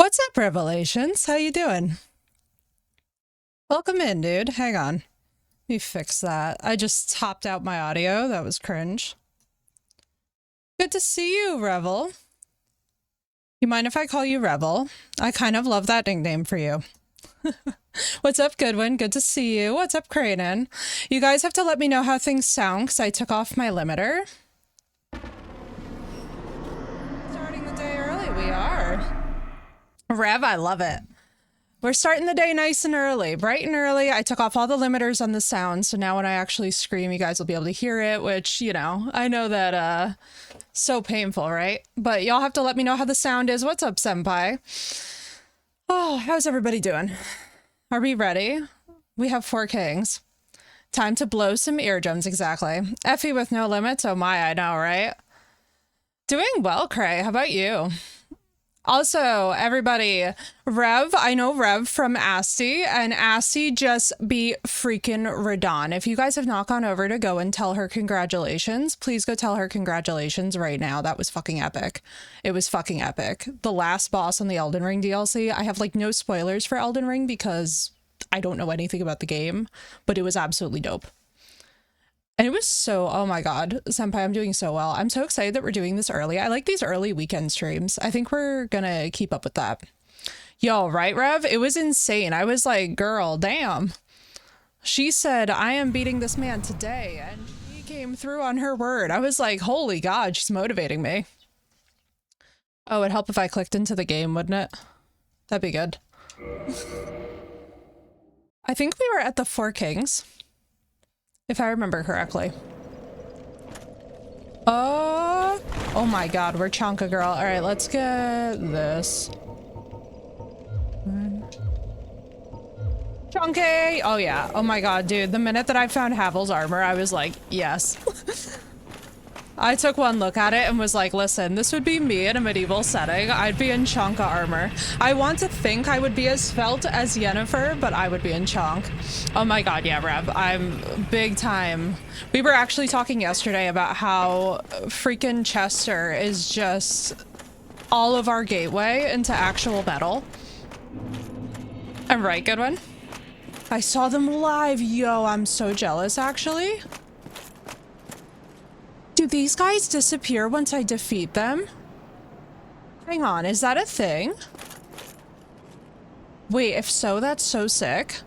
What's up, Revelations? How you doing? Welcome in, dude. Hang on. Let me fix that. I just topped out my audio. That was cringe. Good to see you, Revel. You mind if I call you Revel? I kind of love that nickname for you. What's up, Goodwin? Good to see you. What's up, Cranen? You guys have to let me know how things sound because I took off my limiter. Starting the day early, we are. Rev, I love it. We're starting the day nice and early, bright and early. I took off all the limiters on the sound, so now when I actually scream, you guys will be able to hear it, which, you know, I know that, so painful, right? But y'all have to let me know how the sound is. What's up, Senpai? Oh, how's everybody doing? Are we ready? We have 4 kings. Time to blow some eardrums, exactly. Effie with no limits, oh my, I know, right? Doing well, Cray, how about you? Also, everybody, Rev, I know Rev from Asti, and Asti just beat freaking Radon. If you guys have not gone over to go and tell her congratulations, please go tell her congratulations right now. That was fucking epic. It was fucking epic. The last boss on the Elden Ring DLC, I have like no spoilers for Elden Ring because I don't know anything about the game, but it was absolutely dope. And it was so, oh my god, Senpai, I'm doing so well. I'm so excited that we're doing this early. I like these early weekend streams. I think we're gonna keep up with that. Yo, right, Rev? It was insane. I was like, girl, damn. She said, I am beating this man today, and she came through on her word. I was like, holy god, she's motivating me. Oh, it'd help if I clicked into the game, wouldn't it? That'd be good. I think we were at the 4 Kings. If I remember correctly. Oh my god, we're Chonka girl. All right, let's get this. Chonky! Oh yeah, oh my god, dude. The minute that I found Havel's armor, I was like, yes. I took one look at it and was like, listen, this would be me in a medieval setting. I'd be in Chonka armor. I want to think I would be as felt as Yennefer, but I would be in Chonk. Oh my god, yeah, Rev. I'm big time. We were actually talking yesterday about how freaking Chester is just all of our gateway into actual metal. I'm right, Goodwin? I saw them live. Yo, I'm so jealous, actually. Do these guys disappear once I defeat them? Hang on, is that a thing? Wait, if so, that's so sick.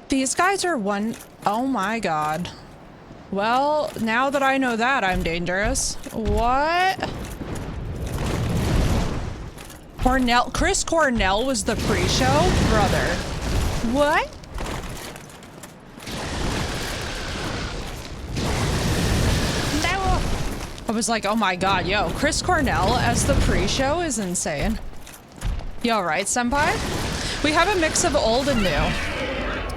These guys are one... Oh my god. Well, now that I know that, I'm dangerous. What? Cornell... Chris Cornell was the pre-show? Brother. What? I was like, oh my god, yo, Chris Cornell as the pre-show is insane. Yo, right, Senpai? We have a mix of old and new.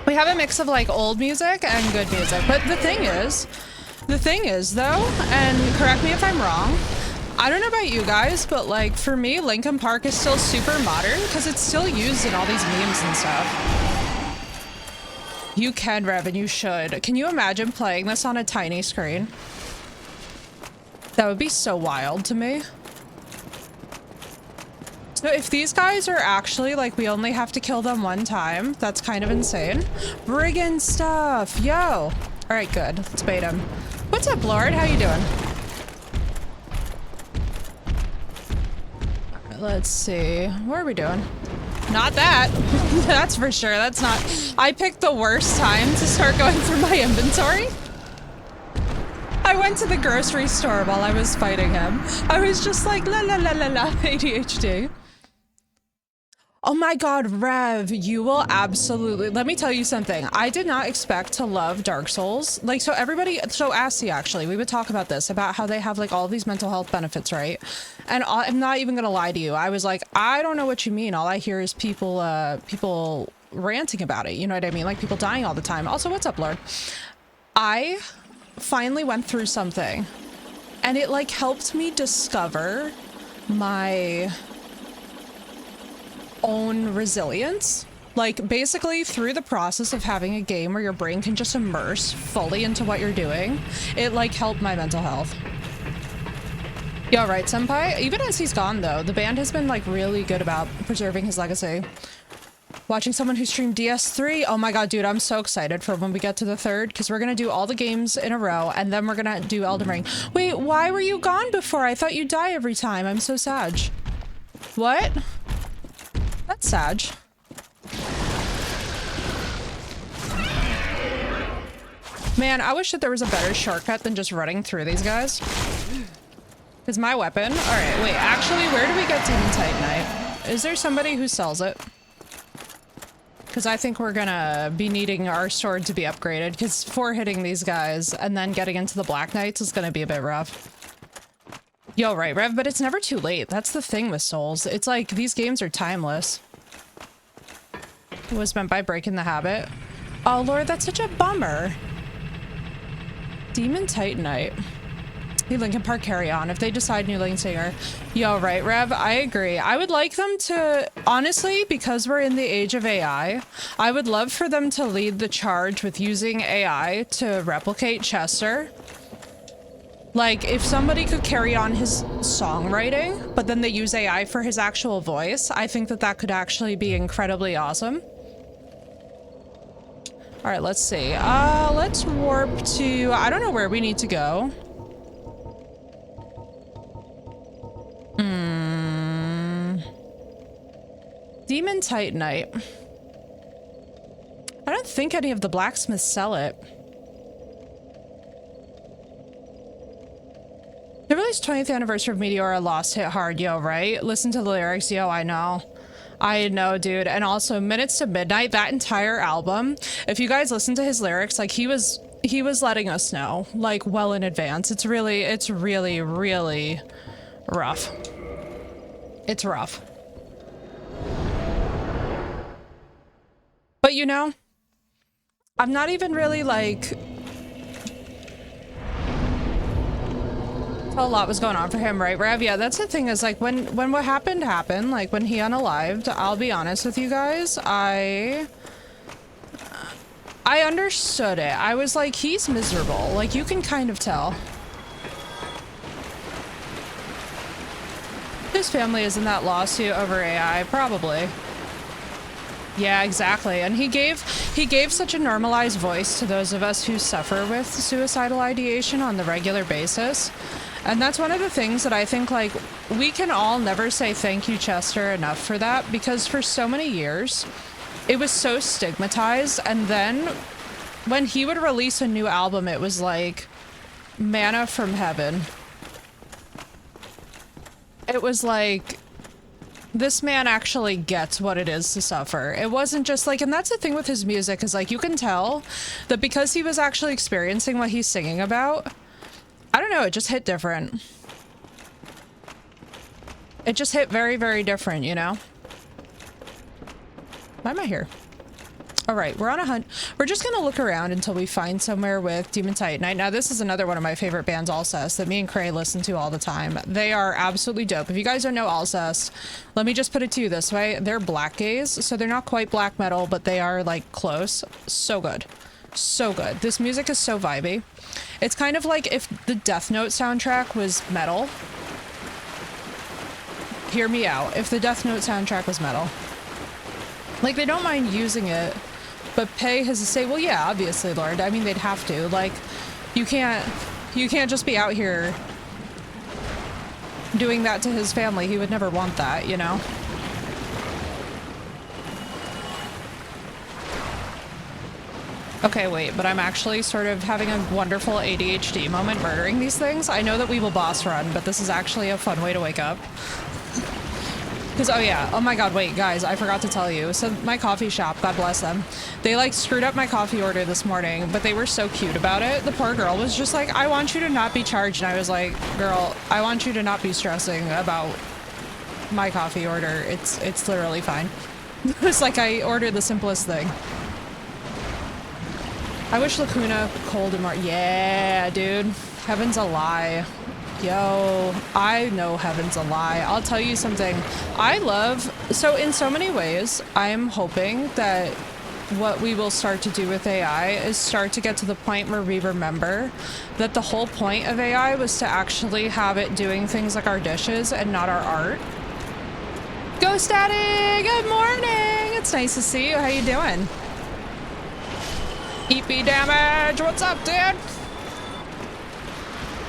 We have a mix of like old music and good music. But the thing is though, and correct me if I'm wrong, I don't know about you guys, but like for me, Linkin Park is still super modern because it's still used in all these memes and stuff. You can, Rev, and you should. Can you imagine playing this on a tiny screen? That would be so wild to me. So if these guys are actually like, we only have to kill them one time, that's kind of insane. Brigand stuff, yo. All right, good, let's bait him. What's up, Lord? How you doing? All right, let's see, what are we doing? Not that, that's for sure, that's not. I picked the worst time to start going through my inventory. I went to the grocery store while I was fighting him. I was just like, la la la la la, ADHD. Oh my god, Rev, you will absolutely... Let me tell you something. I did not expect to love Dark Souls. Like, so everybody... So Asti, actually, we would talk about this, about how they have, like, all these mental health benefits, right? And I'm not even gonna lie to you. I was like, I don't know what you mean. All I hear is people ranting about it. You know what I mean? Like, people dying all the time. Also, what's up, Lord? I finally went through something and it like helped me discover my own resilience. Like basically through the process of having a game where your brain can just immerse fully into what you're doing, it like helped my mental health. You're right, Senpai. Even as he's gone, though, the band has been, like, really good about preserving his legacy. Watching someone who streamed DS3. Oh my god, dude, I'm so excited for when we get to the 3rd, because we're gonna do all the games in a row, and then we're gonna do Elden Ring. Wait, why were you gone before? I thought you'd die every time. I'm so sad. What? That's sad. Man, I wish that there was a better shortcut than just running through these guys. Is my weapon? Alright, wait, actually, where do we get Demon Titanite? Is there somebody who sells it? Because I think we're gonna be needing our sword to be upgraded, because for hitting these guys and then getting into the Black Knights is gonna be a bit rough. Yo, right, Rev, but it's never too late. That's the thing with Souls. It's like, these games are timeless. It was meant by breaking the habit. Oh, Lord, that's such a bummer. Demon Titanite. New Linkin Park Carry On. If they decide new Linkin Singer. Yo, right, Rev, I agree. I would like them to, honestly, because we're in the age of AI, I would love for them to lead the charge with using AI to replicate Chester. Like, if somebody could carry on his songwriting, but then they use AI for his actual voice, I think that that could actually be incredibly awesome. All right, let's see. Let's warp to, I don't know where we need to go. Demon Titanite. I don't think any of the blacksmiths sell it. The release 20th anniversary of Meteora Lost hit hard, yo, right? Listen to the lyrics, yo, I know. I know, dude. And also, Minutes to Midnight, that entire album, if you guys listen to his lyrics, like, he was letting us know, like, well in advance. It's really, really rough. It's rough. But, you know, I'm not even really, like... A lot was going on for him, right, Rev? Yeah, that's the thing is, like, when what happened, like, when he unalived, I'll be honest with you guys, I understood it. I was like, he's miserable. Like, you can kind of tell. His family is in that lawsuit over AI, probably. Yeah, exactly. And he gave such a normalized voice to those of us who suffer with suicidal ideation on the regular basis. And that's one of the things that I think, like, we can all never say thank you, Chester, enough for that, because for so many years, it was so stigmatized. And then when he would release a new album, it was like manna from heaven. It was like, this man actually gets what it is to suffer. It wasn't just like, and that's the thing with his music, is like, you can tell that because he was actually experiencing what he's singing about, I don't know, it just hit different. It just hit very, very different, you know? Why am I here? All right, we're on a hunt. We're just gonna look around until we find somewhere with Demon Titanite. Now, this is another one of my favorite bands, Alcest, that me and Cray listen to all the time. They are absolutely dope. If you guys don't know Alcest, let me just put it to you this way. They're black gaze, so they're not quite black metal, but they are, like, close. So good. So good. This music is so vibey. It's kind of like if the Death Note soundtrack was metal. Hear me out. If the Death Note soundtrack was metal. Like, they don't mind using it, but Pei has to say, well, yeah, obviously, Lord. I mean, they'd have to. Like, you can't just be out here doing that to his family. He would never want that, you know? Okay, wait, but I'm actually sort of having a wonderful ADHD moment murdering these things. I know that we will boss run, but this is actually a fun way to wake up. Because, oh yeah, oh my god, wait, guys, I forgot to tell you. So my coffee shop, God bless them, they like screwed up my coffee order this morning, but they were so cute about it. The poor girl was just like, I want you to not be charged. And I was like, girl, I want you to not be stressing about my coffee order. It's literally fine. It was like, I ordered the simplest thing. I wish Lacuna cold and more. Yeah, dude. Heaven's a lie. Yo, I know heaven's a lie. I'll tell you something. So in so many ways, I'm hoping that what we will start to do with AI is start to get to the point where we remember that the whole point of AI was to actually have it doing things like our dishes and not our art. Ghost Daddy, good morning. It's nice to see you. How you doing? EP damage. What's up, dude?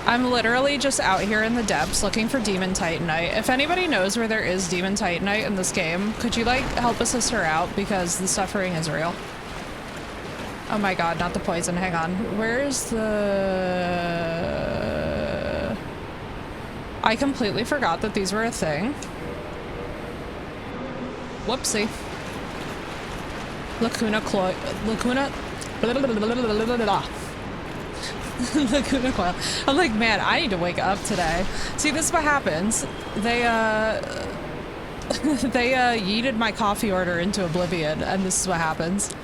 I'm literally just out here in the depths looking for Demon Titanite. If anybody knows where there is Demon Titanite in this game, could you like help a sister out because the suffering is real? Oh my god, not the poison. Hang on. Where's the... I completely forgot that these were a thing. Whoopsie. Lacuna Coil. Lacuna Coil. I'm like, man, I need to wake up today. See, this is what happens. They yeeted my coffee order into oblivion, and this is what happens.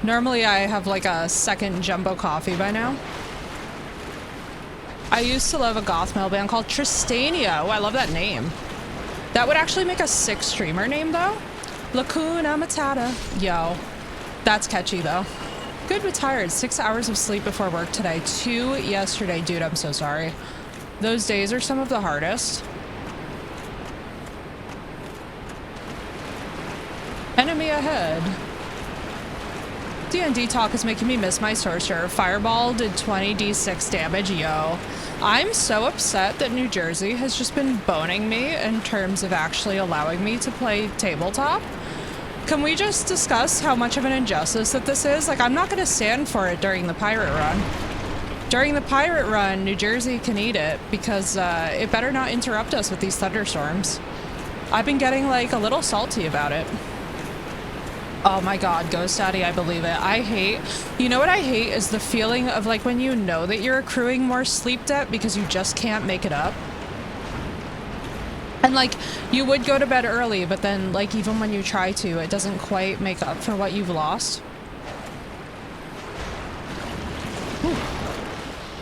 Normally, I have like a second jumbo coffee by now. I used to love a goth metal band called Tristania. Oh, I love that name. That would actually make a sick streamer name, though. Lacuna Matata. Yo, that's catchy, though. Good but tired. 6 hours of sleep before work today. 2 yesterday. Dude, I'm so sorry. Those days are some of the hardest. Enemy ahead. D&D talk is making me miss my sorcerer. Fireball did 20d6 damage. Yo. I'm so upset that New Jersey has just been boning me in terms of actually allowing me to play tabletop. Can we just discuss how much of an injustice that this is? Like, I'm not going to stand for it during the pirate run. During the pirate run, New Jersey can eat it because it better not interrupt us with these thunderstorms. I've been getting, like, a little salty about it. Oh my god, Ghost Daddy, I believe it. I hate... You know what I hate is the feeling of, like, when you know that you're accruing more sleep debt because you just can't make it up. And, like, you would go to bed early, but then, like, even when you try to, it doesn't quite make up for what you've lost. Ooh.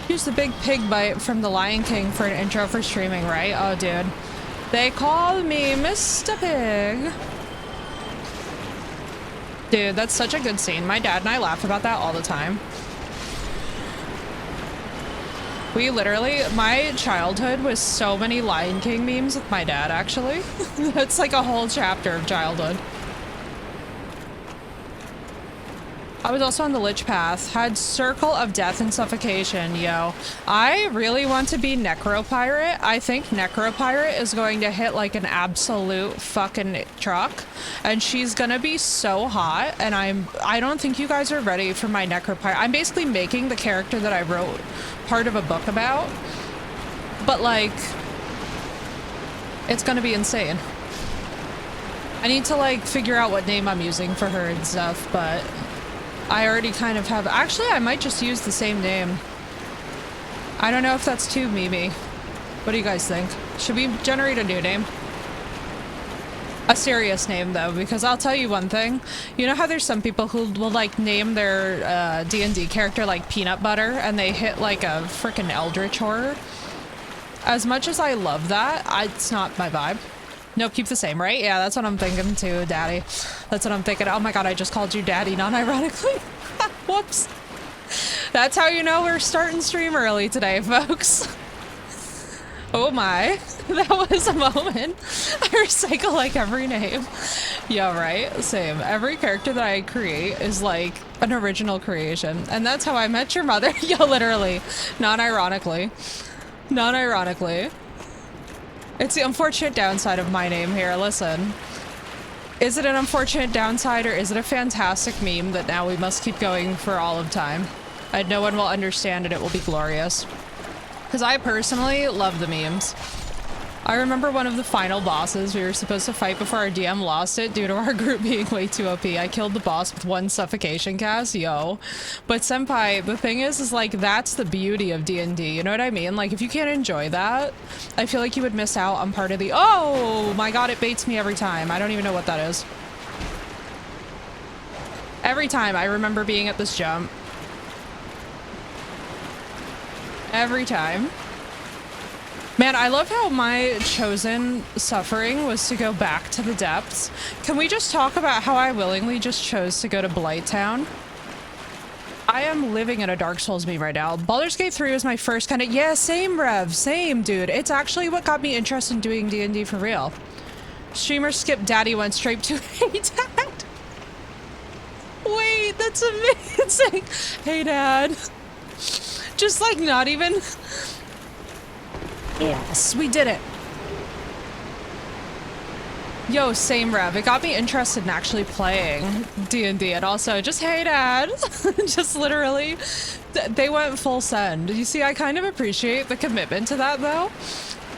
Use the big pig bite from The Lion King for an intro for streaming, right? Oh, dude. They call me Mr. Pig. Dude, that's such a good scene. My dad and I laugh about that all the time. We literally, my childhood was so many Lion King memes with my dad, actually. That's like a whole chapter of childhood. I was also on the Lich Path. Had Circle of Death and Suffocation, yo. I really want to be Necropirate. I think Necropirate is going to hit like an absolute fucking truck. And she's gonna be so hot. And I don't think you guys are ready for my Necropirate. I'm basically making the character that I wrote part of a book about. But like, it's gonna be insane. I need to like figure out what name I'm using for her and stuff, but I already kind of have. Actually, I might just use the same name. I don't know if that's too memey. What do you guys think? Should we generate a new name? A serious name, though, because I'll tell you one thing. You know how there's some people who will, like, name their D&D character, like, Peanut Butter, and they hit, like, a frickin' Eldritch Horror? As much as I love that, it's not my vibe. No, keep the same, right? Yeah, that's what I'm thinking too, Daddy. That's what I'm thinking. Oh my god, I just called you Daddy, non-ironically. Whoops. That's how you know we're starting stream early today, folks. Oh my. That was a moment. I recycle like every name. Yeah, right? Same. Every character that I create is like an original creation. And that's how I met your mother. Yo, literally. Non-ironically. Non-ironically. It's the unfortunate downside of my name here. Listen. Is it an unfortunate downside or is it a fantastic meme that now we must keep going for all of time? And no one will understand and it will be glorious. Because I personally love the memes. I remember one of the final bosses we were supposed to fight before our DM lost it due to our group being way too OP. I killed the boss with 1 suffocation cast, yo. But senpai, the thing is like, that's the beauty of D&D, you know what I mean? Like, if you can't enjoy that, I feel like you would miss out on part of the— oh my god, it baits me every time. I don't even know what that is. Every time I remember being at this jump. Every time. Man, I love how my chosen suffering was to go back to the depths. Can we just talk about how I willingly just chose to go to Blighttown? I am living in a Dark Souls meme right now. Baldur's Gate 3 was my first kind of... Yeah, same, Rev. Same, dude. It's actually what got me interested in doing D&D for real. Streamer skip daddy went straight to Hey Dad. Wait, that's amazing. Hey Dad. Just like not even... Yes, we did it. Yo, same, Rev. It got me interested in actually playing D&D, and also just, hey, Dad. Just literally, they went full send. You see, I kind of appreciate the commitment to that, though.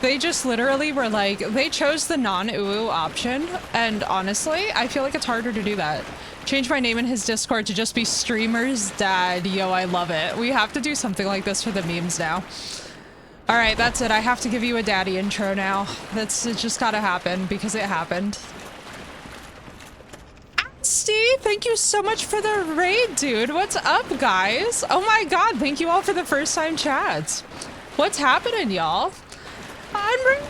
They just literally were like, they chose the non-UU option, and honestly, I feel like it's harder to do that. Change my name in his Discord to just be Streamer's Dad. Yo, I love it. We have to do something like this for the memes now. All right, that's it. I have to give you a daddy intro now. It's just gotta happen because it happened. Steve, thank you so much for the raid, dude. What's up, guys? Oh my god, thank you all for the first time chats. What's happening, y'all?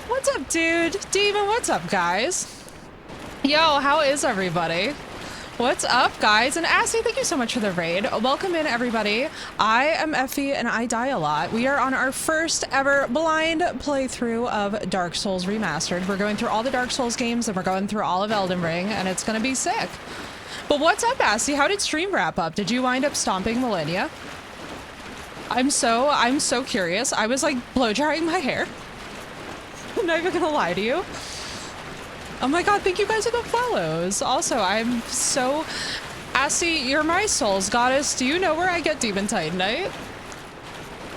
What's up, dude? Demon, what's up, guys? Yo, how is everybody? What's up, guys? And Assy, thank you so much for the raid. Welcome in, everybody. I am Effie, and I die a lot. We are on our first ever blind playthrough of Dark Souls Remastered. We're going through all the Dark Souls games, and we're going through all of Elden Ring, and it's gonna be sick. But what's up, Assy? How did stream wrap up? Did you wind up stomping Millennia? I'm so curious. I was like blow drying my hair. I'm not even gonna lie to you. Oh my god, thank you guys for the follows. Also, I'm so... Assy, you're my Souls goddess. Do you know where I get Demon Titanite?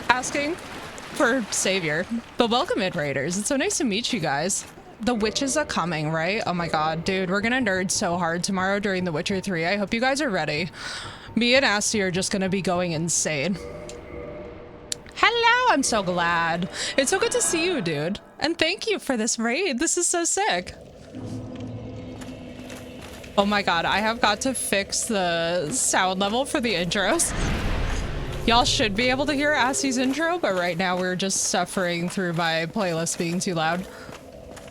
Asking for savior. But welcome in, Raiders. It's so nice to meet you guys. The witches are coming, right? Oh my god, dude, we're gonna nerd so hard tomorrow during The Witcher 3. I hope you guys are ready. Me and Assy are just gonna be going insane. Hello, I'm so glad. It's so good to see you, dude. And thank you for this raid. This is so sick. Oh my god, I have got to fix the sound level for the intros. Y'all should be able to hear Assy's intro, but right now we're just suffering through my playlist being too loud.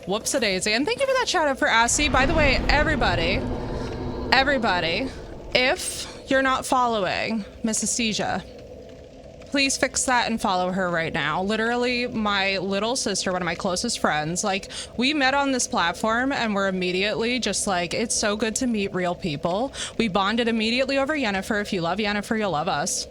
Whoops-a-daisy. And thank you for that shout out for Assy. By the way, everybody, if you're not following Miss Aesthesia, please fix that and follow her right now. Literally, my little sister, one of my closest friends, like, we met on this platform and we're immediately just like, it's so good to meet real people. We bonded immediately over Yennefer. If you love Yennefer, you'll love us.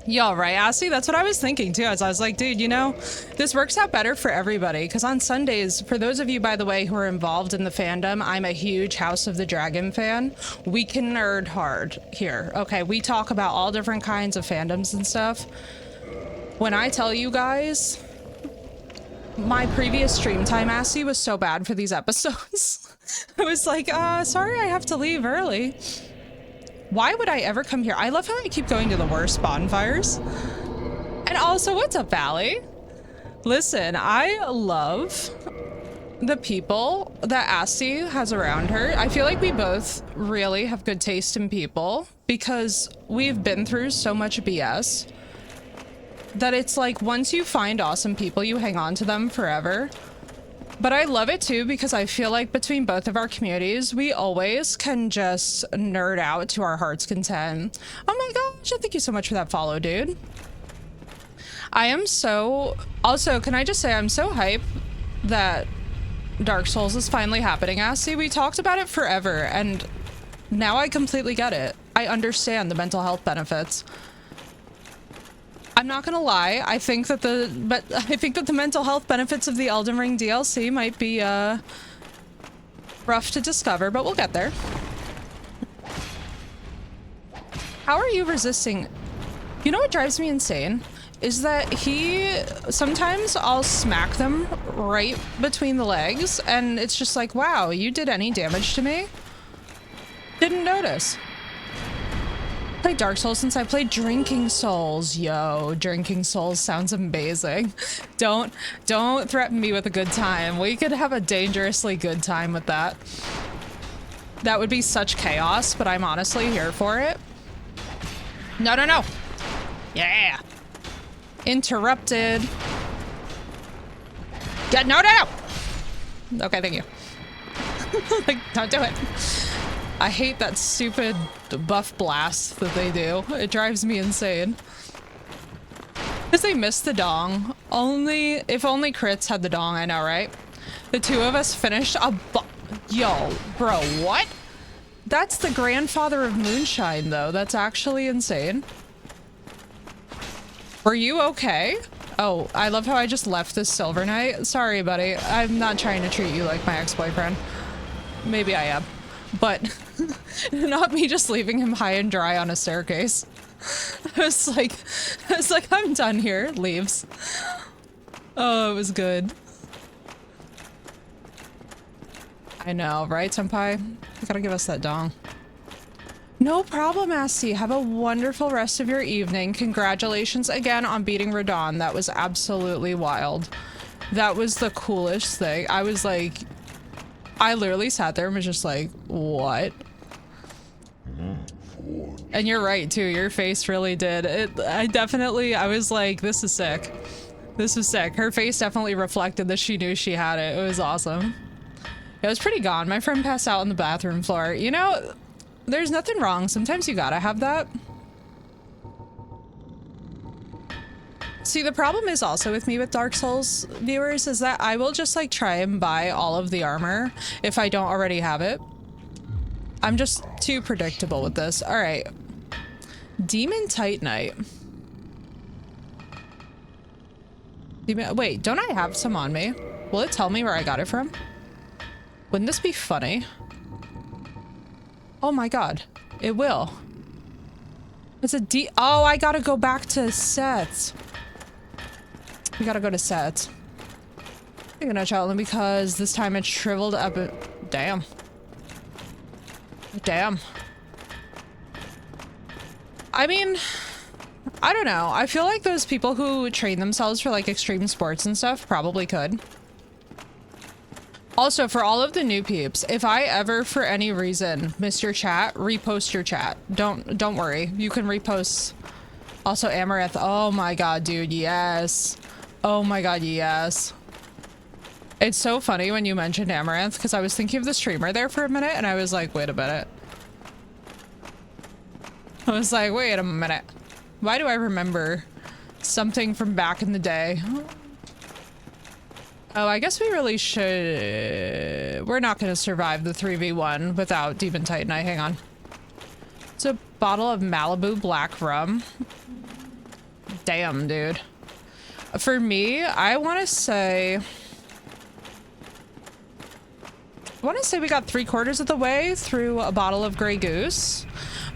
Yo, right, Assy? That's what I was thinking too, as I was like, dude, you know, this works out better for everybody, because on Sundays, for those of you, by the way, who are involved in the fandom, I'm a huge House of the Dragon fan. We can nerd hard here, okay? We talk about all different kinds of fandoms and stuff. When I tell you guys, my previous stream time, Assy, was so bad for these episodes. I was like, sorry, I have to leave early. Why would I ever come here? I love how I keep going to the worst bonfires. And also, what's up, Valley? Listen, I love the people that Assy has around her. I feel like we both really have good taste in people because we've been through so much BS that it's like once you find awesome people, you hang on to them forever. But I love it too because I feel like between both of our communities, we always can just nerd out to our heart's content. Oh my gosh, thank you so much for that follow, dude. I am so... Also, can I just say I'm so hype that Dark Souls is finally happening, Assy. We talked about it forever and now I completely get it. I understand the mental health benefits. I'm not gonna lie, I think that the mental health benefits of the Elden Ring DLC might be rough to discover, but we'll get there. How are you resisting? You know what drives me insane? Is that sometimes I'll smack them right between the legs and it's just like, wow, you did any damage to me? Didn't notice. Played Dark Souls since I played Drinking Souls. Yo, Drinking Souls sounds amazing. Don't threaten me with a good time. We could have a dangerously good time with that. That would be such chaos, but I'm honestly here for it. No, no, no. Yeah. Interrupted. Yeah, no, no, no. Okay, thank you. Like, don't do it. I hate that stupid buff blast that they do. It drives me insane. Because they missed the dong. If only crits had the dong, I know, right? The two of us finished a Yo, bro, what? That's the grandfather of moonshine, though. That's actually insane. Were you okay? Oh, I love how I just left this Silver Knight. Sorry, buddy. I'm not trying to treat you like my ex-boyfriend. Maybe I am. But not me just leaving him high and dry on a staircase. I was like, I'm done here. Leaves. Oh, it was good. I know, right, senpai? You gotta give us that dong. No problem, Asti. Have a wonderful rest of your evening. Congratulations again on beating Radahn. That was absolutely wild. That was the coolest thing. I was like, I literally sat there and was just like, what? And you're right too, your face really did. I was like, this is sick. This was sick. Her face definitely reflected that she knew she had it. It was awesome. It was pretty gone. My friend passed out on the bathroom floor. You know, there's nothing wrong. Sometimes you gotta have that. See, the problem is also with me with Dark Souls viewers is that I will just like try and buy all of the armor if I don't already have it. I'm just too predictable with this. All right. Demon Titanite. Wait, don't I have some on me? Will it tell me where I got it from? Wouldn't this be funny? Oh my god. It will. It's a oh, I gotta go back to sets. We gotta go to sets. I'm gonna try only because this time it shriveled up. Damn. Damn. I mean, I don't know. I feel like those people who train themselves for like extreme sports and stuff probably could. Also, for all of the new peeps, if I ever for any reason miss your chat, repost your chat. Don't worry. You can repost. Also, Amaranth. Oh my god, dude. Yes. Oh my god, yes. It's so funny when you mentioned Amaranth because I was thinking of the streamer there for a minute and I was like, wait a minute. I was like, wait a minute. Why do I remember something from back in the day? Oh, I guess we really should. We're not going to survive the 3v1 without Demon Titanite. Hang on. It's a bottle of Malibu Black Rum. Damn, dude. For me, I want to say we got 3/4 of the way through a bottle of Grey Goose.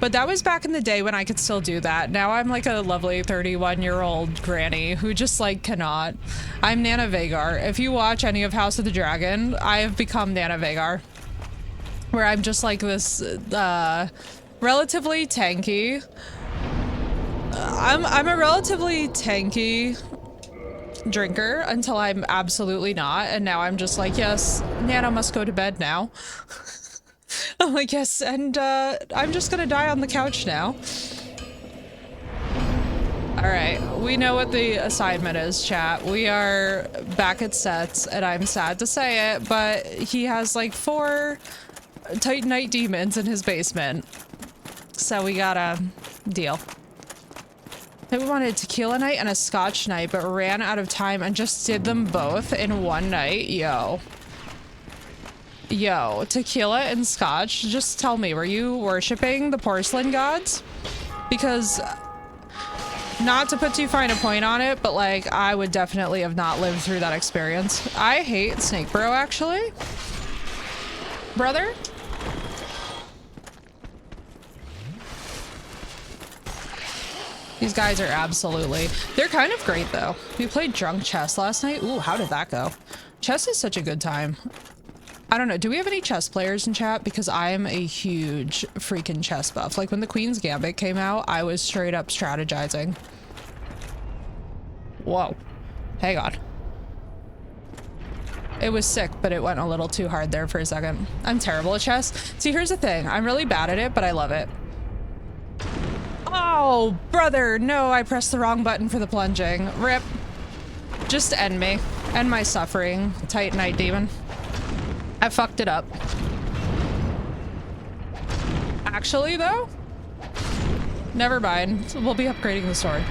But that was back in the day when I could still do that. Now I'm like a lovely 31-year-old granny who just like cannot. I'm Nana Vagar. If you watch any of House of the Dragon, I have become Nana Vagar. Where I'm just like this relatively tanky. I'm a relatively tanky drinker until I'm absolutely not. And now I'm just like, yes, Nana must go to bed now. I'm like, yes, and I'm just gonna die on the couch now. Alright, we know what the assignment is, chat. We are back at sets, and I'm sad to say it, but he has like 4 Titanite demons in his basement. So we gotta deal. We wanted tequila night and a scotch night, but ran out of time and just did them both in one night. Yo, tequila and scotch, just tell me, were you worshipping the porcelain gods? Because, not to put too fine a point on it, but like, I would definitely have not lived through that experience. I hate Snake Bro, actually. Brother? These guys are absolutely... They're kind of great, though. We played drunk chess last night. Ooh, how did that go? Chess is such a good time. I don't know. Do we have any chess players in chat? Because I am a huge freaking chess buff. Like when the Queen's Gambit came out, I was straight up strategizing. Whoa. Hang on. It was sick, but it went a little too hard there for a second. I'm terrible at chess. See, here's the thing. I'm really bad at it, but I love it. Oh, brother. No, I pressed the wrong button for the plunging. Rip. Just end me. End my suffering, Titanite demon. I fucked it up. Actually, though, never mind. We'll be upgrading the sword.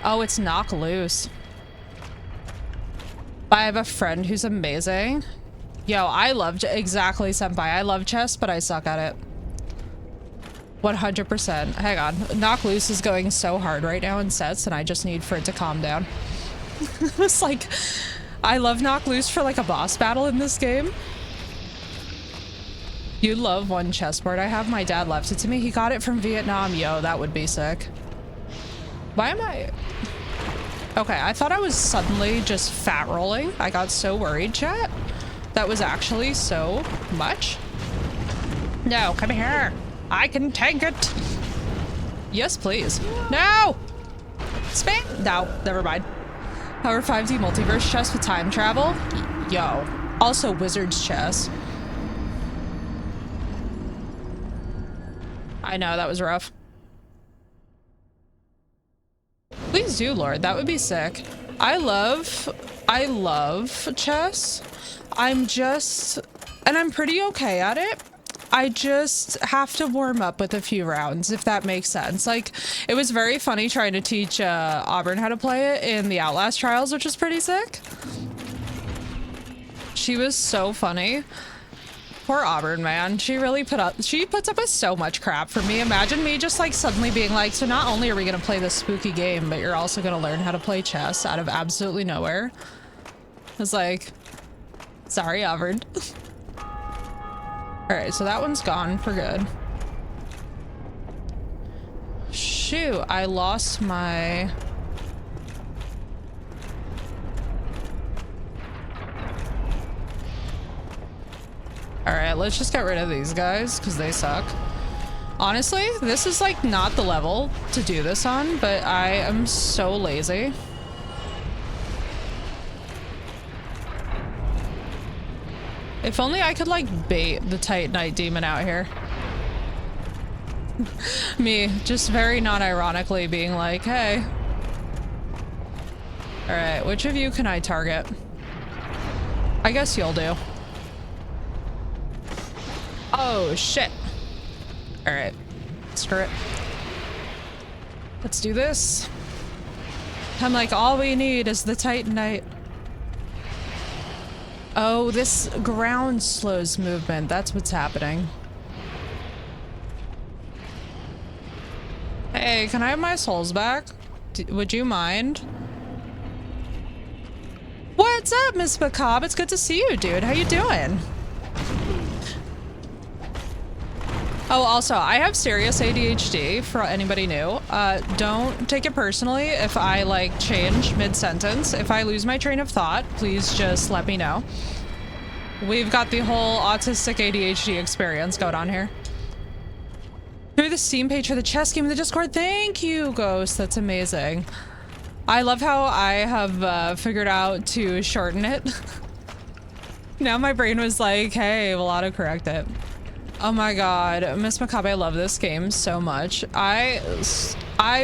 Oh, it's knock loose. I have a friend who's amazing. Yo, I love exactly senpai. I love chess, but I suck at it. 100%. Hang on. Knock loose is going so hard right now in sets, and I just need for it to calm down. It's like, I love knock loose for like a boss battle in this game. You love one chessboard I have. My dad left it to me. He got it from Vietnam. Yo, that would be sick. Why am I... Okay, I thought I was suddenly just fat rolling. I got so worried, chat. That was actually so much. No, come here. I can tank it. Yes, please. No! Spam! No, never mind. Power 5D multiverse chess with time travel. Yo. Also wizard's chess. I know, that was rough. Please do, Lord. That would be sick. I love chess. I'm pretty okay at it. I just have to warm up with a few rounds, if that makes sense. Like, it was very funny trying to teach Auburn how to play it in the Outlast trials, which was pretty sick. She was so funny. Poor Auburn, man. She puts up with so much crap for me. Imagine me just like suddenly being like, so not only are we gonna play this spooky game, but you're also gonna learn how to play chess out of absolutely nowhere. It's like, sorry, Auburn. All right, so that one's gone for good. Shoot, I lost my... All right, let's just get rid of these guys because they suck. Honestly, this is like not the level to do this on, but I am so lazy. If only I could like bait the Titanite demon out here. Me, just very non-ironically being like, hey. All right, which of you can I target? I guess you'll do. Oh, shit. All right, screw it. Let's do this. I'm like, all we need is the Titanite. Oh, this ground slows movement. That's what's happening. Hey, can I have my souls back? Would you mind? What's up, Miss Macabre? It's good to see you, dude. How you doing? Oh, also, I have serious ADHD for anybody new. Don't take it personally if I like change mid-sentence. If I lose my train of thought, please just let me know. We've got the whole autistic ADHD experience going on here. Through the Steam page for the chess game in the Discord. Thank you, Ghost. That's amazing. I love how I have figured out to shorten it. Now my brain was like, hey, we'll autocorrect it. Oh my god, Miss Macabre, I love this game so much. I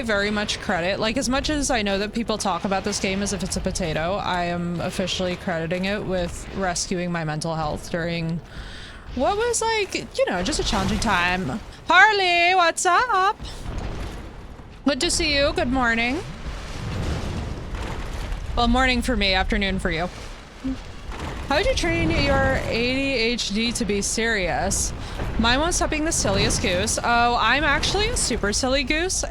very much credit, like as much as I know that people talk about this game as if it's a potato, I am officially crediting it with rescuing my mental health during what was like, you know, just a challenging time. Harley, what's up? Good to see you, good morning. Well, morning for me, afternoon for you. How would you train your ADHD to be serious? Mine won't stop being the silliest goose. Oh, I'm actually a super silly goose.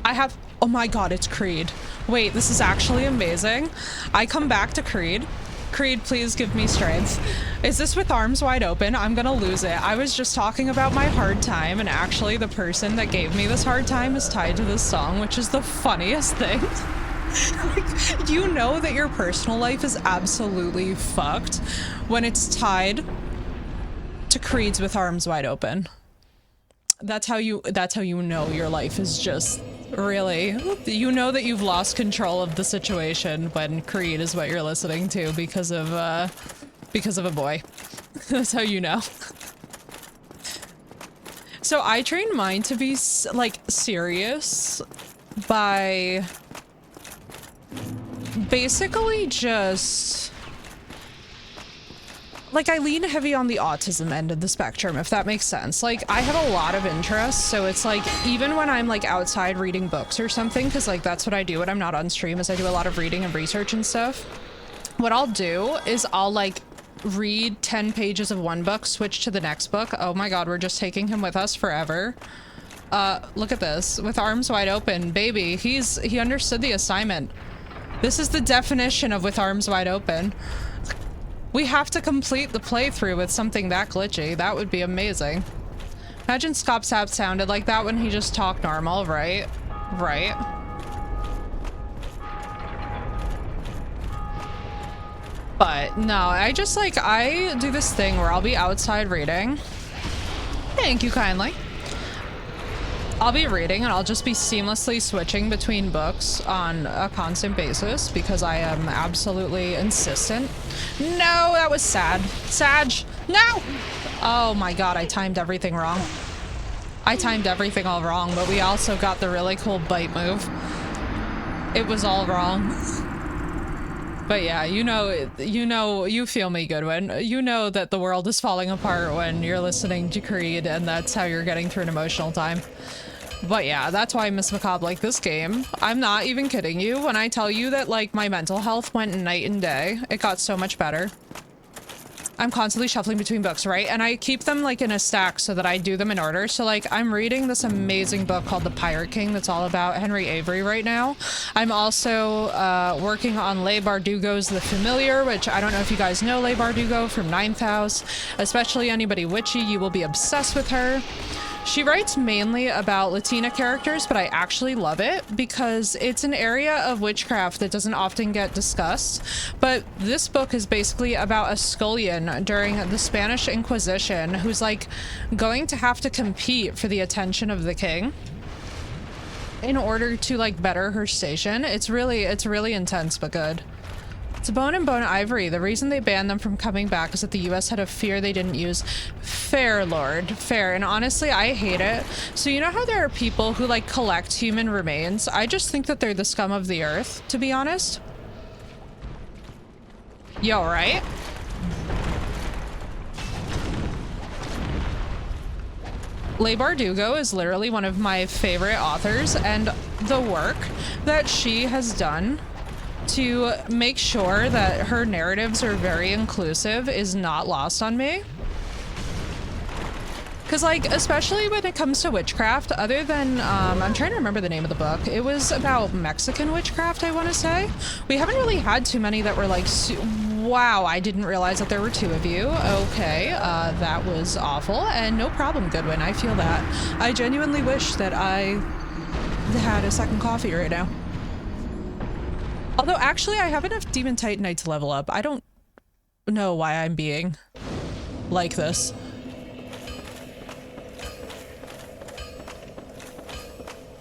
Oh my god, it's Creed. Wait, this is actually amazing. I come back to Creed. Creed, please give me strength. Is this with arms wide open? I'm gonna lose it. I was just talking about my hard time, and actually the person that gave me this hard time is tied to this song, which is the funniest thing. Like, you know that your personal life is absolutely fucked when it's tied to Creed's With Arms Wide Open. That's how you know your life is just really, you know that you've lost control of the situation when Creed is what you're listening to because of a boy. That's how you know. So I trained mine to be like serious by basically just like I lean heavy on the autism end of the spectrum, if that makes sense. Like I have a lot of interests, so it's like even when I'm like outside reading books or something, because like that's what I do when I'm not on stream, is I do a lot of reading and research and stuff. What I'll do is I'll like read 10 pages of one book, switch to the next book. Oh my god, we're just taking him with us forever. Look at this, with arms wide open, baby. He understood the assignment. This is the definition of with arms wide open. We have to complete the playthrough with something that glitchy. That would be amazing. Imagine Scop Sap sounded like that when he just talked normal, right? Right. But no, I just like, I do this thing where I'll be outside reading. Thank you kindly. I'll be reading and I'll just be seamlessly switching between books on a constant basis because I am absolutely insistent. No, that was sad. Sag, no! Oh my god, I timed everything wrong. I timed everything all wrong, but we also got the really cool bite move. It was all wrong. But yeah, you feel me, Goodwin. You know that the world is falling apart when you're listening to Creed and that's how you're getting through an emotional time. But yeah, that's why Miss Macabre like this game. I'm not even kidding you when I tell you that like my mental health went night and day. It got so much better. I'm constantly shuffling between books, right? And I keep them like in a stack so that I do them in order. So like I'm reading this amazing book called The Pirate King that's all about Henry Avery right now. I'm also working on Leigh Bardugo's The Familiar, which I don't know if you guys know Leigh Bardugo from Ninth House. Especially anybody witchy, you will be obsessed with her. She writes mainly about Latina characters, but I actually love it because it's an area of witchcraft that doesn't often get discussed. But this book is basically about a scullion during the Spanish Inquisition who's like going to have to compete for the attention of the king in order to like better her station. It's really intense, but good. It's Bone and Bone Ivory. The reason they banned them from coming back is that the US had a fear they didn't use. Fair, Lord. Fair. And honestly, I hate it. So you know how there are people who like collect human remains? I just think that they're the scum of the earth, to be honest. Yo, right? Leigh Bardugo is literally one of my favorite authors, and the work that she has done to make sure that her narratives are very inclusive is not lost on me. Because like, especially when it comes to witchcraft, other than, I'm trying to remember the name of the book. It was about Mexican witchcraft, I want to say. We haven't really had too many that were like, wow, I didn't realize that there were two of you. Okay, that was awful. And no problem, Goodwin, I feel that. I genuinely wish that I had a second coffee right now. Although, actually, I have enough Demon Titanite to level up. I don't know why I'm being like this.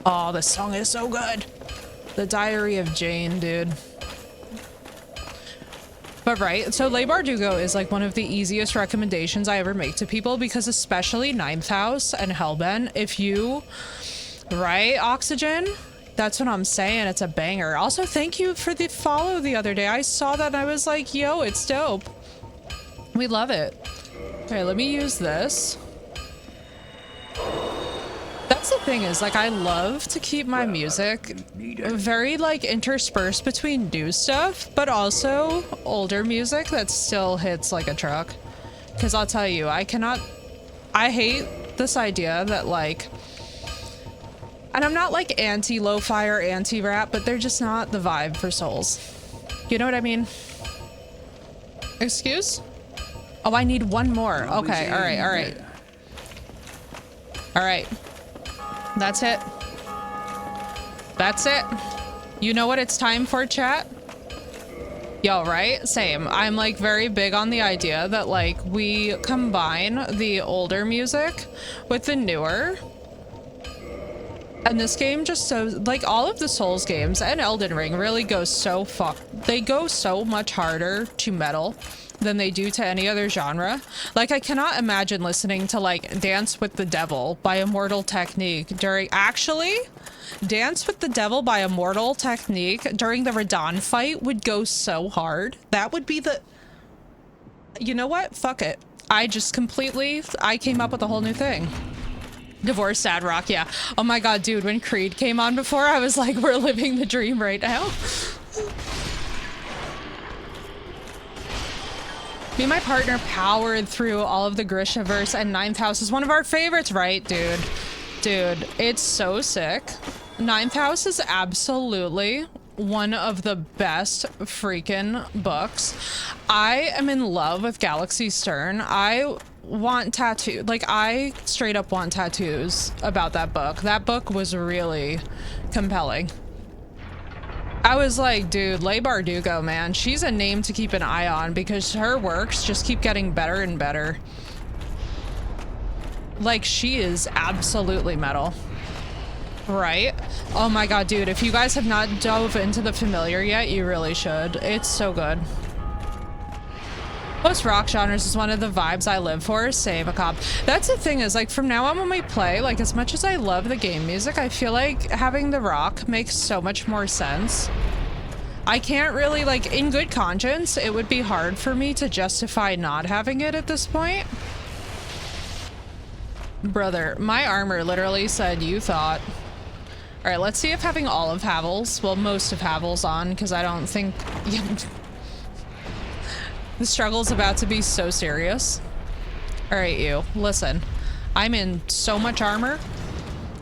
Oh, this song is so good. The Diary of Jane, dude. But right, so Leigh Bardugo is like one of the easiest recommendations I ever make to people because especially Ninth House and Hellbent, if you... Right, Oxygen? That's what I'm saying. It's a banger. Also, thank you for the follow the other day. I saw that and I was like, yo, it's dope. We love it. Okay, let me use this. That's the thing is, like, I love to keep my music very, like, interspersed between new stuff, but also older music that still hits like a truck. Because I'll tell you, I hate this idea that, like, and I'm not like anti-lo-fi or anti-rap, but they're just not the vibe for souls. You know what I mean? Excuse? Oh, I need one more. Okay, all right. All right. That's it. That's it. You know what it's time for, chat? Yo, right? Same. I'm like very big on the idea that like we combine the older music with the newer. And this game just so, like all of the Souls games and Elden Ring really go so they go so much harder to metal than they do to any other genre. Like, I cannot imagine listening to like Dance with the Devil by Immortal Technique during Dance with the Devil by Immortal Technique during the Radahn fight would go so hard. That would be the, you know what? Fuck it. I came up with a whole new thing. Divorced Ad Rock, yeah. Oh my god, dude, when Creed came on before, I was like, we're living the dream right now. Me and my partner powered through all of the Grishaverse, and Ninth House is one of our favorites, right, dude? Dude, it's so sick. Ninth House is absolutely one of the best freaking books. I am in love with Galaxy Stern. I want tattoo, like, I straight up want tattoos about that book. That book was really compelling. I was like, dude, Leigh Bardugo, man, she's a name to keep an eye on because her works just keep getting better and better. Like, she is absolutely metal. Right? Oh my god, dude, if you guys have not dove into The Familiar yet, you really should. It's so good. Most rock genres is one of the vibes I live for. Same, a cop. That's the thing is, like, from now on when we play, like, as much as I love the game music, I feel like having the rock makes so much more sense. I can't really, like, in good conscience, it would be hard for me to justify not having it at this point. Brother, my armor literally said, you thought. All right, let's see if having all of Havel's, well, most of Havel's on, because I don't think... The struggle's about to be so serious. All right, you, listen. I'm in so much armor.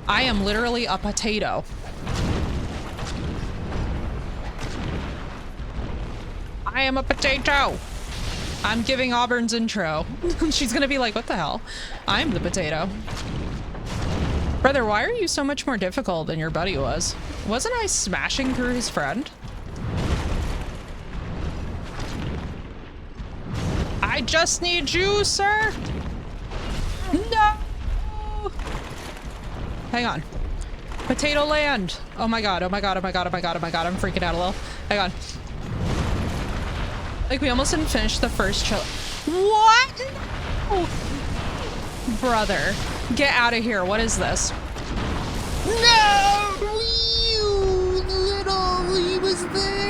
I am literally a potato. I am a potato. I'm giving Auburn's intro. She's gonna be like, what the hell? I'm the potato. Brother, why are you so much more difficult than your buddy was? Wasn't I smashing through his friend? I just need you, sir. No. Hang on. Potato land. Oh my god. Oh my god. Oh my god. Oh my god. Oh my god. I'm freaking out a little. Hang on. Like, we almost didn't finish the first chill. What? No. Brother, get out of here. What is this? No. You little. He was there.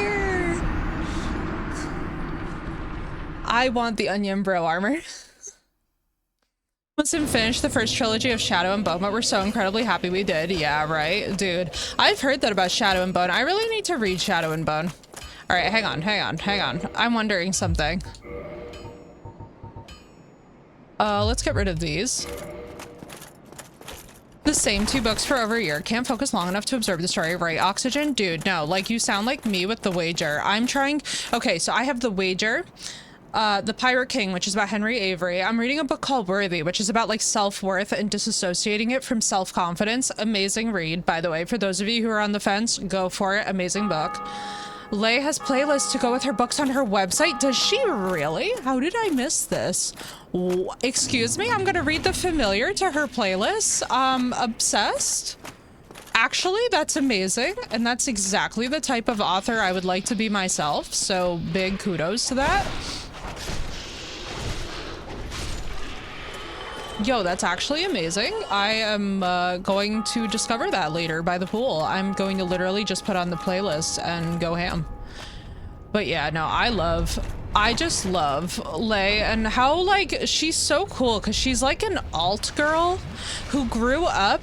I want the Onion Bro armor. Once we finished the first trilogy of Shadow and Bone, but we're so incredibly happy we did. Yeah, right? Dude, I've heard that about Shadow and Bone. I really need to read Shadow and Bone. All right, hang on. I'm wondering something. Let's get rid of these. The same two books for over a year. Can't focus long enough to observe the story. Right, Oxygen? Dude, no. Like, you sound like me with The Wager. I'm trying... Okay, so I have The Wager. The Pirate King, which is about Henry Avery. I'm reading a book called Worthy, which is about like self-worth and disassociating it from self-confidence. Amazing read, by the way. For those of you who are on the fence, go for it. Amazing book. Leigh has playlists to go with her books on her website. Does she really? How did I miss this? Excuse me? I'm gonna read The Familiar to her playlist. Obsessed? Actually, that's amazing. And that's exactly the type of author I would like to be myself. So big kudos to that. Yo, that's actually amazing. I am going to discover that later by the pool. I'm going to literally just put on the playlist and go ham. But yeah, no, I just love Leigh and how, like, she's so cool because she's like an alt girl who grew up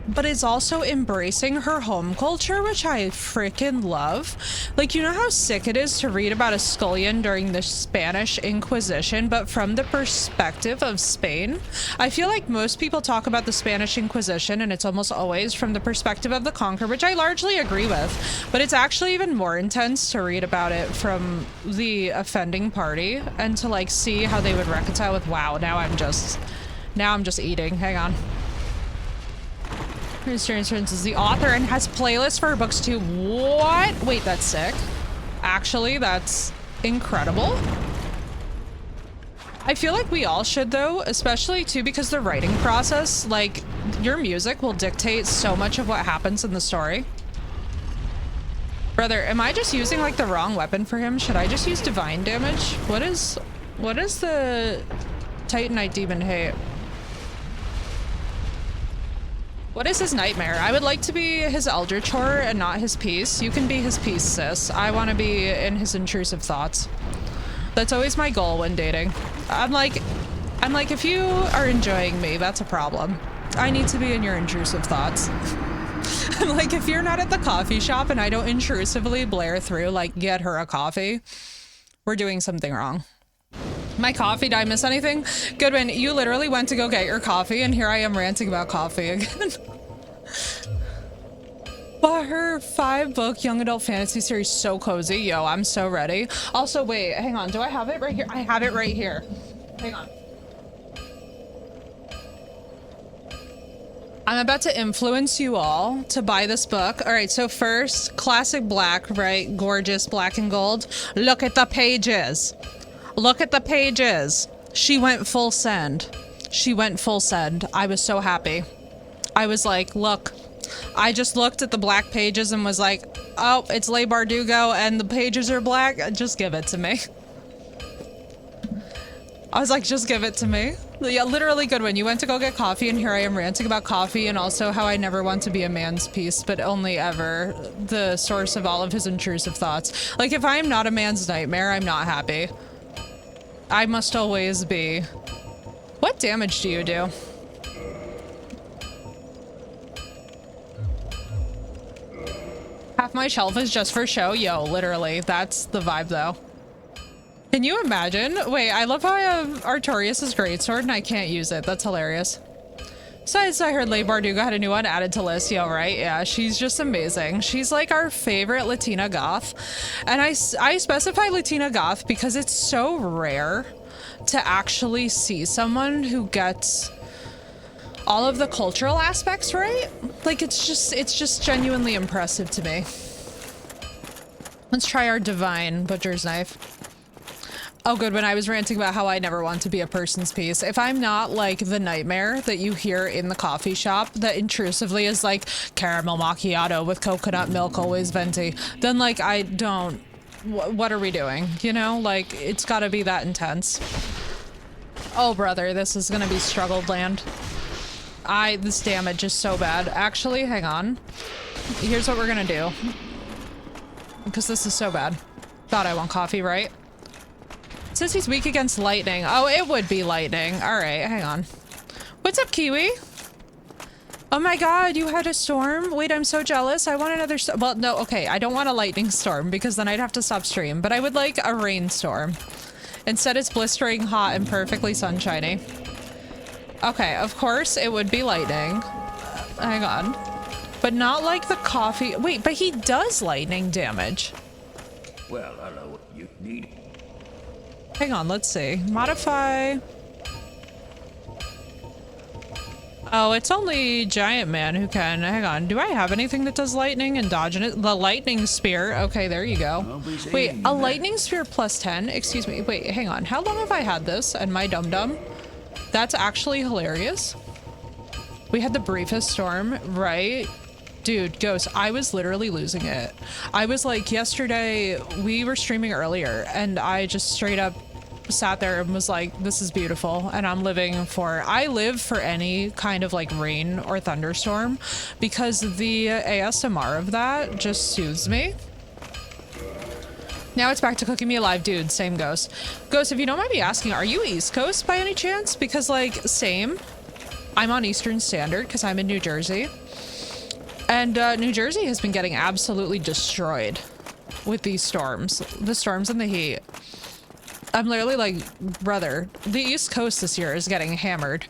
but is also embracing her home culture, which I freaking love. Like, you know how sick it is to read about a scullion during the Spanish Inquisition, but from the perspective of Spain? I feel like most people talk about the Spanish Inquisition and it's almost always from the perspective of the conqueror, which I largely agree with, but it's actually even more intense to read about it from the offending party and to like see how they would reconcile with, wow, now I'm just eating. Hang on. Instance is the author and has playlists for her books too. What? Wait, that's sick. Actually, that's incredible. I feel like we all should though, especially too because the writing process, like, your music will dictate so much of what happens in the story. Brother, am I just using like the wrong weapon for him? Should I just use divine damage? What is the Titanite demon hate? What is his nightmare? I would like to be his Eldritch Horror and not his peace. You can be his peace, sis. I want to be in his intrusive thoughts. That's always my goal when dating. I'm like, if you are enjoying me, that's a problem. I need to be in your intrusive thoughts. I'm like, if you're not at the coffee shop and I don't intrusively blare through, like, get her a coffee, we're doing something wrong. My coffee, did I miss anything? Goodwin, you literally went to go get your coffee and here I am ranting about coffee again. Bought her 5-book young adult fantasy series, so cozy. Yo, I'm so ready. Also, wait, hang on. Do I have it right here? I have it right here. Hang on. I'm about to influence you all to buy this book. All right, so first, classic black, right? Gorgeous black and gold. Look at the pages. Look at the pages. She went full send. She went full send. I was so happy. I was like, look, I just looked at the black pages and was like, oh, it's Leigh Bardugo and the pages are black. Just give it to me. I was like, just give it to me. Yeah, literally, Goodwin, you went to go get coffee and here I am ranting about coffee and also how I never want to be a man's piece, but only ever the source of all of his intrusive thoughts. Like, if I am not a man's nightmare, I'm not happy. I must always be. What damage do you do? Half my shelf is just for show. Yo, literally, that's the vibe though. Can you imagine? Wait, I love how I have Artorias' greatsword and I can't use it. That's hilarious. Besides, I heard Leigh Bardugo had a new one added to list. Yo, right? Yeah, she's just amazing. She's like our favorite Latina goth. And I specify Latina goth because it's so rare to actually see someone who gets all of the cultural aspects right. Like, it's just genuinely impressive to me. Let's try our divine butcher's knife. Oh, good. When I was ranting about how I never want to be a person's piece. If I'm not like the nightmare that you hear in the coffee shop that intrusively is like caramel macchiato with coconut milk, always venti, then like I don't, what are we doing? You know, like it's gotta be that intense. Oh, brother, this is gonna be struggled land. This damage is so bad. Actually, hang on. Here's what we're gonna do. Because this is so bad. Thought I want coffee, right? It says he's weak against lightning. Oh, it would be lightning. All right, hang on. What's up, Kiwi? Oh my god, you had a storm? Wait, I'm so jealous. I want another storm. Well, no, okay. I don't want a lightning storm because then I'd have to stop stream. But I would like a rainstorm. Instead, it's blistering hot and perfectly sunshiny. Okay, of course, it would be lightning. Hang on. But not like the coffee. Wait, but he does lightning damage. Well, I know what you need. Hang on, let's see. Modify. Oh, it's only Giant Man who can. Hang on. Do I have anything that does lightning? Endogenous. The lightning spear. Okay, there you go. Wait, a lightning spear plus 10? Excuse me. Wait, hang on. How long have I had this and my dum-dum? That's actually hilarious. We had the briefest storm, right? Dude, Ghost, I was literally losing it. I was like, yesterday, we were streaming earlier, and I just straight up sat there and was like, this is beautiful, and I live for any kind of like rain or thunderstorm, because the ASMR of that just soothes me. Now it's back to cooking me alive, dude. Same Ghost. Ghost, if you don't mind me asking, are you East Coast by any chance? Because like, same. I'm on Eastern Standard because I'm in New Jersey. And New Jersey has been getting absolutely destroyed with these storms. The storms and the heat. I'm literally like, brother, the East Coast this year is getting hammered.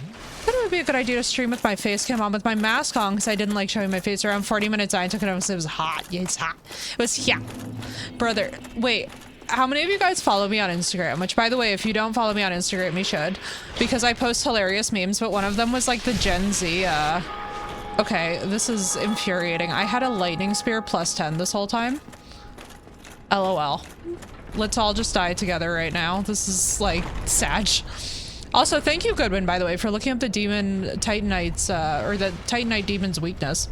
I thought it would be a good idea to stream with my face cam on with my mask on because I didn't like showing my face. Around 40 minutes I took it off. It was hot. Yeah, it's hot. It was hot. Brother, wait. How many of you guys follow me on Instagram? Which, by the way, if you don't follow me on Instagram, you should. Because I post hilarious memes, but one of them was like the Gen Z, okay, this is infuriating. I had a lightning spear plus 10 this whole time. LOL. Let's all just die together right now. This is like sag. Also, thank you, Goodwin, by the way, for looking up the demon Titanites, or the Titanite demon's weakness.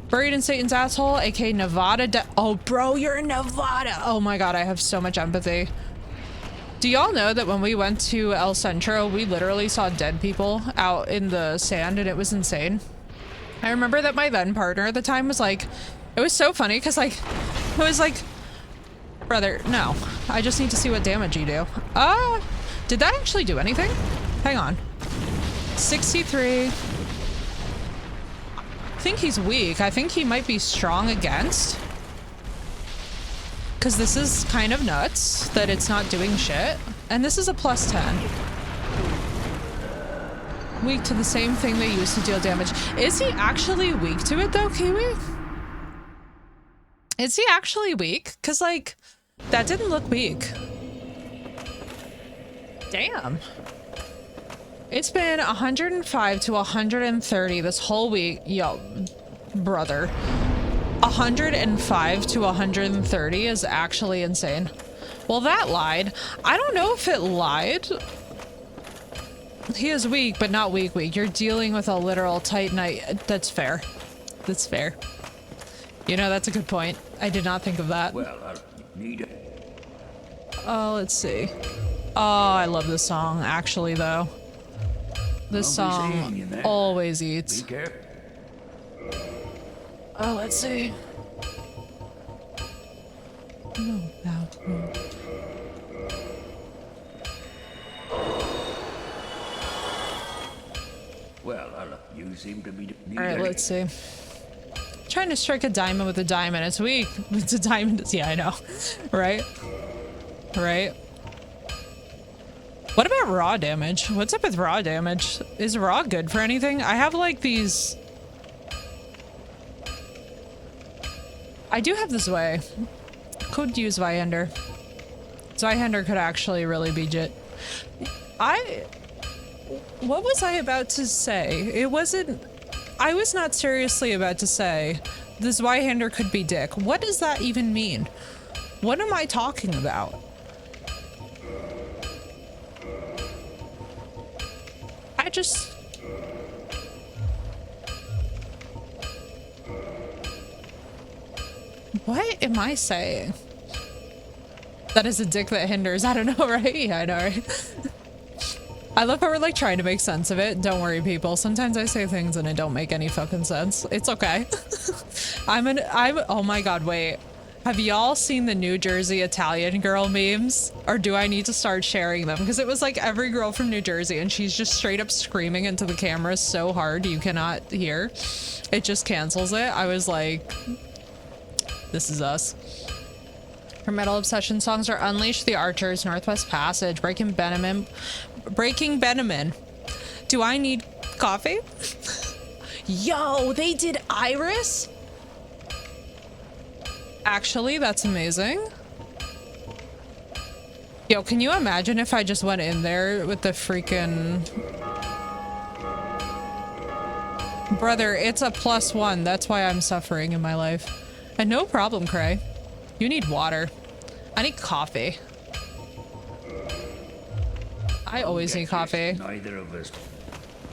Buried in Satan's asshole, aka Nevada. Oh, bro, you're in Nevada. Oh my god, I have so much empathy. Do y'all know that when we went to El Centro, we literally saw dead people out in the sand, and it was insane. I remember that my then partner at the time was like, it was so funny because like, it was like, brother, no, I just need to see what damage you do. Did that actually do anything? Hang on. 63. I think he's weak. I think he might be strong against. Because this is kind of nuts that it's not doing shit. And this is a plus 10. Weak to the same thing they used to deal damage. Is he actually weak to it though, Kiwi? Is he actually weak? Because like, that didn't look weak. Damn. It's been 105 to 130 this whole week. Yo, brother. 105 to 130 is actually insane. Well, that lied. I don't know if it lied. He is weak, but not weak. You're dealing with a literal Titanite. That's fair. That's fair. You know, that's a good point. I did not think of that. Well, I need it. Oh, let's see. Oh, I love this song, actually, though. This song always eats. Be careful. Oh, let's see. No, no. Well, you seem to be. All right, let's see. Trying to strike a diamond with a diamond. It's weak. It's a diamond. Yeah, I know. Right? Right? What about raw damage? What's up with raw damage? Is raw good for anything? I have like these... I do have the Zwei. Could use Zweihander. Zweihander could actually really be jit. What was I about to say? It wasn't... I was not seriously about to say the Zweihander could be dick. What does that even mean? What am I talking about? I just... What am I saying? That is a dick that hinders. I don't know, right? Yeah, I know, right? I love how we're like trying to make sense of it. Don't worry, people. Sometimes I say things and it don't make any fucking sense. It's okay. Oh my god, wait. Have y'all seen the New Jersey Italian girl memes? Or do I need to start sharing them? Because it was like every girl from New Jersey and she's just straight up screaming into the camera so hard you cannot hear. It just cancels it. I was like, this is us. Her Metal Obsession songs are Unleash the Archers, Northwest Passage, Breaking Benjamin. Do I need coffee? Yo, they did Iris? Actually, that's amazing. Yo, can you imagine if I just went in there with the freaking... Brother, it's a +1. That's why I'm suffering in my life. And no problem, Cray. You need water. I need coffee. I always need coffee. Neither of us.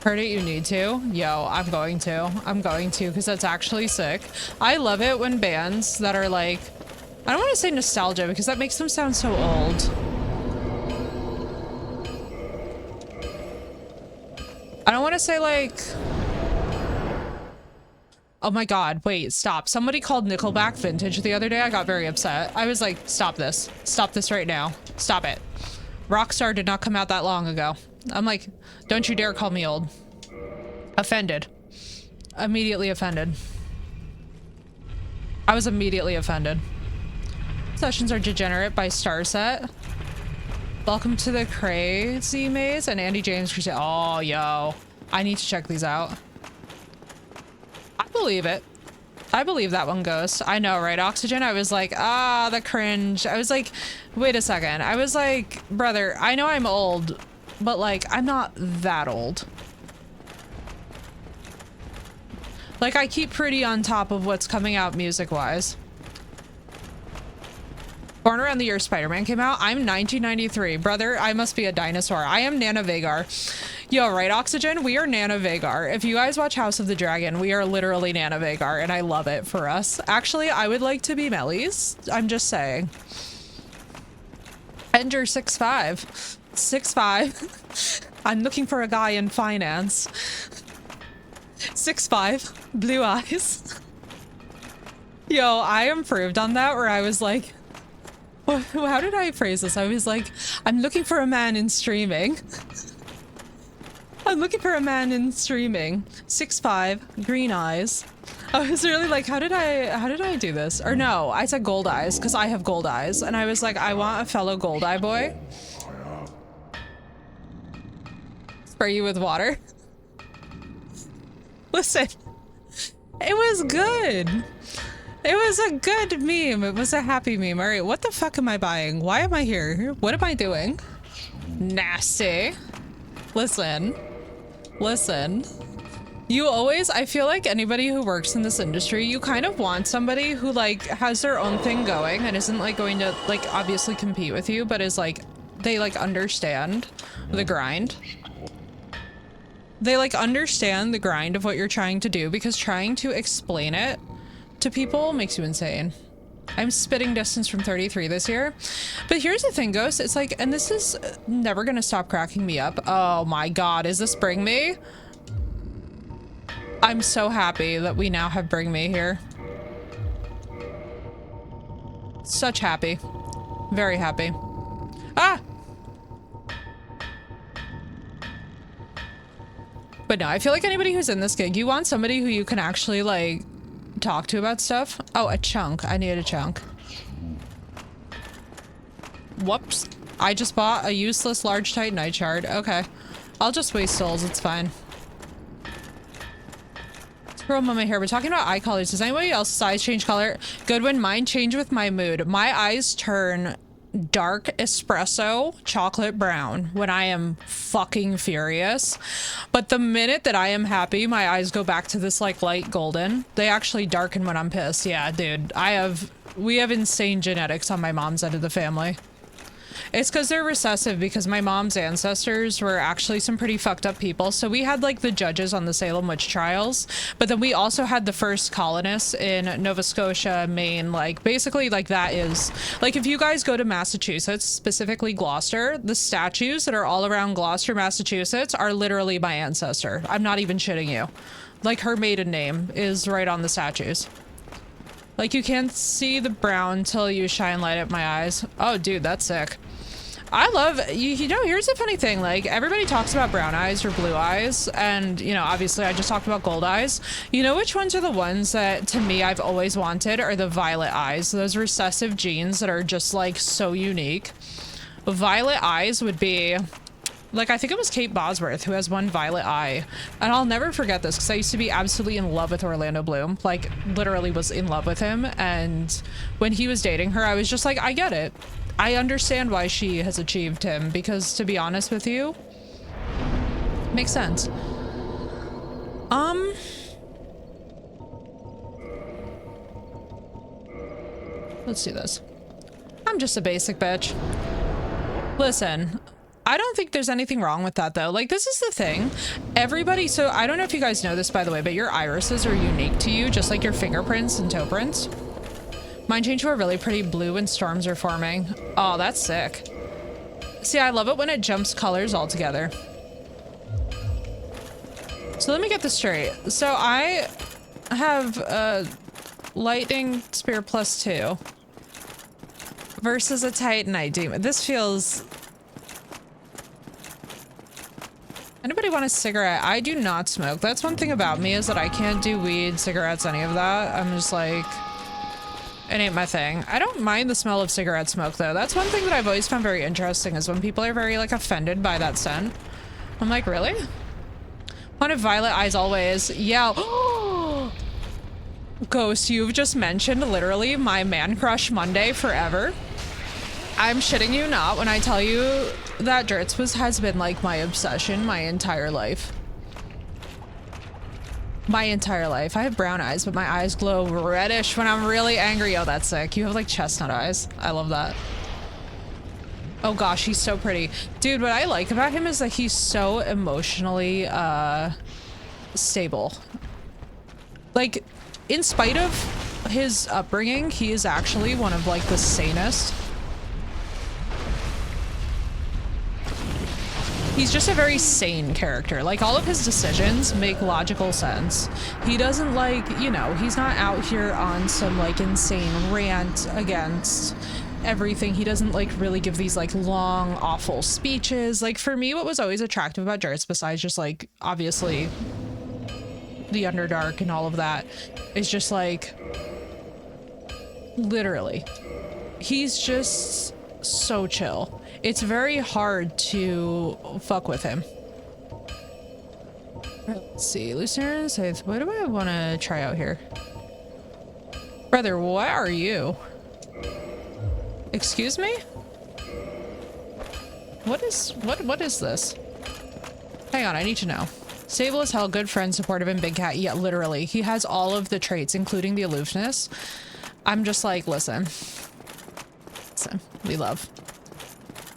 Heard it, you need to? Yo, I'm going to. I'm going to, because that's actually sick. I love it when bands that are like... I don't want to say nostalgia, because that makes them sound so old. I don't want to say like... Oh my god, wait, stop. Somebody called Nickelback vintage the other day. I got very upset. I was like, stop this. Stop this right now. Stop it. Rockstar did not come out that long ago. I'm like, don't you dare call me old. Offended. Immediately offended. I was immediately offended. Sessions Are Degenerate by Starset. Welcome to the Crazy Maze and Andy James Crusade. Oh, yo. I need to check these out. I believe it. I believe that one goes. I know, right? Oxygen. I was like, ah, the cringe. I was like, wait a second. I was like, brother, I know I'm old, but like, I'm not that old. Like, I keep pretty on top of what's coming out music-wise. Born around the year Spider-Man came out. I'm 1993. Brother, I must be a dinosaur. I am Nana Vagar. Yo, right, Oxygen? We are Nana Vagar. If you guys watch House of the Dragon, we are literally Nana Vagar, and I love it for us. Actually, I would like to be Melis. I'm just saying. Ender 6'5". 6'5". I'm looking for a guy in finance. 6'5", blue eyes. Yo, I improved on that where I was like, how did I phrase this? I was like, I'm looking for a man in streaming. I'm looking for a man in streaming. 6'5", green eyes. I was really like, how did I do this? Or no, I said gold eyes because I have gold eyes. And I was like, I want a fellow gold eye boy. Spray you with water. Listen, it was good. It was a good meme. It was a happy meme. All right, what the fuck am I buying? Why am I here? What am I doing? Nasty. Listen. You always, I feel like anybody who works in this industry, you kind of want somebody who like has their own thing going and isn't like going to like obviously compete with you, but is like, they like understand the grind. They like understand the grind of what you're trying to do, because trying to explain it to people makes you insane. I'm spitting distance from 33 this year. But here's the thing, Ghost. It's like, and this is never gonna stop cracking me up. Oh my god, is this Bring Me? I'm so happy that we now have Bring Me here. Such happy. Very happy. Ah! But no, I feel like anybody who's in this gig, you want somebody who you can actually like talk to about stuff. Oh, a chunk. I needed a chunk. Whoops. I just bought a useless large titanite shard. Okay. I'll just waste souls. It's fine. Scroll on my hair. We're talking about eye colors. Does anybody else's eyes change color? Goodwin, mine change with my mood. My eyes turn dark espresso chocolate brown when I am fucking furious, but the minute that I am happy, my eyes go back to this like light golden. They actually darken when I'm pissed. Yeah, dude, we have insane genetics on my mom's side of the family. It's because they're recessive, because my mom's ancestors were actually some pretty fucked up people. So we had like the judges on the Salem witch trials, but then we also had the first colonists in Nova Scotia, Maine. Like basically like that is like, if you guys go to Massachusetts, specifically Gloucester, the statues that are all around Gloucester, Massachusetts are literally my ancestor. I'm not even shitting you. Like her maiden name is right on the statues. Like you can't see the brown till you shine light at my eyes. Oh dude, that's sick. I love, you know, here's the funny thing, like everybody talks about brown eyes or blue eyes, and you know, obviously I just talked about gold eyes. You know which ones are the ones that to me I've always wanted are the violet eyes, those recessive genes that are just like so unique. Violet eyes would be like, I think it was Kate Bosworth who has one violet eye, and I'll never forget this because I used to be absolutely in love with Orlando Bloom, like literally was in love with him, and when he was dating her I was just like, I get it. I understand why she has achieved him, because to be honest with you, makes sense. Let's do this. I'm just a basic bitch. Listen, I don't think there's anything wrong with that though. Like, this is the thing. Everybody, so I don't know if you guys know this by the way, but your irises are unique to you, just like your fingerprints and toe prints. Mine changed to a really pretty blue when storms are forming. Oh, that's sick. See, I love it when it jumps colors all together. So let me get this straight. So I have a lightning spear +2 versus a titanite demon. This feels... Anybody want a cigarette? I do not smoke. That's one thing about me, is that I can't do weed, cigarettes, any of that. I'm just like... It ain't my thing. I don't mind the smell of cigarette smoke though. That's one thing that I've always found very interesting, is when people are very like offended by that scent. I'm like, really? Wanted violet eyes always. Yeah. Ghost, you've just mentioned literally my man crush Monday forever. I'm shitting you not when I tell you that Dritz has been like my obsession my entire life. My entire life. I have brown eyes, but my eyes glow reddish when I'm really angry. Oh, that's sick. You have like chestnut eyes. I love that. Oh gosh, he's so pretty. Dude, what I like about him is that he's so emotionally stable. Like, in spite of his upbringing, he is actually one of like the sanest. He's just a very sane character. Like, all of his decisions make logical sense. He doesn't, like, you know, he's not out here on some like insane rant against everything. He doesn't like really give these like long awful speeches. Like, for me, what was always attractive about Jarrett, besides just like obviously the Underdark and all of that, is just like literally he's just so chill. It's very hard to fuck with him. Let's see, Lucerne says, what do I want to try out here? Brother, what are you? Excuse me? What is this? Hang on, I need to know. Stable as hell, good friend, supportive, and big cat. Yeah, literally. He has all of the traits, including the aloofness. I'm just like, listen, we love.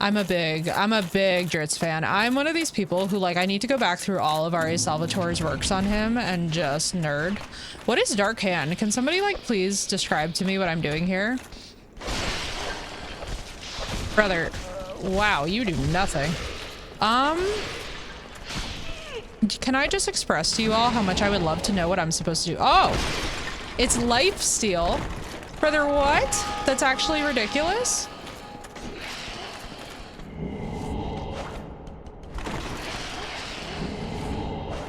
I'm a big Dritz fan. I'm one of these people who, like, I need to go back through all of R.A. Salvatore's works on him and just nerd. What is Dark Hand? Can somebody, like, please describe to me what I'm doing here? Brother, wow, you do nothing. Can I just express to you all how much I would love to know what I'm supposed to do? Oh, it's lifesteal. Brother, what? That's actually ridiculous.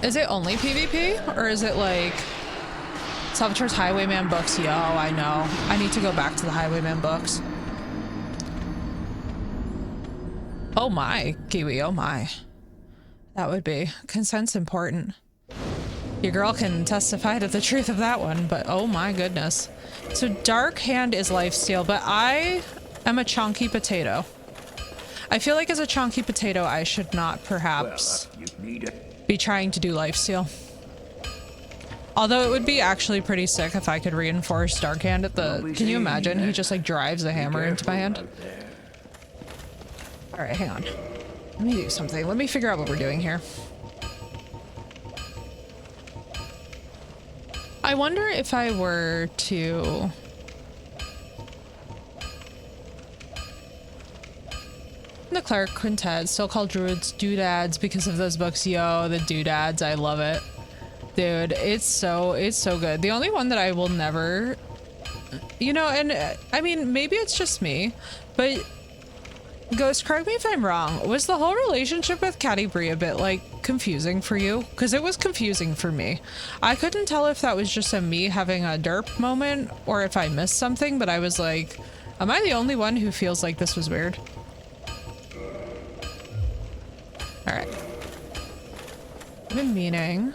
Is it only PvP, or is it like Salvatore's Highwayman books? Yo, I know. I need to go back to the Highwayman books. Oh my, Kiwi, oh my. That would be. Consent's important. Your girl can testify to the truth of that one, but oh my goodness. So Dark Hand is lifesteal, but I am a chunky potato. I feel like as a chunky potato, I should not perhaps be trying to do lifesteal. Although it would be actually pretty sick if I could reinforce Dark Hand at the... Can you imagine? He just like drives a hammer into my hand. All right, hang on. Let me do something. Let me figure out what we're doing here. I wonder if I were to... The Cleric Quintet, still called Druids Doodads because of those books. Yo, the Doodads, I love it. Dude, it's so good. The only one that I will never... You know, and I mean, maybe it's just me, but... Ghost, correct me if I'm wrong. Was the whole relationship with Catti Brie a bit, like, confusing for you? Because it was confusing for me. I couldn't tell if that was just a me having a derp moment or if I missed something, but I was like, am I the only one who feels like this was weird? Alright. I've been meaning...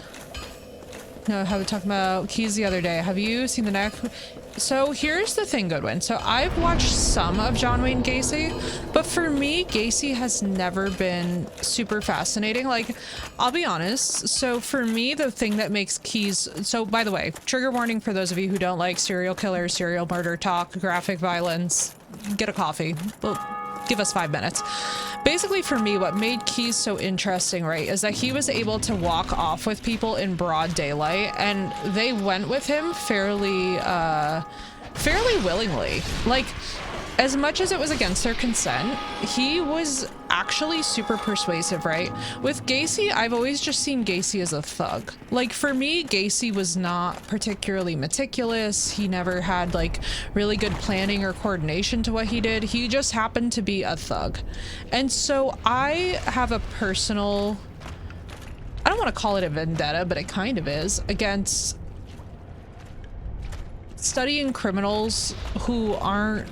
No, how we talking about keys the other day. Have you seen the next... So here's the thing, Goodwin. So I've watched some of John Wayne Gacy, but for me, Gacy has never been super fascinating. Like, I'll be honest. So for me, the thing that makes Keys... So by the way, trigger warning for those of you who don't like serial killers, serial murder talk, graphic violence, get a coffee. Well, give us 5 minutes. Basically, for me, what made Keys so interesting, right, is that he was able to walk off with people in broad daylight, and they went with him fairly willingly. Like, as much as it was against their consent, he was actually super persuasive, right? With Gacy, I've always just seen Gacy as a thug. Like, for me, Gacy was not particularly meticulous. He never had, like, really good planning or coordination to what he did. He just happened to be a thug. And so I have a personal... I don't want to call it a vendetta, but it kind of is, against studying criminals who aren't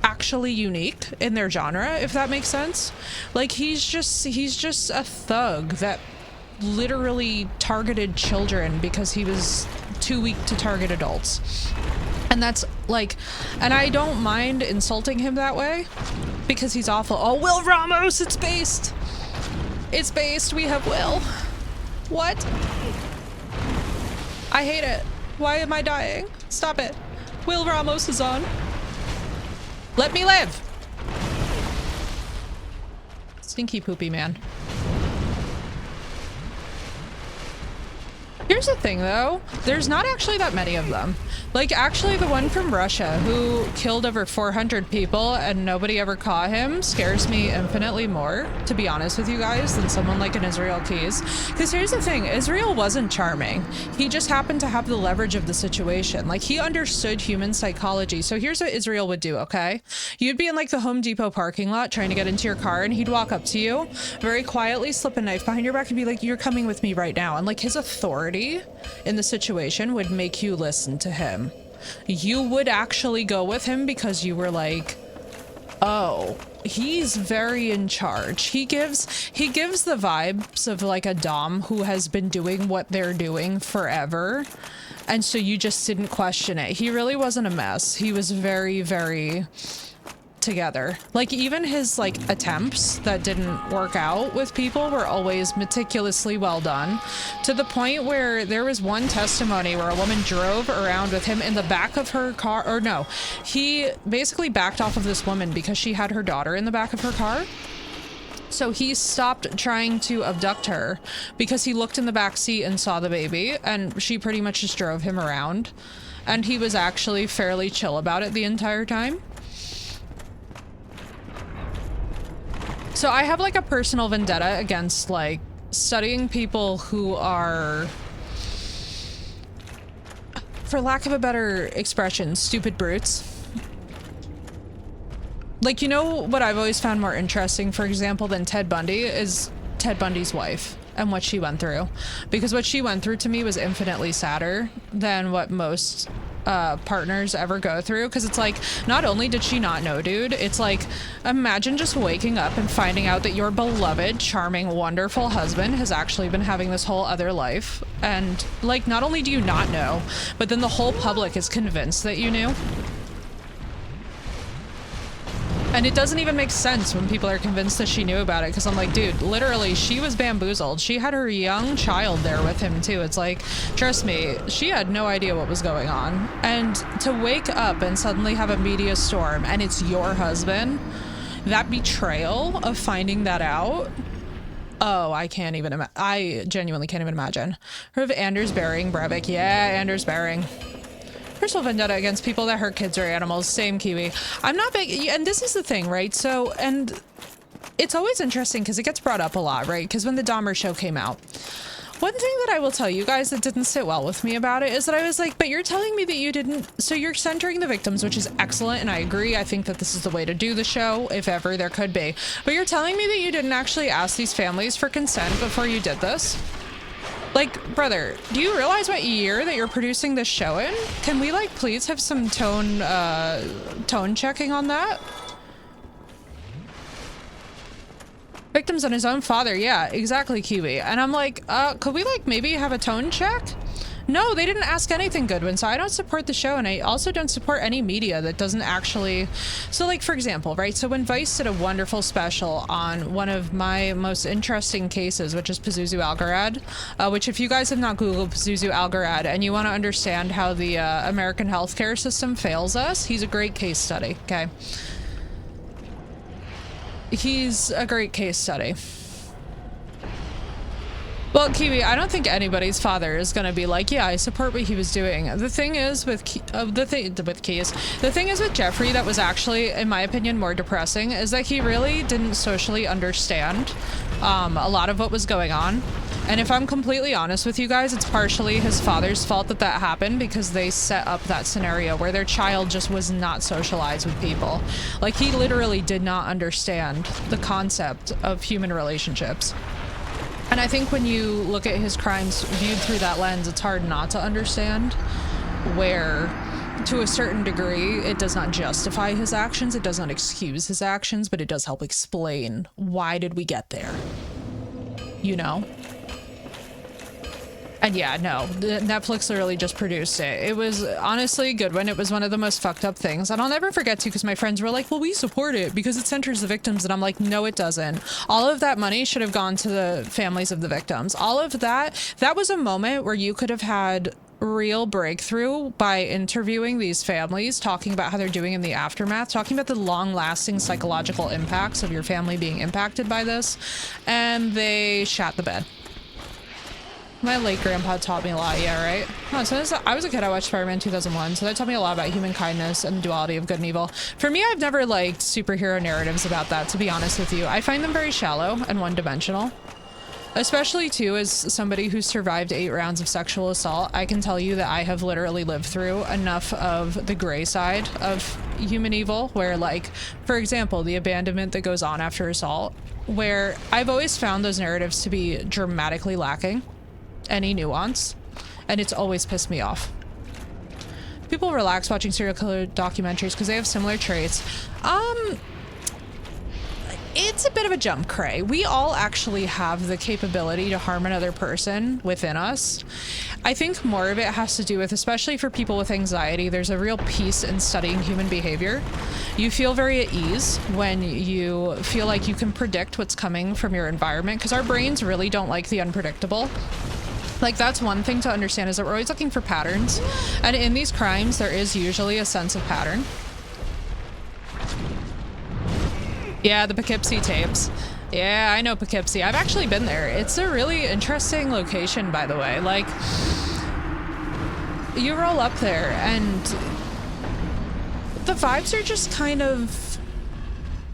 actually unique in their genre, if that makes sense. Like, he's just a thug that literally targeted children because he was too weak to target adults. And that's like, and I don't mind insulting him that way because he's awful. Oh, Will Ramos, it's based. It's based, we have Will. What? I hate it. Why am I dying? Stop it. Will Ramos is on. Let me live. Stinky poopy man. Here's the thing though, there's not actually that many of them. Like actually the one from Russia who killed over 400 people and nobody ever caught him scares me infinitely more, to be honest with you guys, than someone like an Israel Keys. Because here's the thing, Israel wasn't charming. He just happened to have the leverage of the situation. Like he understood human psychology. So here's what Israel would do, okay? You'd be in like the Home Depot parking lot trying to get into your car and he'd walk up to you, very quietly slip a knife behind your back and be like, you're coming with me right now. And like his authority in the situation would make you listen to him. You would actually go with him because you were like, oh, he's very in charge. He gives the vibes of like a dom who has been doing what they're doing forever. And so you just didn't question it. He really wasn't a mess. He was very, very together. Like even his like attempts that didn't work out with people were always meticulously well done, to the point where there was one testimony where a woman drove around with him in the back of her car, or no, he basically backed off of this woman because she had her daughter in the back of her car. So he stopped trying to abduct her because he looked in the back seat and saw the baby, and she pretty much just drove him around, and he was actually fairly chill about it the entire time. So I have like a personal vendetta against like studying people who are, for lack of a better expression, stupid brutes. Like, you know what I've always found more interesting, for example, than Ted Bundy is Ted Bundy's wife and what she went through. Because what she went through to me was infinitely sadder than what most partners ever go through, because it's like, not only did she not know, dude, it's like, imagine just waking up and finding out that your beloved, charming, wonderful husband has actually been having this whole other life, and like, not only do you not know, but then the whole public is convinced that you knew. And it doesn't even make sense when people are convinced that she knew about it, because I'm like, dude, literally, she was bamboozled. She had her young child there with him, too. It's like, trust me, she had no idea what was going on. And to wake up and suddenly have a media storm, and it's your husband, that betrayal of finding that out, oh, I can't even I genuinely can't even imagine. Heard of Anders Bering Breivik? Yeah, Anders Bering. Personal vendetta against people that hurt kids or animals. Same, Kiwi. I'm not big, and this is the thing, right? So, and it's always interesting because it gets brought up a lot, right? Because when the Dahmer show came out, one thing that I will tell you guys that didn't sit well with me about it is that I was like, but you're telling me that you didn't, so you're centering the victims, which is excellent, and I agree. I think that this is the way to do the show, if ever there could be. But you're telling me that you didn't actually ask these families for consent before you did this? Like, brother, do you realize what year that you're producing this show in? Can we, like, please have some tone checking on that? Victims on his own father. Yeah, exactly, Kiwi. And I'm like, could we, like, maybe have a tone check? No, they didn't ask anything, Goodwin, so I don't support the show, and I also don't support any media that doesn't actually... So, like, for example, right, so when Vice did a wonderful special on one of my most interesting cases, which is Pazuzu Algarad, which if you guys have not Googled Pazuzu Algarad and you want to understand how the American healthcare system fails us, he's a great case study, okay? He's a great case study. Well, Kiwi, I don't think anybody's father is gonna be like, yeah, I support what he was doing. The thing is with the thing is with Jeffrey that was actually, in my opinion, more depressing is that he really didn't socially understand a lot of what was going on. And if I'm completely honest with you guys, it's partially his father's fault that that happened, because they set up that scenario where their child just was not socialized with people. Like, he literally did not understand the concept of human relationships. And I think when you look at his crimes viewed through that lens, it's hard not to understand where, to a certain degree, it does not justify his actions, it does not excuse his actions, but it does help explain why did we get there, you know? And yeah, no, Netflix literally just produced it. It was honestly good when it was one of the most fucked up things. And I'll never forget to, because my friends were like, well, we support it because it centers the victims. And I'm like, no, it doesn't. All of that money should have gone to the families of the victims. All of that, that was a moment where you could have had real breakthrough by interviewing these families, talking about how they're doing in the aftermath, talking about the long-lasting psychological impacts of your family being impacted by this, and they shat the bed. My late grandpa taught me a lot, yeah, right? Oh, so I was a kid, I watched Spider-Man 2001, so that taught me a lot about human kindness and the duality of good and evil. For me, I've never liked superhero narratives about that, to be honest with you. I find them very shallow and one-dimensional. Especially, too, as somebody who survived 8 rounds of sexual assault, I can tell you that I have literally lived through enough of the gray side of human evil, where, like, for example, the abandonment that goes on after assault, where I've always found those narratives to be dramatically lacking any nuance, and it's always pissed me off. People relax watching serial killer documentaries because they have similar traits. It's a bit of a jump, Cray. We all actually have the capability to harm another person within us. I think more of it has to do with, especially for people with anxiety, there's a real peace in studying human behavior. You feel very at ease when you feel like you can predict what's coming from your environment, because our brains really don't like the unpredictable. Like, that's one thing to understand, is that we're always looking for patterns. And in these crimes, there is usually a sense of pattern. Yeah, the Poughkeepsie tapes. Yeah, I know Poughkeepsie. I've actually been there. It's a really interesting location, by the way. Like, you roll up there and the vibes are just kind of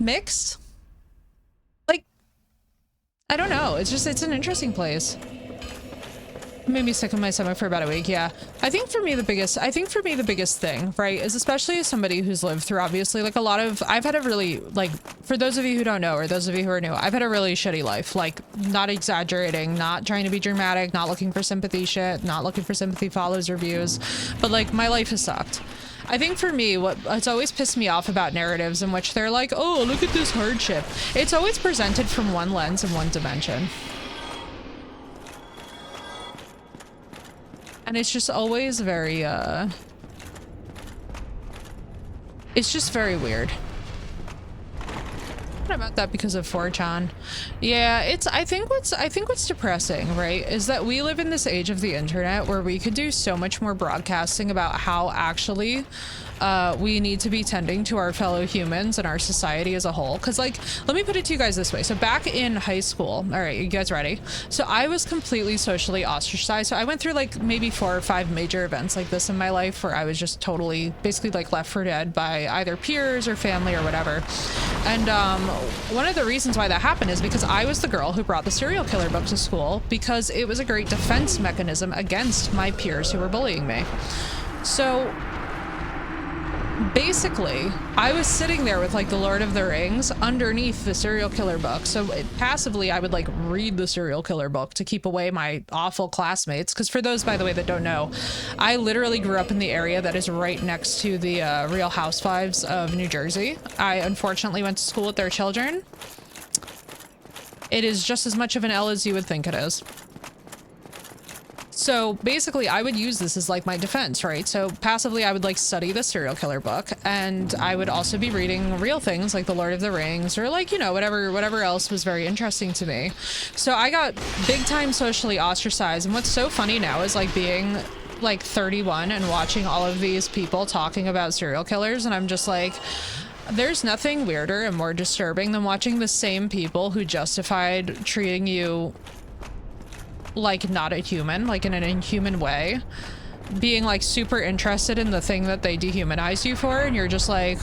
mixed. Like, I don't know. It's an interesting place. Made me sick in my stomach for about a week. Yeah, I think for me the biggest thing, right, is, especially as somebody who's lived through, obviously, like, I've had a really, like, for those of you who don't know, or those of you who are new, I've had a really shitty life. Like, not exaggerating, not trying to be dramatic, not looking for sympathy shit, not looking for sympathy follows or views, but, like, my life has sucked. I think for me, it's always pissed me off about narratives in which they're like, oh, look at this hardship. It's always presented from one lens and one dimension. And it's just always very, it's just very weird. What about that because of 4chan? Yeah, I think what's depressing, right, is that we live in this age of the internet where we could do so much more broadcasting about how actually we need to be tending to our fellow humans and our society as a whole. Because, like, let me put it to you guys this way. So back in high school, all right, you guys ready? So I was completely socially ostracized. So I went through, like, maybe 4 or 5 major events like this in my life where I was just totally, basically, like, left for dead by either peers or family or whatever. And one of the reasons why that happened is because I was the girl who brought the serial killer book to school, because it was a great defense mechanism against my peers who were bullying me. So basically, I was sitting there with, like, the Lord of the Rings underneath the serial killer book. So passively, I would, like, read the serial killer book to keep away my awful classmates. Because for those, by the way, that don't know, I literally grew up in the area that is right next to the Real Housewives of New Jersey. I unfortunately went to school with their children. It is just as much of an L as you would think it is. So basically, I would use this as, like, my defense, right? So passively, I would, like, study the serial killer book, and I would also be reading real things like the Lord of the Rings, or, like, you know, whatever else was very interesting to me. So I got big time socially ostracized. And what's so funny now is, like, being, like, 31 and watching all of these people talking about serial killers, and I'm just like, there's nothing weirder and more disturbing than watching the same people who justified treating you like not a human, like in an inhuman way, being, like, super interested in the thing that they dehumanize you for, and you're just like,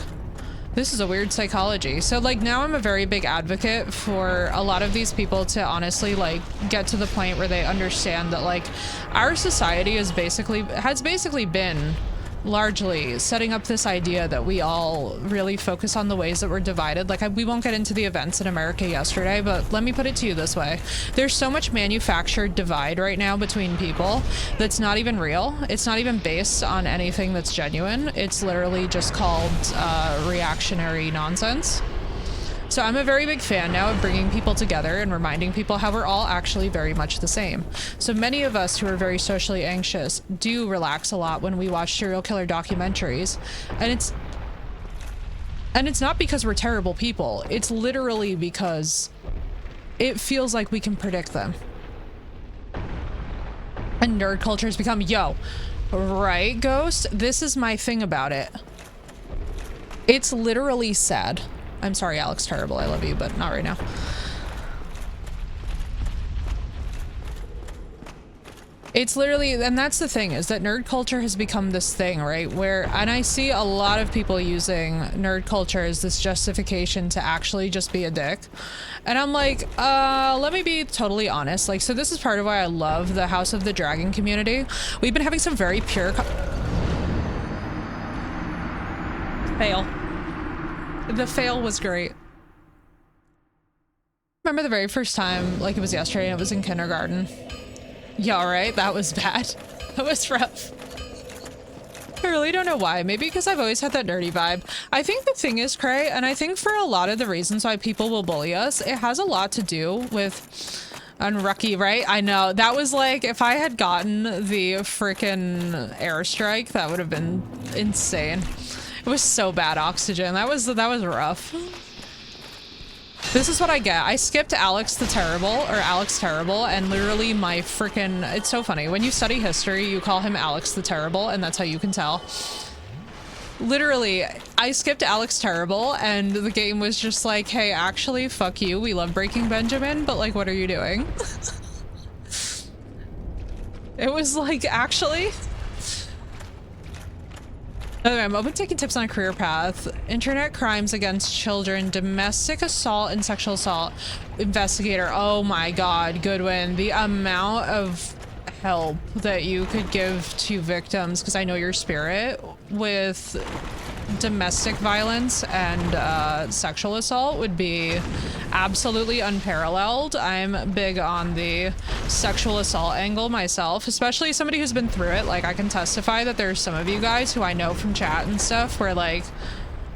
this is a weird psychology. So, like, now I'm a very big advocate for a lot of these people to honestly, like, get to the point where they understand that, like, our society has basically been largely setting up this idea that we all really focus on the ways that we're divided. Like, we won't get into the events in America yesterday, but let me put it to you this way. There's so much manufactured divide right now between people that's not even real. It's not even based on anything that's genuine. It's literally just called reactionary nonsense. So I'm a very big fan now of bringing people together and reminding people how we're all actually very much the same. So many of us who are very socially anxious do relax a lot when we watch serial killer documentaries. And it's not because we're terrible people. It's literally because it feels like we can predict them. And nerd culture has become, yo, right, Ghost? This is my thing about it. It's literally sad. I'm sorry, Alex Terrible. I love you, but not right now. It's literally, and that's the thing, is that nerd culture has become this thing, right? Where, and I see a lot of people using nerd culture as this justification to actually just be a dick. And I'm like, let me be totally honest. Like, so this is part of why I love the House of the Dragon community. We've been having some very pure fail. The fail was great. Remember the very first time, like it was yesterday, and it was in kindergarten. Yeah, right? That was bad. That was rough. I really don't know why. Maybe because I've always had that nerdy vibe. I think the thing is, Cray, and I think for a lot of the reasons why people will bully us, it has a lot to do with unlucky, right? I know. That was like, if I had gotten the freaking airstrike, that would have been insane. It was so bad, Oxygen. That was rough. This is what I get. I skipped Alex the Terrible, or Alex Terrible, and literally my freaking... It's so funny. When you study history, you call him Alex the Terrible, and that's how you can tell. Literally, I skipped Alex Terrible, and the game was just like, hey, actually, fuck you. We love Breaking Benjamin, but like, what are you doing? It was like, actually... Anyway, I'm open to taking tips on a career path. Internet crimes against children, domestic assault and sexual assault investigator. Oh my god, Goodwin. The amount of help that you could give to victims, because I know your spirit, with domestic violence and sexual assault would be absolutely unparalleled. I'm big on the sexual assault angle myself, especially somebody who's been through it. Like, I can testify that there's some of you guys who I know from chat and stuff where, like,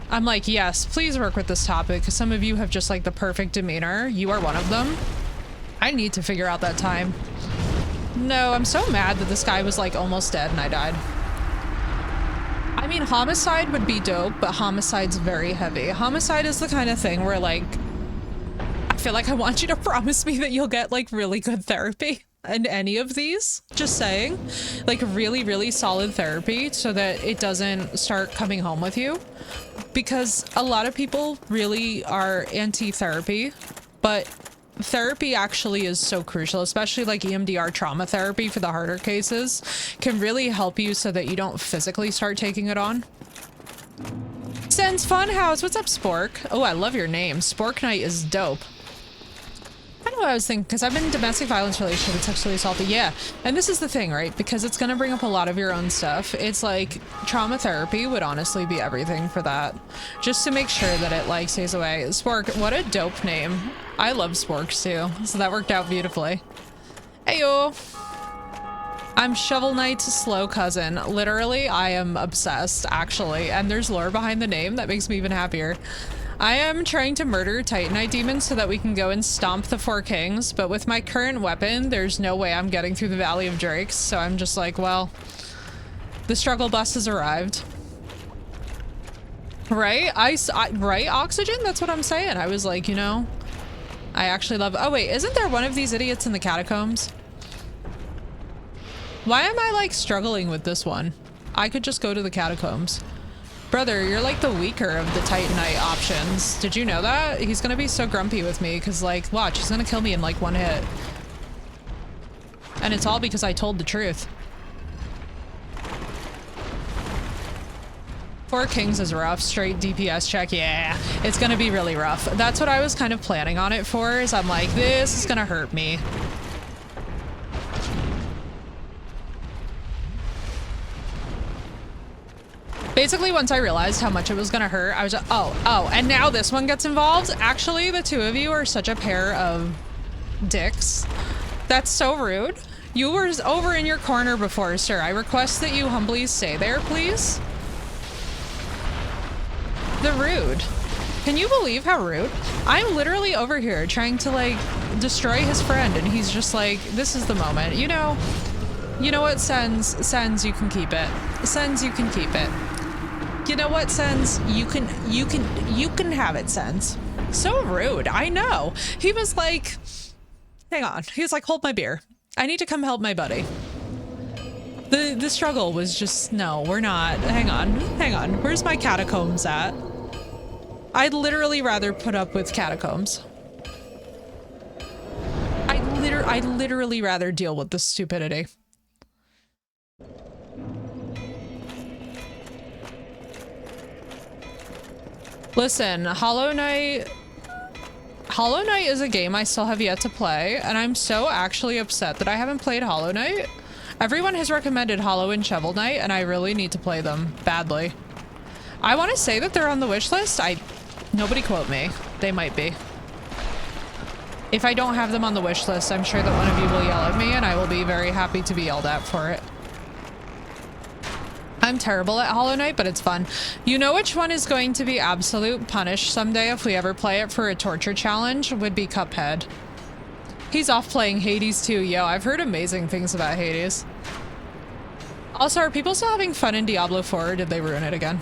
I'm like, yes, please work with this topic, because some of you have just like the perfect demeanor. You are one of them. I need to figure out that time. No, I'm so mad that this guy was like almost dead and I died. I mean, homicide would be dope, but homicide's very heavy. Homicide is the kind of thing where, like, I feel like I want you to promise me that you'll get, like, really good therapy in any of these. Just saying. Like, really, really solid therapy so that it doesn't start coming home with you. Because a lot of people really are anti-therapy, but therapy actually is so crucial, especially like EMDR trauma therapy for the harder cases can really help you so that you don't physically start taking it on. Sens Funhouse, what's up, Spork? Oh, I love your name. Spork Knight is dope. I don't know what I was thinking, because I've been in domestic violence relationship and sexually assaulted. Yeah, and this is the thing, right? Because it's going to bring up a lot of your own stuff. It's like trauma therapy would honestly be everything for that. Just to make sure that it like stays away. Spork, what a dope name. I love Sporks too, so that worked out beautifully. Heyo! I'm Shovel Knight's slow cousin. Literally, I am obsessed, actually. And there's lore behind the name that makes me even happier. I am trying to murder Titanite demons so that we can go and stomp the Four Kings, but with my current weapon, there's no way I'm getting through the Valley of Drakes, so I'm just like, well, the struggle bus has arrived. Right? Right, Oxygen? That's what I'm saying. I was like, you know, I actually love... Oh, wait, isn't there one of these idiots in the catacombs? Why am I, like, struggling with this one? I could just go to the catacombs. Brother, you're like the weaker of the Titanite options. Did you know that? He's gonna be so grumpy with me because, like, watch, he's gonna kill me in like one hit. And it's all because I told the truth. Four Kings is rough. Straight DPS check. Yeah, it's gonna be really rough. That's what I was kind of planning on it for, is I'm like, this is gonna hurt me. Basically, once I realized how much it was gonna hurt, I was like, oh, and now this one gets involved? Actually, the two of you are such a pair of dicks. That's so rude. You were over in your corner before, sir. I request that you humbly stay there, please. The rude. Can you believe how rude? I'm literally over here trying to, like, destroy his friend, and he's just like, this is the moment. You know what, Sens, you can keep it. Sens, you can keep it. You know what, Sens? You can have it, Sens. So rude, I know. He was like, hang on. He was like, hold my beer. I need to come help my buddy. The struggle was just, no, we're not. Hang on. Where's my catacombs at? I'd literally rather put up with catacombs. I'd literally rather deal with this stupidity. Listen, Hollow Knight is a game I still have yet to play, and I'm so actually upset that I haven't played Hollow Knight. Everyone has recommended Hollow and Shovel Knight, and I really need to play them badly. I want to say that they're on the wish list. Nobody quote me. They might be. If I don't have them on the wish list, I'm sure that one of you will yell at me, and I will be very happy to be yelled at for it. I'm terrible at Hollow Knight, but it's fun. You know which one is going to be absolute punish someday if we ever play it for a torture challenge? Would be Cuphead. He's off playing Hades too. Yo, I've heard amazing things about Hades. Also, are people still having fun in Diablo 4 or did they ruin it again?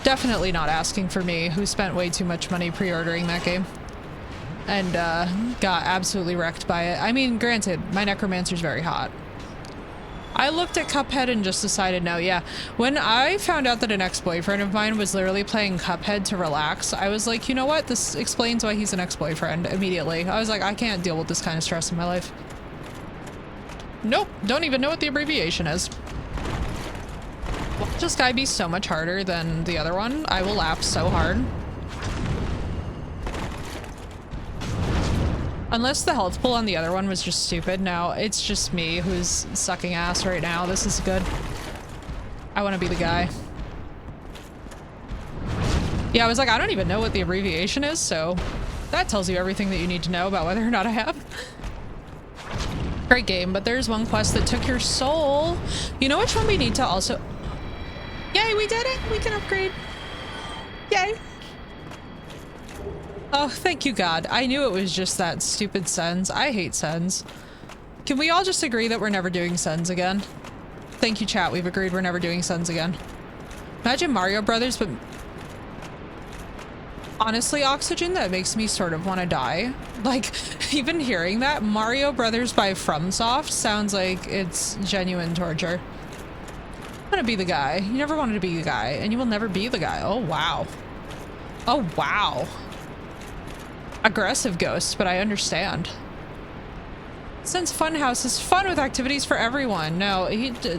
Definitely not asking for me, who spent way too much money pre-ordering that game. And got absolutely wrecked by it. I mean, granted, my Necromancer's very hot. I looked at Cuphead and just decided no, yeah. When I found out that an ex-boyfriend of mine was literally playing Cuphead to relax, I was like, you know what? This explains why he's an ex-boyfriend immediately. I was like, I can't deal with this kind of stress in my life. Nope, don't even know what the abbreviation is. Watch this guy be so much harder than the other one. I will laugh so hard. Unless the health pool on the other one was just stupid. No, it's just me who's sucking ass right now. This is good. I want to be the guy. Yeah, I was like, I don't even know what the abbreviation is, so that tells you everything that you need to know about whether or not I have. Great game, but there's one quest that took your soul. You know which one we need to also... Yay, we did it! We can upgrade. Yay! Oh, thank you, God. I knew it was just that stupid Sens. I hate Sens. Can we all just agree that we're never doing Sens again? Thank you, chat. We've agreed we're never doing Sens again. Imagine Mario Brothers, but... Honestly, Oxygen, that makes me sort of want to die. Like, even hearing that, Mario Brothers by FromSoft sounds like it's genuine torture. I want to be the guy. You never wanted to be the guy, and you will never be the guy. Oh, wow. Oh, wow. Aggressive ghost, but I understand. Sen's Funhouse is fun with activities for everyone. No,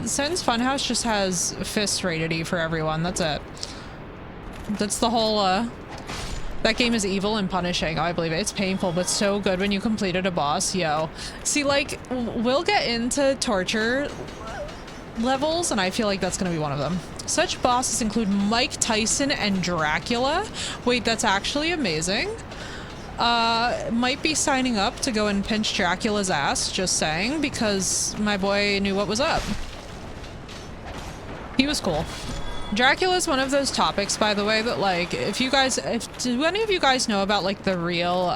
Sen's Funhouse just has fist rated E for everyone. That's it. That's the whole, that game is evil and punishing. Oh, I believe it. It's painful, but so good when you completed a boss. Yo. See, like, we'll get into torture levels, and I feel like that's gonna be one of them. Such bosses include Mike Tyson and Dracula. Wait, that's actually amazing. Might be signing up to go and pinch Dracula's ass, just saying, because my boy knew what was up. He was cool. Dracula's one of those topics, by the way, that, like, do any of you guys know about, like, the real,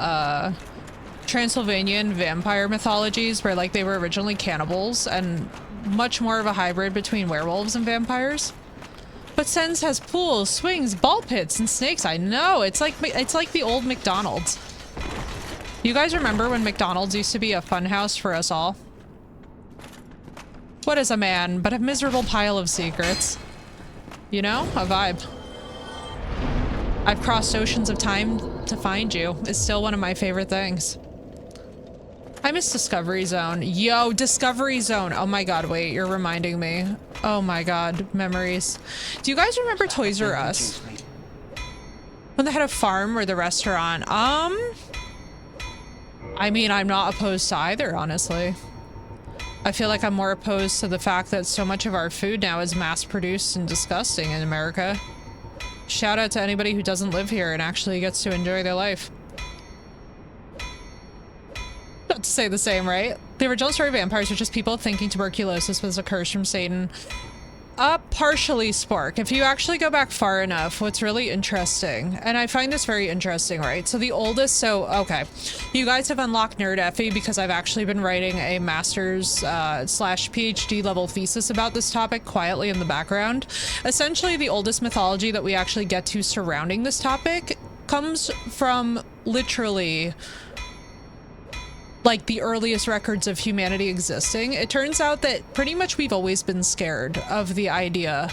Transylvanian vampire mythologies where, like, they were originally cannibals and much more of a hybrid between werewolves and vampires? But Sens has pools, swings, ball pits, and snakes. I know, it's like the old McDonald's. You guys remember when McDonald's used to be a fun house for us all? What is a man but a miserable pile of secrets? You know, a vibe. I've crossed oceans of time to find you. It's still one of my favorite things. I miss Discovery Zone. Yo, Discovery Zone. Oh my God, wait, you're reminding me. Oh my God, memories. Do you guys remember Toys R Us? When they had a farm or the restaurant? I mean, I'm not opposed to either, honestly. I feel like I'm more opposed to the fact that so much of our food now is mass-produced and disgusting in America. Shout out to anybody who doesn't live here and actually gets to enjoy their life. Not to say the same, right? The original story of vampires are just people thinking tuberculosis was a curse from Satan. Partially, Spork. If you actually go back far enough, what's really interesting, and I find this very interesting, right? So the oldest, okay. You guys have unlocked Nerd Effie because I've actually been writing a master's slash PhD level thesis about this topic quietly in the background. Essentially, the oldest mythology that we actually get to surrounding this topic comes from literally like the earliest records of humanity existing, it turns out that pretty much we've always been scared of the idea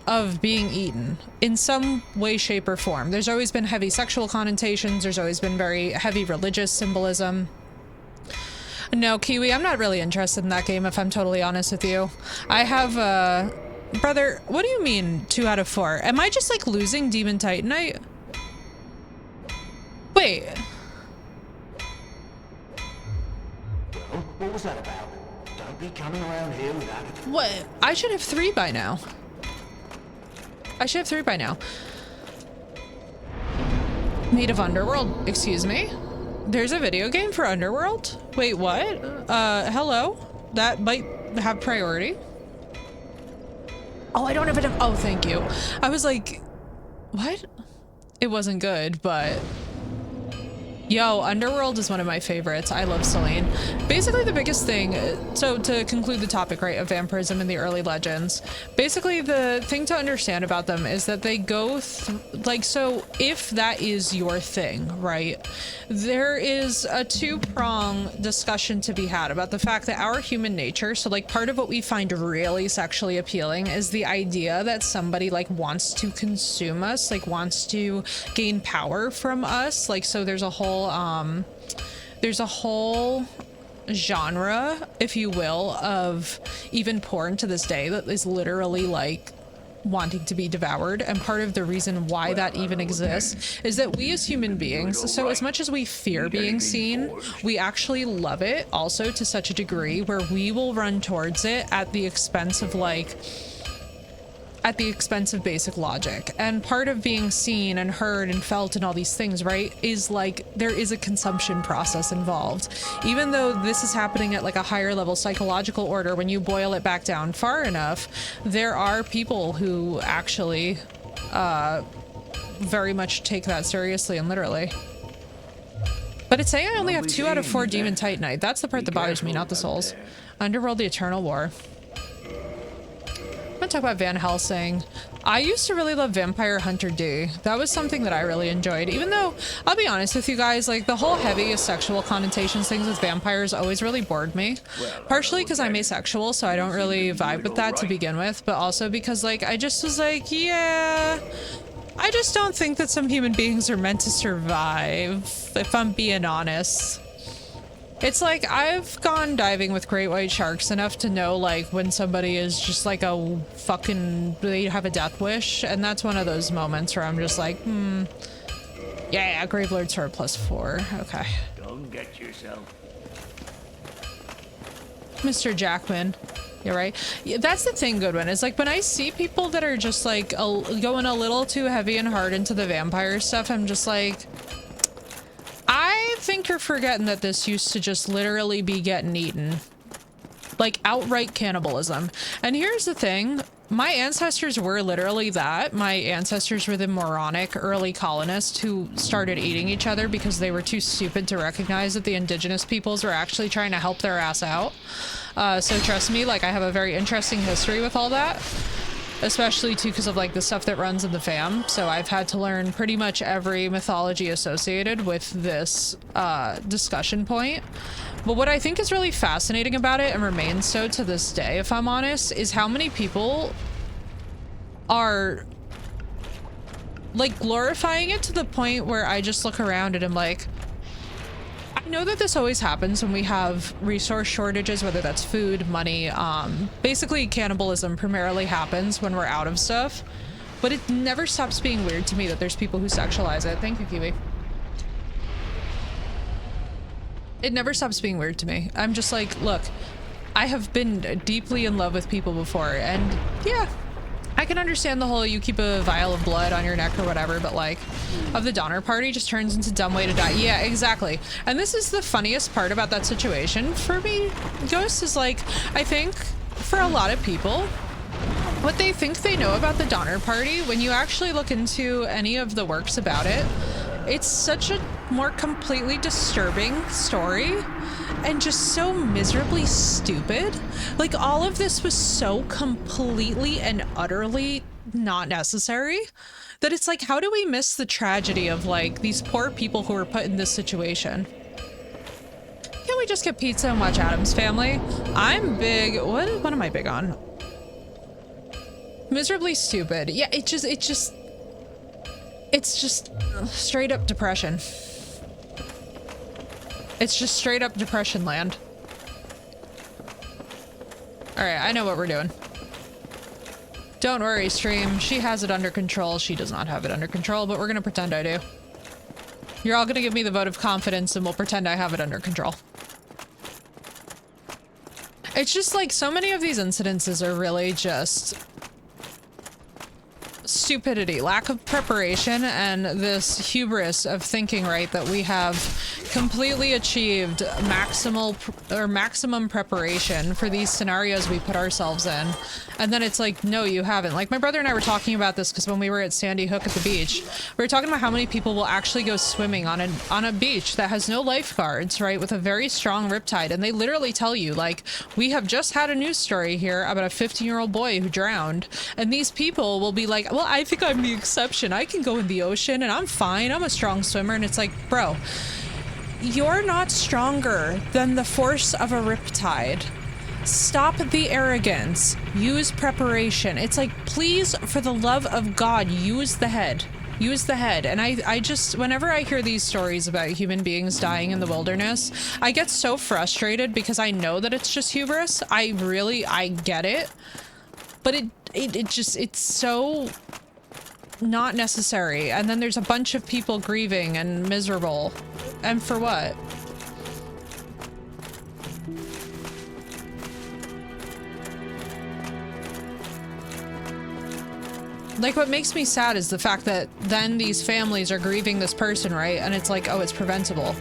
of being eaten in some way, shape, or form. There's always been heavy sexual connotations. There's always been very heavy religious symbolism. No, Kiwi, I'm not really interested in that game, if I'm totally honest with you. I have, brother, what do you mean 2 out of 4? Am I just, like, losing Demon Titanite? Wait. Well, what was that about? Don't be coming around here without it. What? I should have 3 by now. I should have 3 by now. Made of Underworld, excuse me? There's a video game for Underworld? Wait, what? Hello? That might have priority. Oh, I don't have enough. Oh, thank you. I was like, what? It wasn't good, but... Yo, Underworld is one of my favorites. I love Selene. Basically, the biggest thing, so to conclude the topic, right, of vampirism in the early legends, basically the thing to understand about them is that they go like, so if that is your thing, right, there is a 2-prong discussion to be had about the fact that our human nature, so like part of what we find really sexually appealing is the idea that somebody like wants to consume us, like wants to gain power from us. Like, so there's a whole genre, if you will, of even porn to this day that is literally like wanting to be devoured. And part of the reason why that even exists is that we as human beings, so as much as we fear being seen, we actually love it also to such a degree where we will run towards it at the expense of like basic logic. And part of being seen and heard and felt and all these things, right, is like there is a consumption process involved. Even though this is happening at like a higher level psychological order, when you boil it back down far enough, there are people who actually very much take that seriously and literally. But it's saying I only have 2 out of 4 Demon Titanite. That's the part that bothers me, not the souls. Underworld, the Eternal War. I'm gonna talk about Van Helsing. I used to really love Vampire Hunter D. That was something that I really enjoyed, even though, I'll be honest with you guys, like the whole heavy sexual connotations things with vampires always really bored me. Partially because I'm asexual, so I don't really vibe with that to begin with, but also because like I just was like, yeah, I just don't think that some human beings are meant to survive, if I'm being honest. It's like I've gone diving with great white sharks enough to know like when somebody is just like a fucking, they have a death wish, and that's one of those moments where I'm just like, yeah, Gravelord Sword +4, okay. Don't get yourself. Mr. Jackman, you're right. Yeah, that's the thing, Goodwin, is like when I see people that are just like going a little too heavy and hard into the vampire stuff, I'm just like, I think you're forgetting that this used to just literally be getting eaten. Like outright cannibalism. And here's the thing. My ancestors were literally that. My ancestors were the moronic early colonists who started eating each other because they were too stupid to recognize that the indigenous peoples were actually trying to help their ass out. So trust me, like I have a very interesting history with all that. Especially too because of like the stuff that runs in the fam. So I've had to learn pretty much every mythology associated with this discussion point. But what I think is really fascinating about it, and remains so to this day, if I'm honest, is how many people are like glorifying it to the point where I just look around and I'm like, I know that this always happens when we have resource shortages, whether that's food, money, basically cannibalism primarily happens when we're out of stuff, but it never stops being weird to me that there's people who sexualize it. Thank you, Kiwi. It never stops being weird to me. I'm just like, look, I have been deeply in love with people before, and yeah, I can understand the whole you keep a vial of blood on your neck or whatever, but like, of the Donner Party just turns into dumb way to die. Yeah, exactly. And this is the funniest part about that situation for me, Ghost, is like, I think for a lot of people, what they think they know about the Donner Party, when you actually look into any of the works about it, it's such a more completely disturbing story and just so miserably stupid. Like all of this was so completely and utterly not necessary that it's like, how do we miss the tragedy of like these poor people who were put in this situation? Can't we we just get pizza and watch Addams Family? I'm big. What am I big on? Miserably Stupid. Yeah, it's just straight up depression. It's just straight up depression land. All right, I know what we're doing. Don't worry, stream. She has it under control. She does not have it under control, but we're gonna pretend I do. You're all gonna give me the vote of confidence and we'll pretend I have it under control. It's just like so many of these incidences are really just stupidity, lack of preparation, and this hubris of thinking, right, that we have completely achieved maximum preparation for these scenarios we put ourselves in. And then it's like, no, you haven't. Like my brother and I were talking about this because when we were at Sandy Hook at the beach, we were talking about how many people will actually go swimming on a beach that has no lifeguards, right, with a very strong riptide. And they literally tell you, like, we have just had a news story here about a 15-year-old boy who drowned. And these people will be like, well, I think I'm the exception. I can go in the ocean and I'm fine. I'm a strong swimmer. And it's like, bro, you're not stronger than the force of a riptide. Stop the arrogance. Use preparation. It's like, please, for the love of God, use the head. Use the head. And I just, whenever I hear these stories about human beings dying in the wilderness, I get so frustrated because I know that it's just hubris. I get it. But it's so not necessary. And then there's a bunch of people grieving and miserable. And for what? Like, what makes me sad is the fact that then these families are grieving this person, right? And it's like, oh, it's preventable.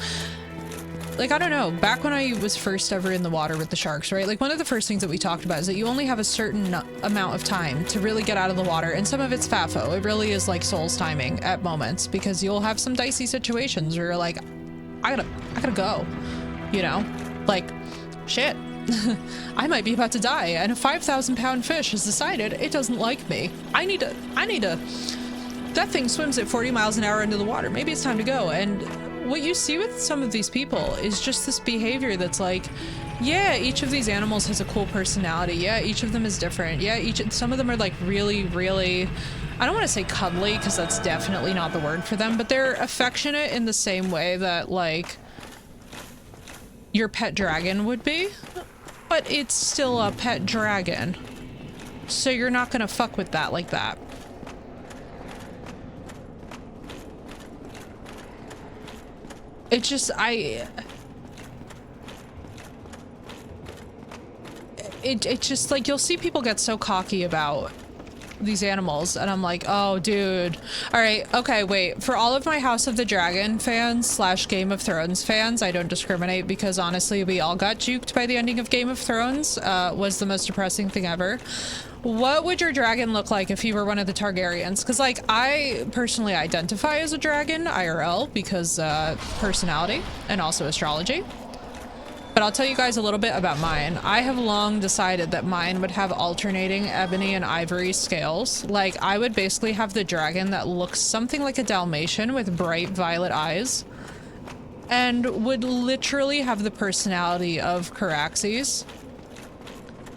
Like, I don't know, back when I was first ever in the water with the sharks, right? Like, one of the first things that we talked about is that you only have a certain amount of time to really get out of the water. And some of it's FAFO. It really is like Souls timing at moments, because you'll have some dicey situations where you're like, I gotta go, you know? Like, shit. I might be about to die, and a 5,000-pound fish has decided it doesn't like me. I need to, that thing swims at 40 miles an hour into the water. Maybe it's time to go. And what you see with some of these people is just this behavior that's like, yeah, each of these animals has a cool personality. Yeah, each of them is different. Yeah, some of them are like really, really, I don't want to say cuddly, because that's definitely not the word for them, but they're affectionate in the same way that like your pet dragon would be. But it's still a pet dragon. So you're not gonna fuck with that like that. It's just, it's just like, you'll see people get so cocky about these animals, and I'm like, oh dude. All right, okay, wait, for all of my House of the Dragon fans / Game of Thrones fans, I don't discriminate, because honestly we all got juked by the ending of Game of Thrones. Was the most depressing thing ever. What would your dragon look like if you were one of the Targaryens? Because like, I personally identify as a dragon IRL because personality and also astrology. But I'll tell you guys a little bit about mine. I have long decided that mine would have alternating ebony and ivory scales. Like, I would basically have the dragon that looks something like a Dalmatian with bright violet eyes, and would literally have the personality of Caraxes.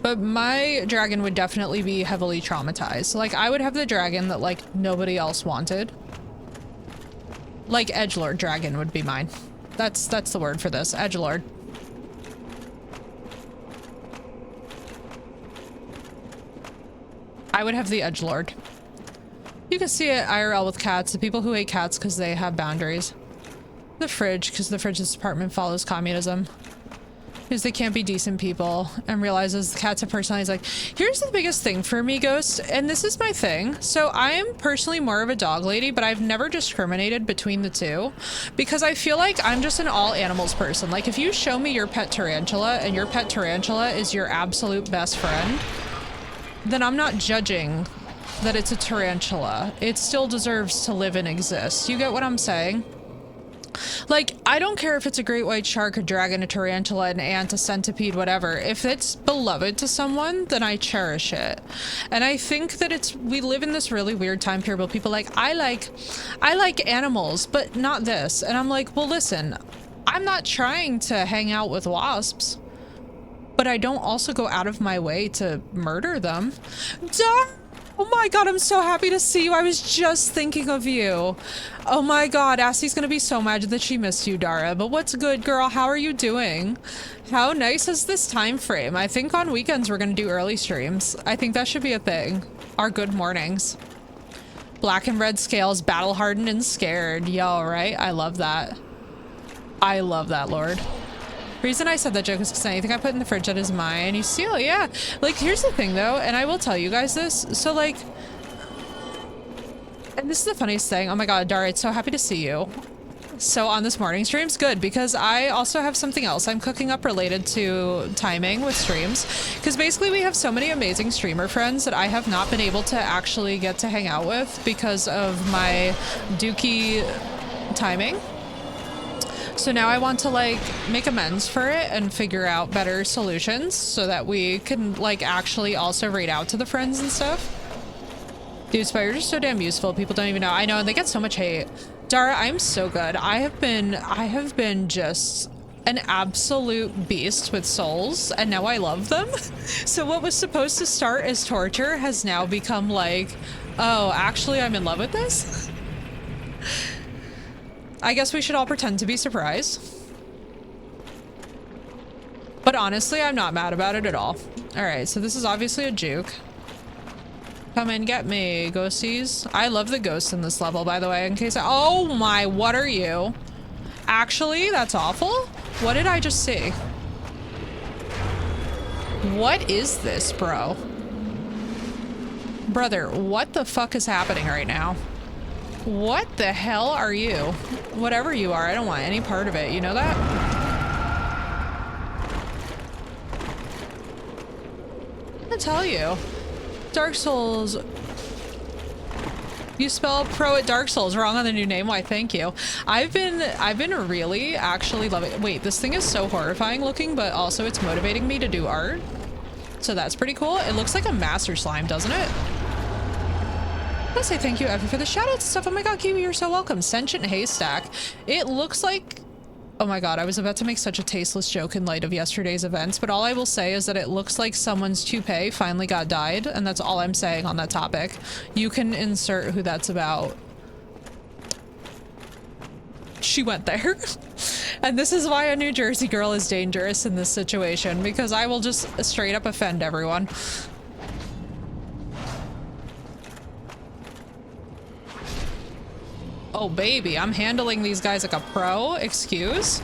But my dragon would definitely be heavily traumatized. Like, I would have the dragon that like nobody else wanted. Like edgelord dragon would be mine. That's the word for this, edgelord. I would have the edgelord. You can see it IRL with cats. The people who hate cats because they have boundaries. The fridge, because the fridge's department follows communism. Because they can't be decent people, and realizes the cats have personalities. Like, here's the biggest thing for me, Ghost, and this is my thing. So I am personally more of a dog lady, but I've never discriminated between the two, because I feel like I'm just an all animals person. Like, if you show me your pet tarantula and your pet tarantula is your absolute best friend, then I'm not judging that it's a tarantula. It still deserves to live and exist. You get what I'm saying? Like, I don't care if it's a great white shark, a dragon, a tarantula, an ant, a centipede, whatever. If it's beloved to someone, then I cherish it. And I think that we live in this really weird time period where people are like, I like animals, but not this. And I'm like, well, listen, I'm not trying to hang out with wasps, but I don't also go out of my way to murder them. Oh my god, I'm so happy to see you. I was just thinking of you. Oh my god, Assie's gonna be so mad that she missed you, Dara. But what's good, girl? How are you doing? How nice is this time frame? I think on weekends we're gonna do early streams. I think that should be a thing. Our good mornings. Black and red scales, battle hardened and scared. Yo, right? I love that. I love that, Lord. Reason I said that joke is because anything I put in the fridge that is mine, you steal it. Yeah. Like, here's the thing, though, and I will tell you guys this. So, like, and this is the funniest thing. Oh my god, Dara, it's so happy to see you. So on this morning stream's good because I also have something else I'm cooking up related to timing with streams. Because basically we have so many amazing streamer friends that I have not been able to actually get to hang out with because of my dookie timing. So now I want to like make amends for it and figure out better solutions so that we can like actually also read out to the friends and stuff. Dude, spiders are so damn useful. People don't even know. I know, and they get so much hate. Dara, I'm so good. I have been just an absolute beast with souls, and now I love them. So what was supposed to start as torture has now become like, oh, actually I'm in love with this? I guess we should all pretend to be surprised. But honestly, I'm not mad about it at all. All right, so this is obviously a juke. Come and get me, ghosties. I love the ghosts in this level, by the way, in case oh my, what are you? Actually, that's awful. What did I just see? What is this, bro? Brother, what the fuck is happening right now? What the hell are you? Whatever you are, I don't want any part of it. You know that? I'm gonna tell you. Dark Souls. You spell pro at Dark Souls wrong on the new name. Why, thank you. I've been really actually loving. Wait, this thing is so horrifying looking, but also it's motivating me to do art. So that's pretty cool. It looks like a master slime, doesn't it? I say thank you, Effie, for the shout-outs and stuff. Oh my god, Kiwi, you're so welcome. Sentient Haystack. It looks like... Oh my god, I was about to make such a tasteless joke in light of yesterday's events, but all I will say is that it looks like someone's toupee finally got dyed, and that's all I'm saying on that topic. You can insert who that's about. She went there. And this is why a New Jersey girl is dangerous in this situation, because I will just straight up offend everyone. Oh, baby, I'm handling these guys like a pro. Excuse?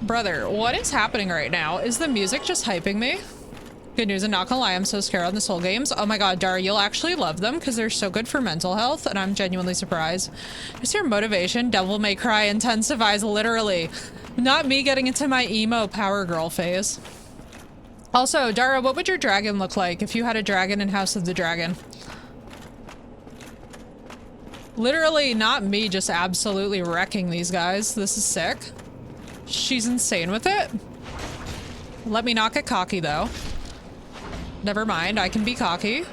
Brother, what is happening right now? Is the music just hyping me? Good news, and not gonna lie, I'm so scared on the Soul games. Oh my god, Dara, you'll actually love them because they're so good for mental health, and I'm genuinely surprised. Just your motivation, Devil May Cry intensifies, literally. Not me getting into my emo power girl phase. Also, Dara, what would your dragon look like if you had a dragon in House of the Dragon? Literally not me just absolutely wrecking these guys. This is sick. She's insane with it. Let me not get cocky, though. Never mind, I can be cocky.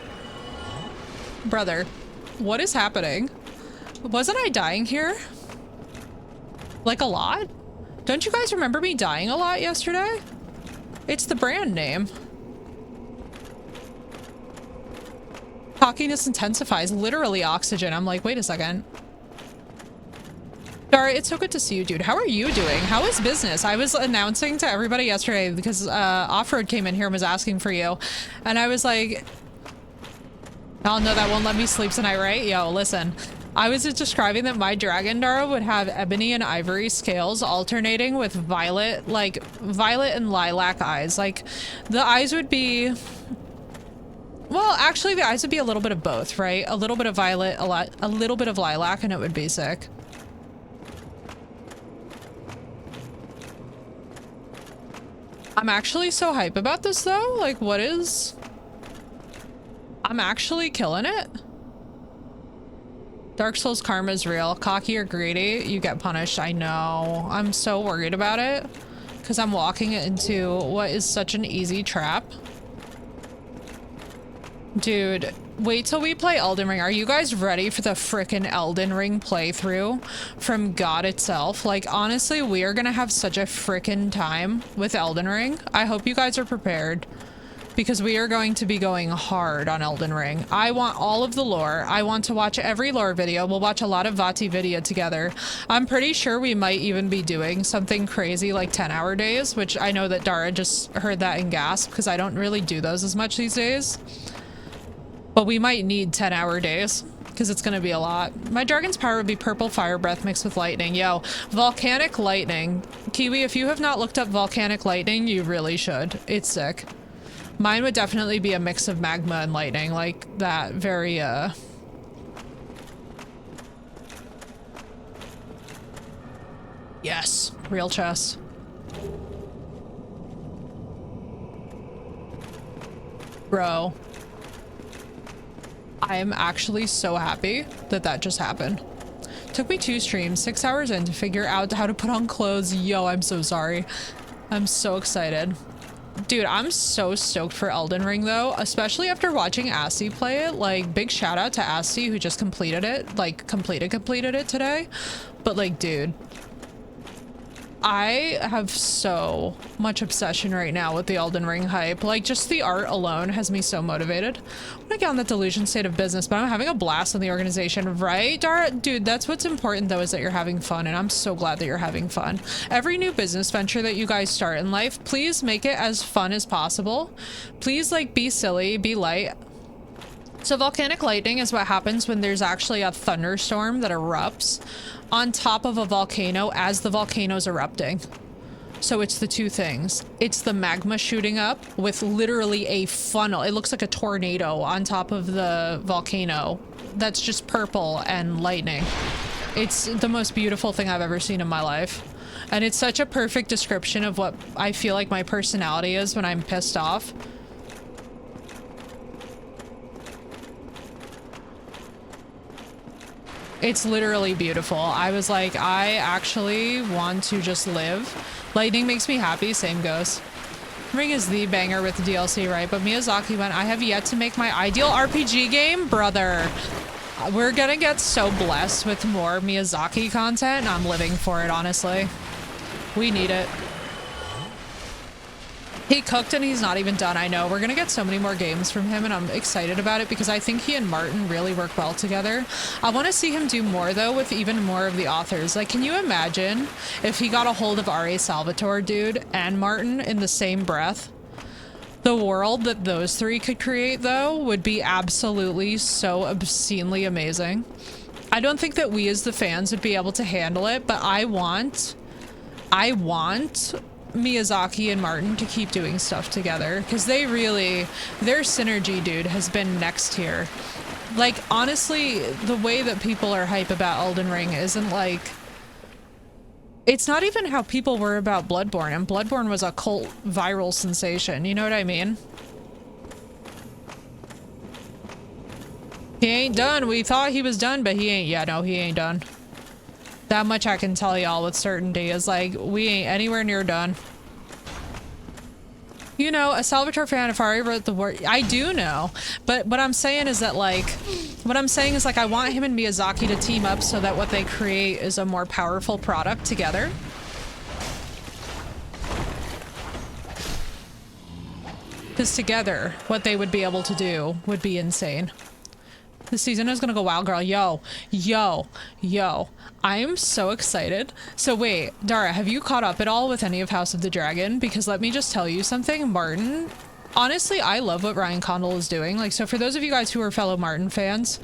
Brother, what is happening? Wasn't I dying here? Like a lot? Don't you guys remember me dying a lot yesterday? It's the brand name. Cockiness intensifies, literally oxygen. I'm like, wait a second. Dara, it's so good to see you, dude. How are you doing? How is business? I was announcing to everybody yesterday because Offroad came in here and was asking for you. And I was like, oh no, that won't let me sleep tonight, right? Yo, listen. I was just describing that my dragon, Dara, would have ebony and ivory scales alternating with violet, like violet and lilac eyes. Like the eyes would be, well, actually the eyes would be a little bit of both, right? A little bit of violet, a little bit of lilac, and it would be sick. I'm actually so hype about this though. Like what is, I'm actually killing it. Dark Souls karma is real. Cocky or greedy, you get punished. I know. I'm so worried about it because I'm walking into what is such an easy trap. Dude, Wait till we play Elden Ring. Are you guys ready for the frickin' Elden Ring playthrough from God itself? Like, honestly, we are gonna have such a frickin' time with Elden Ring. I hope you guys are prepared, because we are going to be going hard on Elden Ring. I want all of the lore. I want to watch every lore video. We'll watch a lot of VaatiVidya together. I'm pretty sure we might even be doing something crazy like 10-hour days, which I know that Dara just heard that and gasped, because I don't really do those as much these days. But we might need 10-hour days, because it's going to be a lot. My dragon's power would be purple fire breath mixed with lightning. Yo, volcanic lightning. Kiwi, if you have not looked up volcanic lightning, you really should. It's sick. Mine would definitely be a mix of magma and lightning, like that very, Yes, real chest. Bro. I am actually so happy that that just happened. Took me 2 streams, 6 hours in to figure out how to put on clothes. Yo, I'm so sorry. I'm so excited. Dude, I'm so stoked for Elden Ring though, especially after watching Asti play it. Like, big shout out to Asti who just completed it, like completed it today. But like, dude, I have so much obsession right now with the Elden Ring hype. Like, just the art alone has me so motivated. I'm gonna get on that delusion state of business, but I'm having a blast in the organization, right, Dara? Dude, that's what's important though, is that you're having fun, and I'm so glad that you're having fun. Every new business venture that you guys start in life, please make it as fun as possible. Please, like, be silly, be light. So volcanic lightning is what happens when there's actually a thunderstorm that erupts on top of a volcano as the volcano's erupting. So it's the two things. It's the magma shooting up with literally a funnel. It looks like a tornado on top of the volcano that's just purple and lightning. It's the most beautiful thing I've ever seen in my life. And it's such a perfect description of what I feel like my personality is when I'm pissed off. It's literally beautiful. I was like, I actually want to just live. Lightning makes me happy. Same goes. Ring is the banger with the DLC, right? But Miyazaki went, I have yet to make my ideal RPG game, brother. We're gonna get so blessed with more Miyazaki content, and I'm living for it, honestly. We need it. He cooked and he's not even done. I know. We're gonna get so many more games from him, and I'm excited about it because I think he and Martin really work well together. I want to see him do more though with even more of the authors. Like, can you imagine if he got a hold of R.A. Salvatore, dude, and Martin in the same breath? The world that those three could create though would be absolutely so obscenely amazing. I don't think that we as the fans would be able to handle it, but I want Miyazaki and Martin to keep doing stuff together, because they really, their synergy, dude, has been next tier. Like, honestly, the way that people are hype about Elden Ring isn't like, it's not even how people were about Bloodborne, and Bloodborne was a cult viral sensation, you know what I mean? He ain't done. We thought he was done, but he ain't. Yeah, no, he ain't done. That much I can tell y'all with certainty, is like, we ain't anywhere near done. You know, a Salvatore fan, if I wrote the word, I do know, but what I'm saying is that, like, I want him and Miyazaki to team up so that what they create is a more powerful product together. Because together, what they would be able to do would be insane. This season is gonna go wild, girl. Yo. I am so excited. So wait, Dara, have you caught up at all with any of House of the Dragon? Because let me just tell you something, Martin. Honestly, I love what Ryan Condal is doing. Like, so for those of you guys who are fellow Martin fans,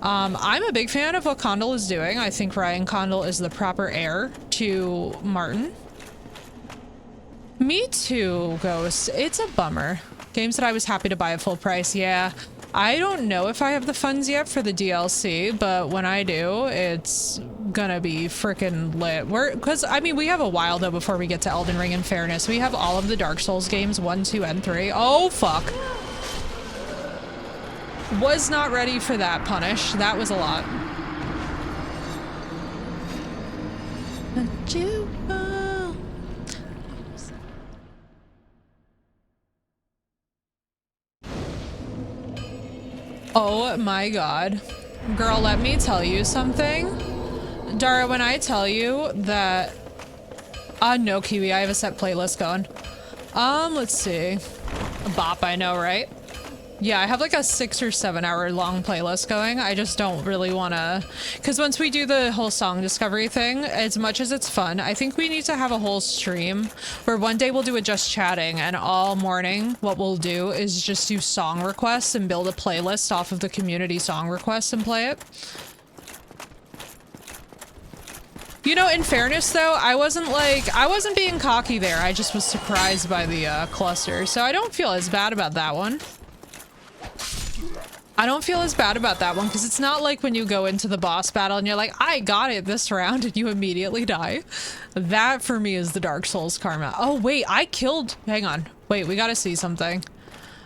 I'm a big fan of what Condal is doing. I think Ryan Condal is the proper heir to Martin. Me too, Ghost. It's a bummer. Games that I was happy to buy at full price, yeah. I don't know if I have the funds yet for the DLC, but when I do, it's gonna be freaking lit. Because, I mean, we have a while, though, before we get to Elden Ring, in fairness. We have all of the Dark Souls games, 1, 2, and 3. Oh, fuck. Was not ready for that punish. That was a lot. Oh my god. Girl, let me tell you something. Dara, when I tell you that... no, Kiwi, I have a set playlist going. Let's see. A bop, I know, right? Yeah, I have like a 6 or 7 hour long playlist going. I just don't really want to... Because once we do the whole song discovery thing, as much as it's fun, I think we need to have a whole stream where one day we'll do a just chatting, and all morning what we'll do is just do song requests and build a playlist off of the community song requests and play it. You know, in fairness though, I wasn't being cocky there. I just was surprised by the cluster. So I don't feel as bad about that one. I don't feel as bad about that one because it's not like when you go into the boss battle and you're like, I got it this round, and you immediately die. That for me is the Dark Souls karma. Oh wait, I killed, hang on. Wait, we gotta see something.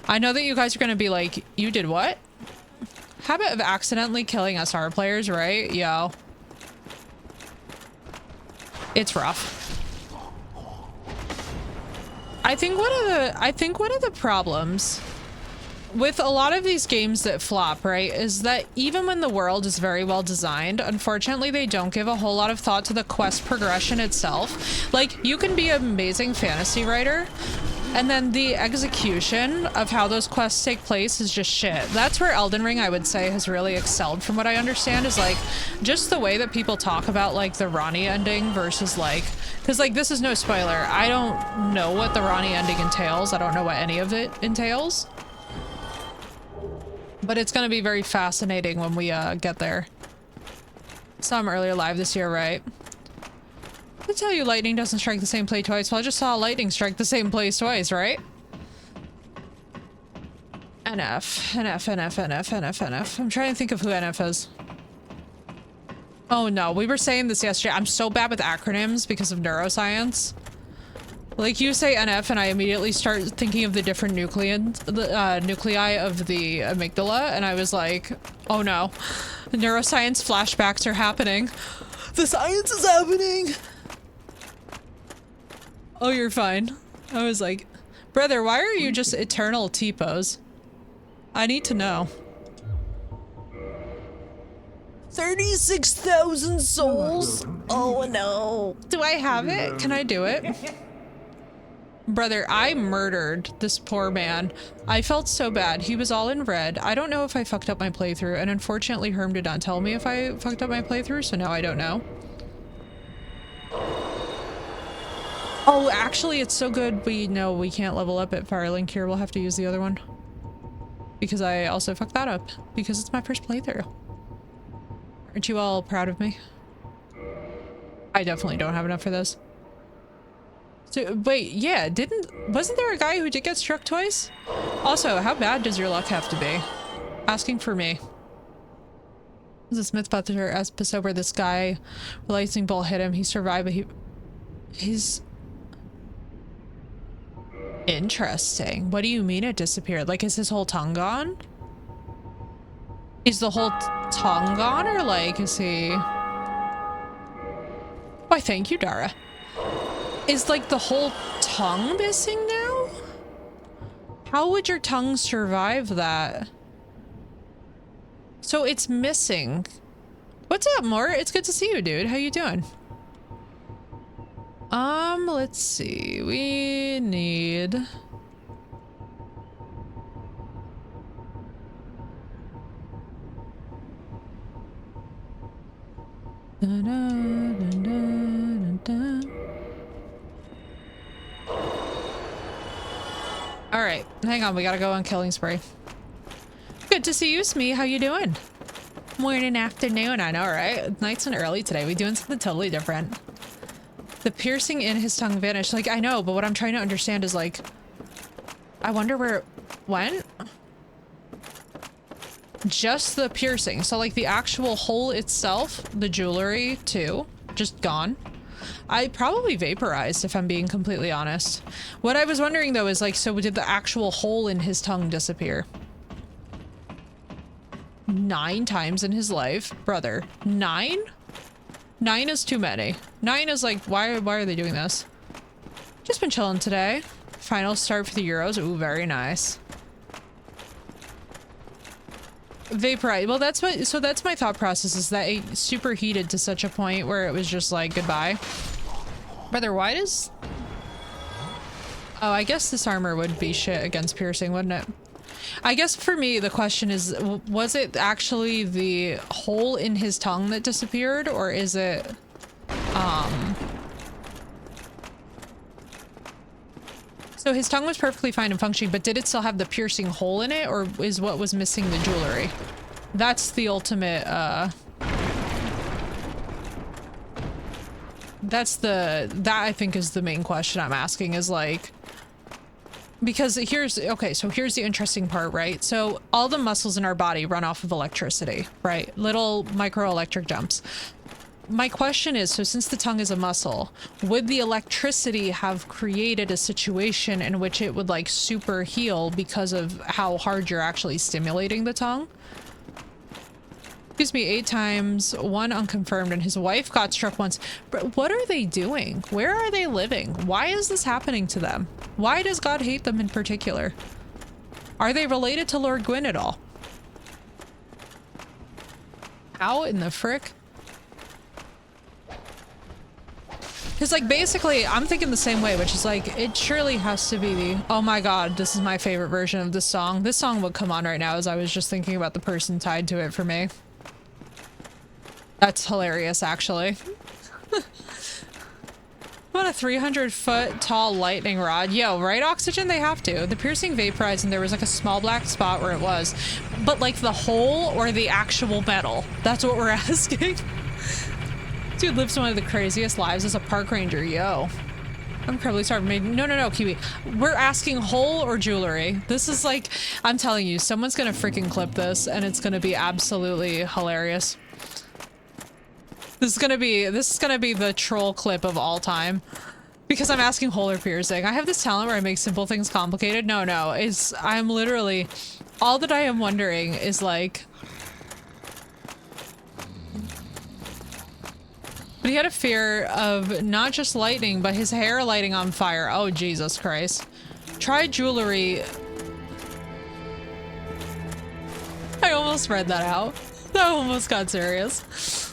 I know that you guys are gonna be like, you did what? Habit of accidentally killing SR players, right? Yo. It's rough. I think one of the problems with a lot of these games that flop, right, is that even when the world is very well designed, unfortunately they don't give a whole lot of thought to the quest progression itself. Like, you can be an amazing fantasy writer, and then the execution of how those quests take place is just shit. That's where Elden Ring, I would say, has really excelled from what I understand, is like just the way that people talk about like the Ranni ending versus like, because like this is no spoiler, I don't know what the Ranni ending entails. I don't know what any of it entails. But it's going to be very fascinating when we get there. Saw him earlier live this year, right? I tell you lightning doesn't strike the same place twice. Well, I just saw lightning strike the same place twice, right? NF. I'm trying to think of who NF is. Oh no, we were saying this yesterday. I'm so bad with acronyms because of neuroscience. Like, you say NF and I immediately start thinking of the different nuclei of the amygdala, and I was like, oh no, neuroscience flashbacks are happening. The science is happening. Oh, you're fine. I was like, brother, why are you just eternal T-pose? I need to know. 36,000 souls? Oh no. Do I have it? Can I do it? Brother, I murdered this poor man. I felt so bad. He was all in red. I don't know if I fucked up my playthrough, and unfortunately Herm did not tell me if I fucked up my playthrough, so now I don't know. Oh, actually, it's so good we know we can't level up at Firelink here. We'll have to use the other one. Because I also fucked that up. Because it's my first playthrough. Aren't you all proud of me? I definitely don't have enough for this. So, wait, yeah, wasn't there a guy who did get struck twice? Also, how bad does your luck have to be? Asking for me. This is a Smith-Butler episode where this guy, the lightning bolt hit him, he survived, but he's... Interesting. What do you mean it disappeared? Like, is his whole tongue gone? Is the whole tongue gone, or like, is he... Why, thank you, Dara. Is like the whole tongue missing now? How would your tongue survive that? So it's missing. What's up, Mort? It's good to see you, dude. How you doing? Let's see. We need... Dun, dun, dun, dun, dun. All right, hang on. We gotta go on killing spree. Good to see you, Smee. How you doing? Morning, afternoon. I know, right? Nice and early today. We doing something totally different. The piercing in his tongue vanished. Like, I know, but what I'm trying to understand is like, I wonder where it went. Just the piercing. So like the actual hole itself, the jewelry too, just gone. I probably vaporized, if I'm being completely honest. What I was wondering though is like, so did the actual hole in his tongue disappear? 9 times in his life? Brother, 9? 9 is too many. 9 is like, why are they doing this? Just been chilling today. Final start for the Euros. Ooh, very nice. Vaporize. Well, that's what, so that's my thought process, is that it superheated to such a point where it was just like, goodbye. Brother, why does... Oh, I guess this armor would be shit against piercing, wouldn't it? I guess for me, the question is, was it actually the hole in his tongue that disappeared, or is it, So his tongue was perfectly fine and functioning, but did it still have the piercing hole in it, or is what was missing the jewelry? That's the ultimate, that I think is the main question I'm asking, is like, because here's the interesting part, right? So all the muscles in our body run off of electricity, right? Little microelectric jumps. My question is, so since the tongue is a muscle, would the electricity have created a situation in which it would like super heal because of how hard you're actually stimulating the tongue? Excuse me, 8 times, 1 unconfirmed, and his wife got struck once. But what are they doing? Where are they living? Why is this happening to them? Why does God hate them in particular? Are they related to Lord Gwyn at all? How in the frick? Because, like, basically, I'm thinking the same way, which is like, it surely has to be the... Oh my god, this is my favorite version of this song. This song would come on right now as I was just thinking about the person tied to it for me. That's hilarious, actually. What a 300-foot tall lightning rod. Yo, right, Oxygen? They have to. The piercing vaporized and there was like a small black spot where it was. But like the hole or the actual metal? That's what we're asking. Dude lives one of the craziest lives as a park ranger. Yo. I'm incredibly sorry. No, Kiwi. We're asking hole or jewelry. This is like, I'm telling you, someone's gonna freaking clip this and it's gonna be absolutely hilarious. This is gonna be the troll clip of all time. Because I'm asking hole or piercing. I have this talent where I make simple things complicated. No, I'm literally, all that I am wondering is like, but he had a fear of not just lightning, but his hair lighting on fire. Oh, Jesus Christ. Try jewelry. I almost read that out. That almost got serious.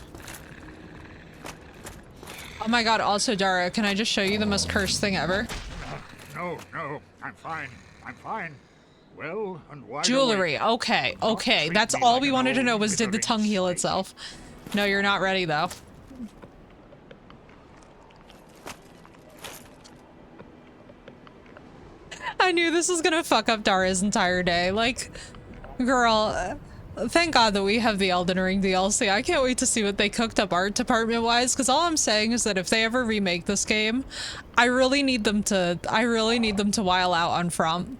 Oh my god, also Dara, can I just show you the most cursed thing ever? No, I'm fine. Well, and why? Jewelry, okay. That's all we wanted to know was, did the tongue heal itself? No, you're not ready though. I knew this was gonna fuck up Dara's entire day. Like, girl, thank God that we have the Elden Ring DLC. I can't wait to see what they cooked up art department wise, because all I'm saying is that if they ever remake this game, I really need them to while out on From.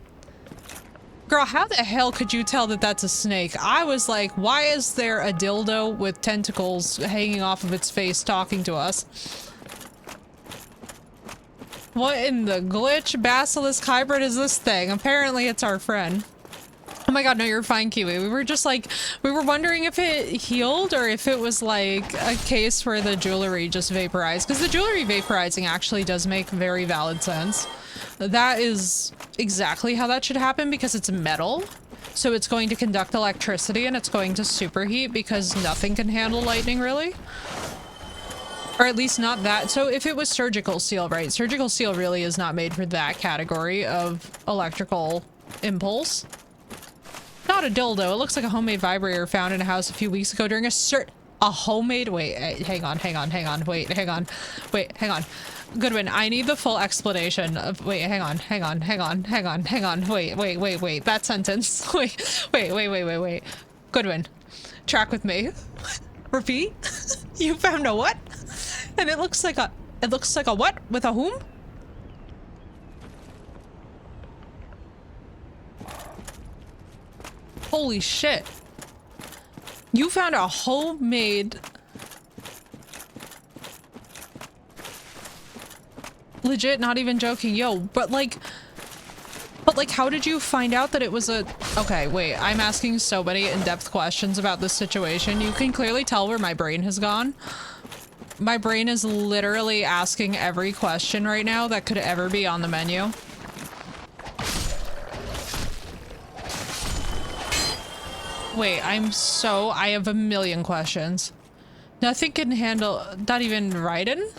Girl, how the hell could you tell that that's a snake? I was like, why is there a dildo with tentacles hanging off of its face talking to us? What in the glitch basilisk hybrid is this thing? Apparently it's our friend. Oh my god, no, you're fine, Kiwi. We were just like, we were wondering if it healed or if it was like a case where the jewelry just vaporized. Because the jewelry vaporizing actually does make very valid sense. That is exactly how that should happen because it's metal. So it's going to conduct electricity and it's going to superheat because nothing can handle lightning, really. Or at least not that. So if it was surgical steel, right? Surgical steel really is not made for that category of electrical impulse. Not a dildo. It looks like a homemade vibrator found in a house a few weeks ago during a homemade, wait, hang on. Wait, hang on. Goodwin, I need the full explanation of, wait, hang on. Wait, that sentence. Wait. Goodwin, track with me. Repeat. You found a what? And it looks like a what? With a whom? Holy shit. You found a homemade... Legit, not even joking. Yo, but like, how did you find out that it was a... Okay, wait, I'm asking so many in-depth questions about this situation. You can clearly tell where my brain has gone. My brain is literally asking every question right now that could ever be on the menu. Wait, I have a million questions. Nothing can handle, not even Raiden?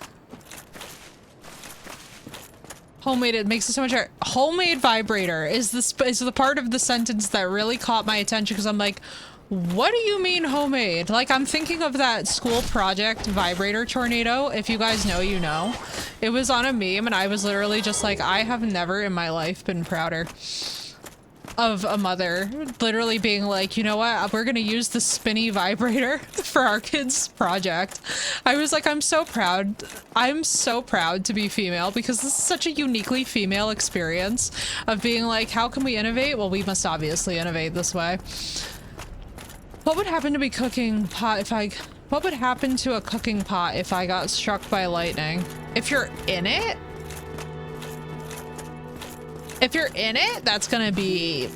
Homemade, it makes it so much hard. Homemade vibrator is the part of the sentence that really caught my attention, because I'm like, what do you mean homemade? Like, I'm thinking of that school project vibrator tornado. If you guys know, you know. It was on a meme and I was literally just like, I have never in my life been prouder of a mother literally being like, you know what, we're gonna use the spinny vibrator for our kids' project. I was like, I'm so proud to be female, because this is such a uniquely female experience of being like, how can we innovate? Well, we must obviously innovate this way. What would happen to a cooking pot if I got struck by lightning? If you're in it, that's gonna be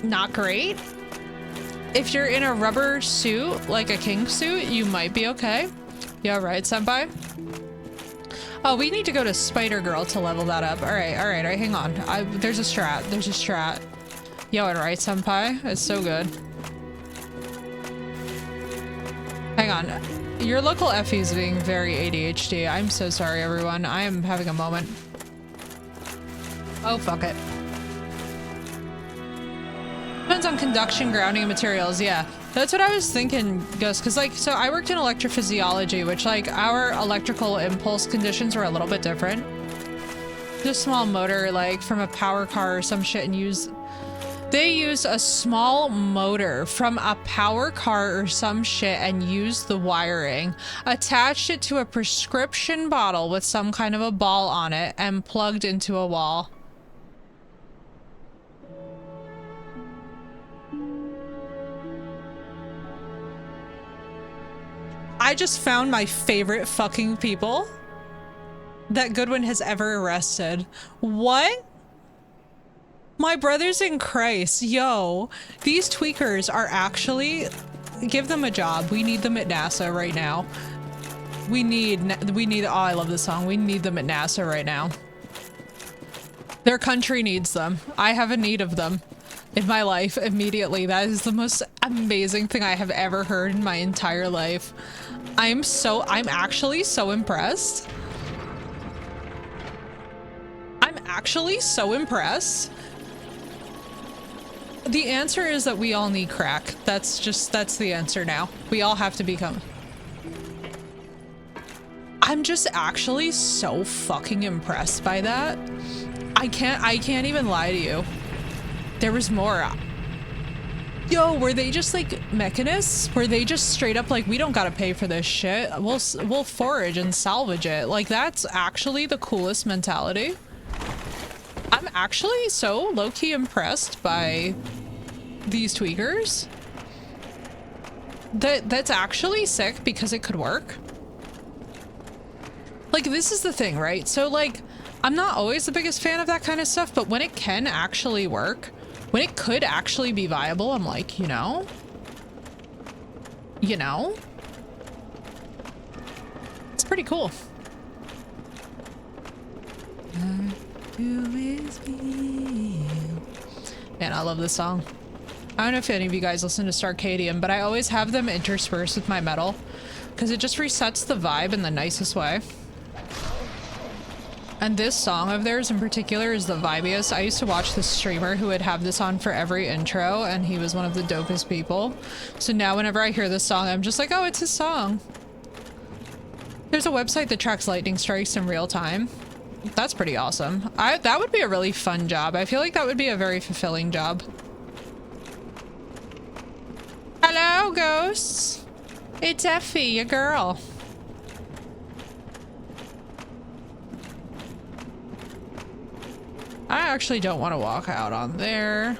not great. If you're in a rubber suit, like a king suit, you might be okay. Yeah, right, senpai? Oh, we need to go to Spider-Girl to level that up. All right, hang on. There's a strat. Yo, and right, senpai? It's so good. Hang on. Your local Effie is being very ADHD. I'm so sorry, everyone. I am having a moment. Oh, fuck it. Depends on conduction, grounding, and materials. Yeah, that's what I was thinking, Gus. Because, like, so I worked in electrophysiology, which, like, our electrical impulse conditions were a little bit different. Just small motor, like, from a power car or some shit, and they used a small motor from a power car or some shit and used the wiring, attached it to a prescription bottle with some kind of a ball on it, and plugged into a wall. I just found my favorite fucking people that Goodwin has ever arrested. What? My brothers in Christ, yo, these tweakers are actually, give them a job. We need them at NASA right now. We need, oh, I love this song. We need them at NASA right now. Their country needs them. I have a need of them in my life immediately. That is the most amazing thing I have ever heard in my entire life. I'm actually so impressed. I'm actually so impressed. The answer is that we all need crack. That's the answer now. We all have to become. I'm just actually so fucking impressed by that. I can't even lie to you. There was more. Yo, were they just like mechanists? Were they just straight up like, we don't gotta pay for this shit. We'll forage and salvage it. Like, that's actually the coolest mentality. I'm actually so low-key impressed by these tweakers. That's actually sick because it could work. Like, this is the thing, right? So, like, I'm not always the biggest fan of that kind of stuff, but when it can actually work, when it could actually be viable, I'm like, you know? It's pretty cool. Man, I love this song. I don't know if any of you guys listen to Starcadian, but I always have them interspersed with my metal because it just resets the vibe in the nicest way. And this song of theirs in particular is the vibiest. I used to watch this streamer who would have this on for every intro, and he was one of the dopest people. So now whenever I hear this song, I'm just like, oh, it's his song. There's a website that tracks lightning strikes in real time. That's pretty awesome. That would be a really fun job. I feel like that would be a very fulfilling job. Hello, ghosts. It's Effie, your girl. I actually don't want to walk out on there.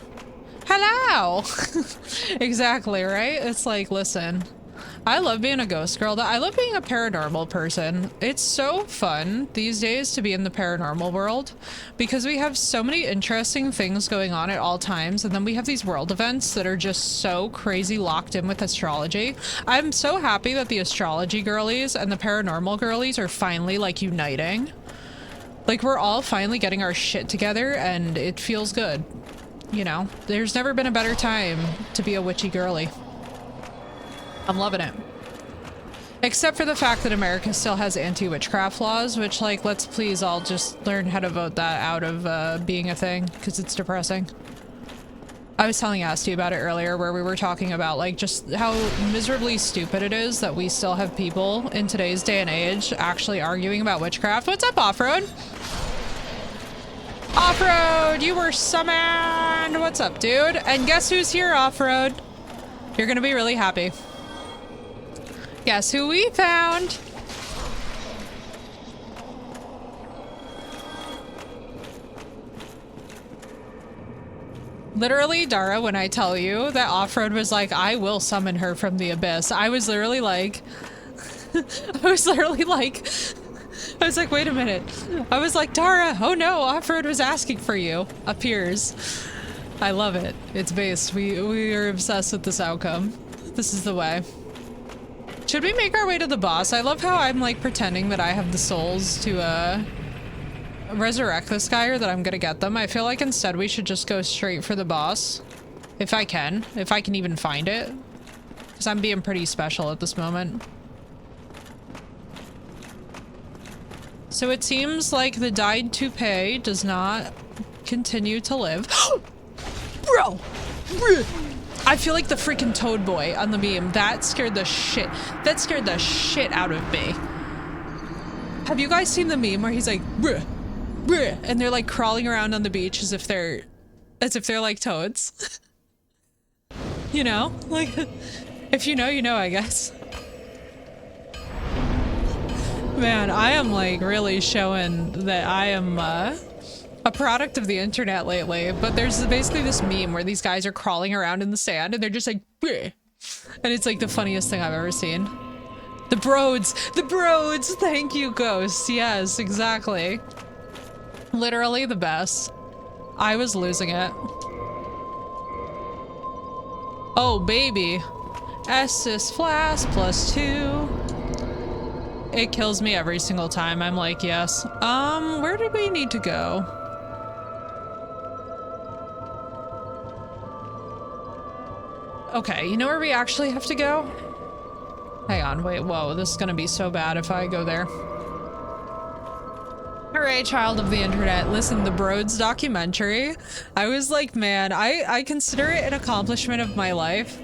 Hello! Exactly, right? It's like, listen. I love being a ghost girl. I love being a paranormal person. It's so fun these days to be in the paranormal world because we have so many interesting things going on at all times, and then we have these world events that are just so crazy locked in with astrology. I'm so happy that the astrology girlies and the paranormal girlies are finally like uniting. Like, we're all finally getting our shit together and it feels good. you know, there's never been a better time to be a witchy girly. I'm loving it. Except for the fact that America still has anti-witchcraft laws, which, like, let's please all just learn how to vote that out of being a thing, because it's depressing. I was telling Asti about it earlier, where we were talking about, like, just how miserably stupid it is that we still have people in today's day and age actually arguing about witchcraft. What's up, Off-Road? Off-Road, you were summoned! What's up, dude? And guess who's here, Off-Road? You're gonna be really happy. Guess who we found? Literally, Dara, when I tell you that Off-Road was like, I will summon her from the abyss, I was literally like, I was like, wait a minute. I was like, Dara, oh no, Off-Road was asking for you. Appears. I love it. It's based. We are obsessed with this outcome. This is the way. Should we make our way to the boss? I love how I'm like pretending that I have the souls to resurrect this guy, or that I'm gonna get them. I feel like instead we should just go straight for the boss. If I can even find it. Because I'm being pretty special at this moment. So it seems like the dyed toupee does not continue to live. Bro! I feel like the freaking Toad Boy on the meme. That scared the shit out of me. Have you guys seen the meme where he's like, bruh, bruh, and they're like crawling around on the beach as if they're like toads? You know? Like, if you know, you know, I guess. Man, I am like really showing that I am a product of the internet lately, but there's basically this meme where these guys are crawling around in the sand and they're just like, bleh. And it's like the funniest thing I've ever seen. The Broads, thank you, Ghost. Yes, exactly. Literally the best. I was losing it. Oh, baby. Estus Flask +2. It kills me every single time. I'm like, yes. Where did we need to go? Okay, you know where we actually have to go? Hang on, wait, whoa, this is gonna be so bad if I go there. Hooray, child of the internet. Listen, the Broads documentary, I was like, man, I consider it an accomplishment of my life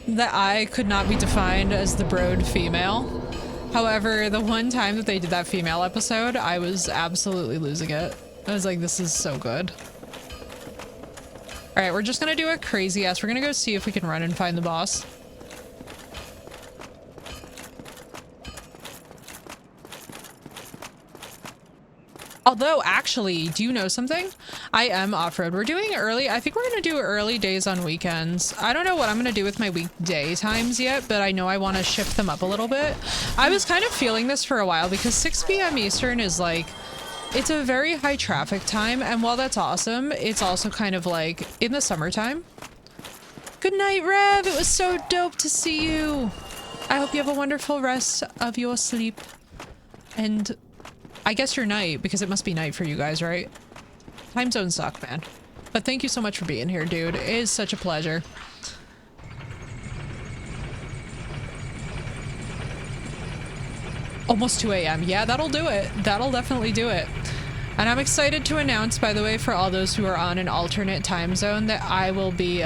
that I could not be defined as the Broad female. However, the one time that they did that female episode, I was absolutely losing it. I was like, this is so good. All right, we're just gonna do a crazy ass. We're gonna go see if we can run and find the boss. Although, actually, do you know something? I am off-road. We're doing early. I think we're gonna do early days on weekends. I don't know what I'm gonna do with my weekday times yet, but I know I want to shift them up a little bit. I was kind of feeling this for a while because 6 p.m. Eastern is like, it's a very high traffic time, and while that's awesome, it's also kind of like in the summertime. Good night, Rev. It was so dope to see you. I hope you have a wonderful rest of your sleep. And I guess your night, because it must be night for you guys, right? Time zones suck, man. But thank you so much for being here, dude. It is such a pleasure. Almost 2 a.m. Yeah, that'll do it. That'll definitely do it. And I'm excited to announce, by the way, for all those who are on an alternate time zone, that I will be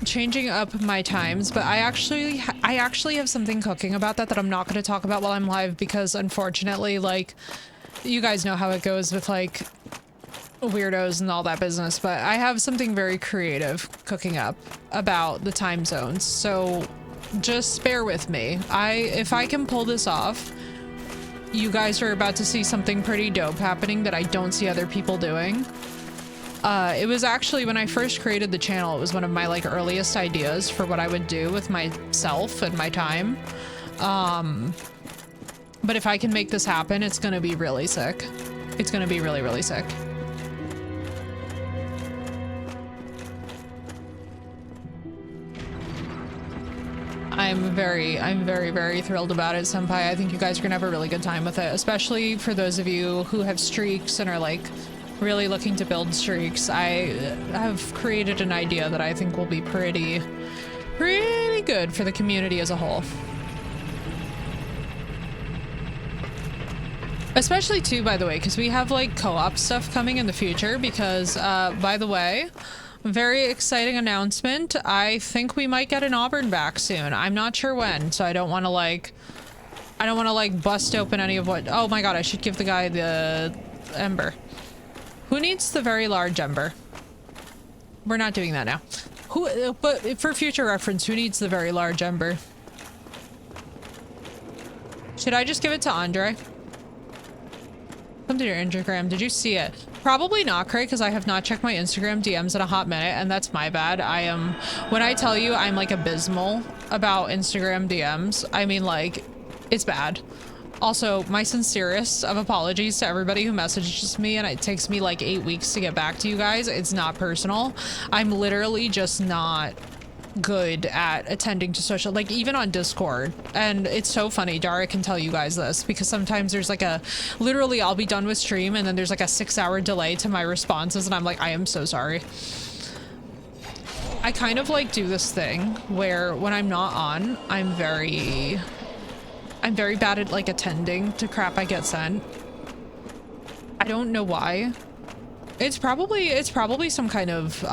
changing up my times. But I actually have something cooking about that I'm not going to talk about while I'm live, because unfortunately, like, you guys know how it goes with like weirdos and all that business. But I have something very creative cooking up about the time zones, so just bear with me. If I can pull this off, you guys are about to see something pretty dope happening that I don't see other people doing. It was actually, when I first created the channel, it was one of my like earliest ideas for what I would do with myself and my time. But if I can make this happen, it's gonna be really sick. It's gonna be really, really sick. I'm very, very thrilled about it, Senpai. I think you guys are gonna have a really good time with it, especially for those of you who have streaks and are like really looking to build streaks. I have created an idea that I think will be pretty good for the community as a whole. Especially too, by the way, because we have like co-op stuff coming in the future because, by the way, very exciting announcement. I think we might get an Auburn back soon. I'm not sure when, so I don't want to like bust open any of what. Oh my god, I should give the guy the ember. Who needs the very large ember? We're not doing that now. But for future reference, who needs the very large ember? Should I just give it to Andre? Come to your Instagram. Did you see it? Probably not, Craig, because I have not checked my Instagram DMs in a hot minute, and that's my bad. I am, when I tell you I'm like abysmal about Instagram DMs, I mean like, it's bad. Also, my sincerest of apologies to everybody who messages me, and it takes me like 8 weeks to get back to you guys. It's not personal. I'm literally just not good at attending to social, like even on Discord. And it's so funny, Dara can tell you guys this, because sometimes there's like a, literally I'll be done with stream and then there's like a 6-hour delay to my responses, and I'm like, I am so sorry. I kind of like do this thing where when I'm not on, I'm very bad at like attending to crap I get sent. I don't know why. It's probably some kind of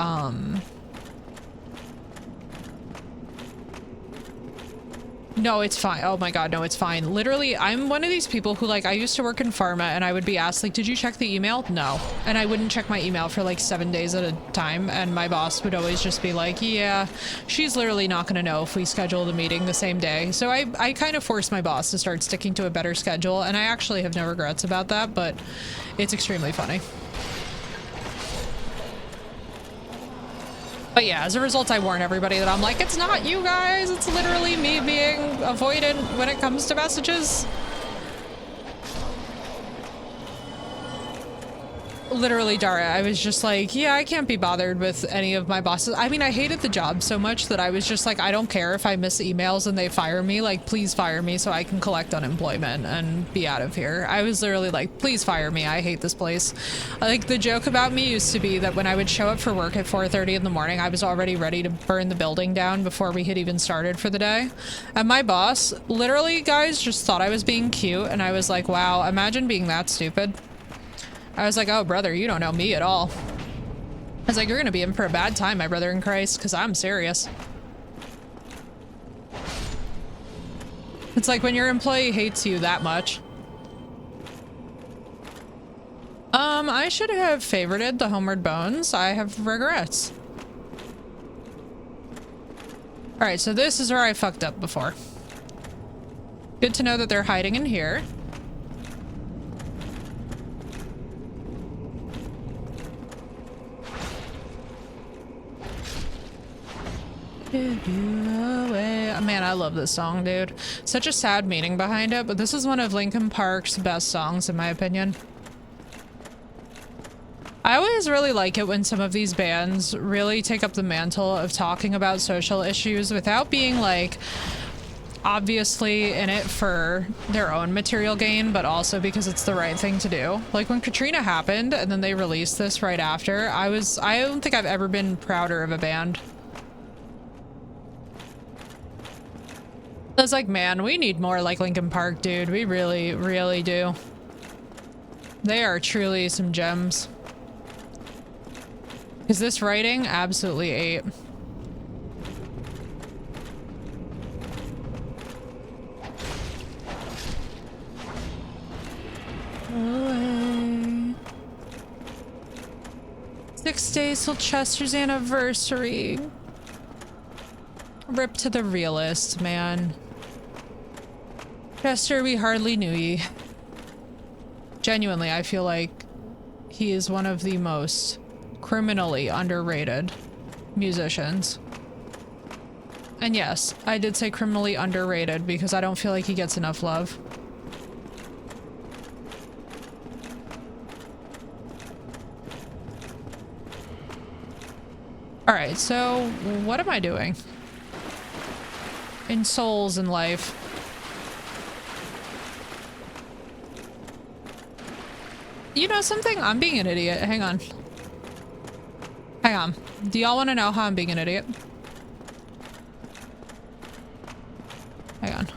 no, it's fine. Oh my god, no, it's fine. Literally, I'm one of these people who, like, I used to work in pharma and I would be asked, like, did you check the email? No. And I wouldn't check my email for like 7 days at a time, and my boss would always just be like, yeah, she's literally not gonna know if we scheduled a meeting the same day. So I kind of forced my boss to start sticking to a better schedule, and I actually have no regrets about that, but it's extremely funny. But yeah, as a result, I warn everybody that I'm like, it's not you guys, it's literally me being avoidant when it comes to messages. Literally, Dara, I was just like, yeah, I can't be bothered with any of my bosses. I mean, I hated the job so much that I was just like, I don't care if I miss emails and they fire me. Like, please fire me so I can collect unemployment and be out of here. I was literally like, please fire me. I hate this place. Like, the joke about me used to be that when I would show up for work at 4:30 in the morning, I was already ready to burn the building down before we had even started for the day. And my boss, literally, guys, just thought I was being cute. And I was like, wow, imagine being that stupid. I was like, oh, brother, you don't know me at all. I was like, you're gonna be in for a bad time, my brother in Christ, because I'm serious. It's like when your employee hates you that much. I should have favorited the Homeward Bones. I have regrets. All right, so this is where I fucked up before. Good to know that they're hiding in here. Man, I love this song, dude. Such a sad meaning behind it, but this is one of Linkin Park's best songs, in my opinion. I always really like it when some of these bands really take up the mantle of talking about social issues without being, like, obviously in it for their own material gain, but also because it's the right thing to do. Like when Katrina happened and then they released this right after, I don't think I've ever been prouder of a band. I was like, man, we need more like Linkin Park, dude. We really, really do. They are truly some gems. Because this writing absolutely ate. Away. 6 days till Chester's anniversary. Rip to the realist, man. Chester, we hardly knew ye. Genuinely, I feel like he is one of the most criminally underrated musicians. And yes, I did say criminally underrated because I don't feel like he gets enough love. Alright, so what am I doing? In souls in life. You know something? I'm being an idiot. Hang on. Hang on. Do y'all want to know how I'm being an idiot? Hang on.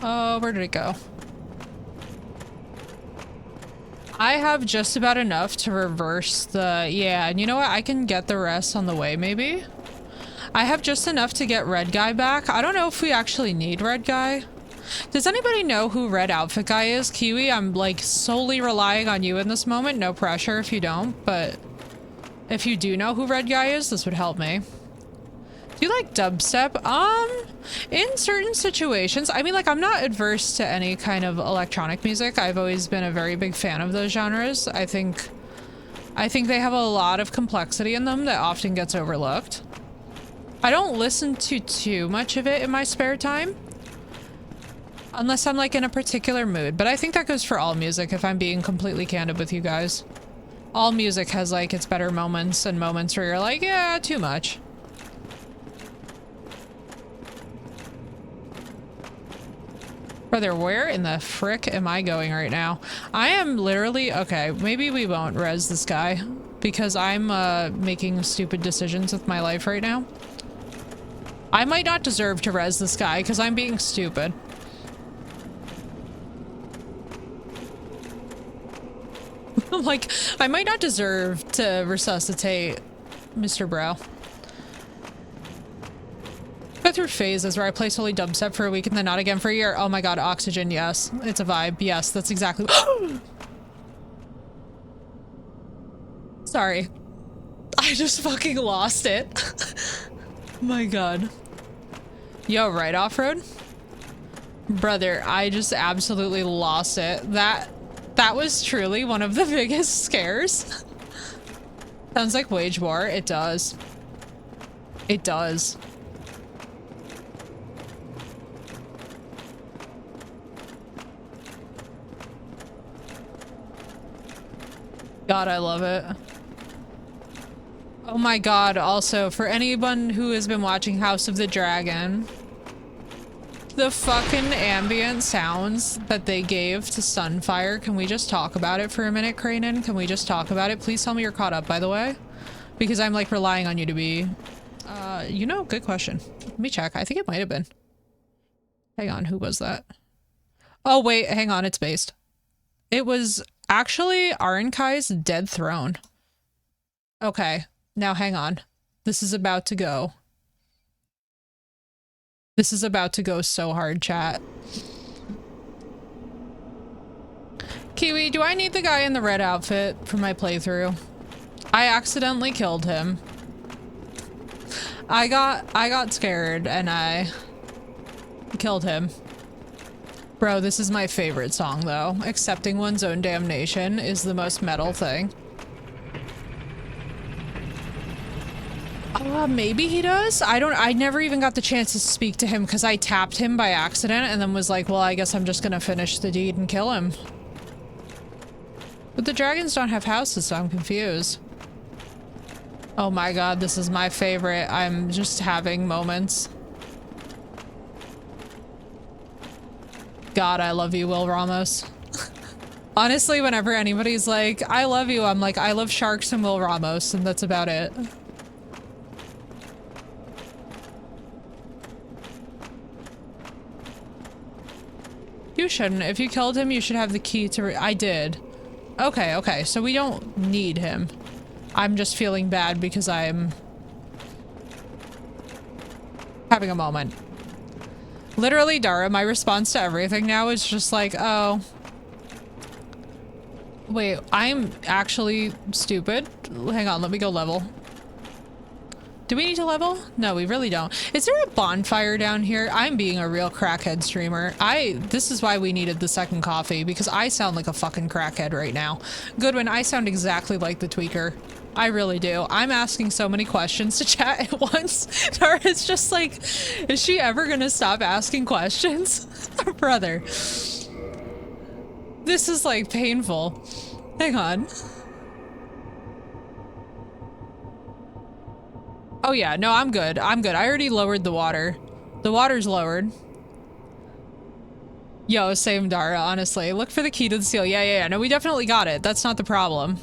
Oh, where did it go? I have just about enough to reverse the... Yeah, and you know what? I can get the rest on the way, maybe? I have just enough to get Red Guy back. I don't know if we actually need Red Guy. Does anybody know who Red Outfit Guy is? Kiwi, I'm like solely relying on you in this moment. No pressure if you don't, but if you do know who Red Guy is, this would help me. Do you like dubstep? In certain situations. I mean, like, I'm not adverse to any kind of electronic music. I've always been a very big fan of those genres. I think they have a lot of complexity in them that often gets overlooked. I don't listen to too much of it in my spare time. Unless I'm like in a particular mood, but I think that goes for all music if I'm being completely candid with you guys. All music has like its better moments and moments where you're like, yeah, too much. Brother, where in the frick am I going right now? I am literally, okay, maybe we won't res this guy because I'm making stupid decisions with my life right now. I might not deserve to res this guy because I'm being stupid. Like, I might not deserve to resuscitate Mr. Brow. Go through phases where I play solely dubstep for a week and then not again for a year. Oh my god, Oxygen, yes. It's a vibe. Yes, that's exactly. Sorry. I just fucking lost it. My god. Yo, right off-road? Brother, I just absolutely lost it. That was truly one of the biggest scares. Sounds like Wage War. It does. It does. God, I love it. Oh my god, also, for anyone who has been watching House of the Dragon, the fucking ambient sounds that they gave to Sunfire, can we just talk about it for a minute, Cranen? Can we just talk about it? Please tell me you're caught up, by the way. Because I'm, like, relying on you to be... you know, good question. Let me check. I think it might have been. Hang on, who was that? Oh, wait, hang on, it's based. It was actually Arenkai's Dead Throne. Okay, now hang on. This is about to go. This is about to go so hard, chat. Kiwi, do I need the guy in the red outfit for my playthrough? I accidentally killed him. I got scared and I killed him. Bro, this is my favorite song though. Accepting one's own damnation is the most metal thing. Maybe he does? I never even got the chance to speak to him because I tapped him by accident and then was like, well, I guess I'm just gonna finish the deed and kill him. But the dragons don't have houses, so I'm confused. Oh my god, this is my favorite. I'm just having moments. God, I love you, Will Ramos. Honestly, whenever anybody's like, I love you, I'm like, I love sharks and Will Ramos, and that's about it. You shouldn't. If you killed him, you should have the key to I did. Okay, okay, so we don't need him. I'm just feeling bad because I'm having a moment. Literally, Dara, my response to everything now is just like, oh. Wait, I'm actually stupid. Hang on, let me go level. Do we need to level? No, we really don't. Is there a bonfire down here? I'm being a real crackhead streamer. This is why we needed the second coffee, because I sound like a fucking crackhead right now. Goodwin, I sound exactly like the tweaker. I really do. I'm asking so many questions to chat at once. Tara's just like, is she ever gonna stop asking questions? Brother. This is like painful. Hang on. Oh yeah, no, I'm good. I'm good. I already lowered the water. The water's lowered. Yo, same Dara, honestly. Look for the key to the seal. Yeah. No, we definitely got it. That's not the problem.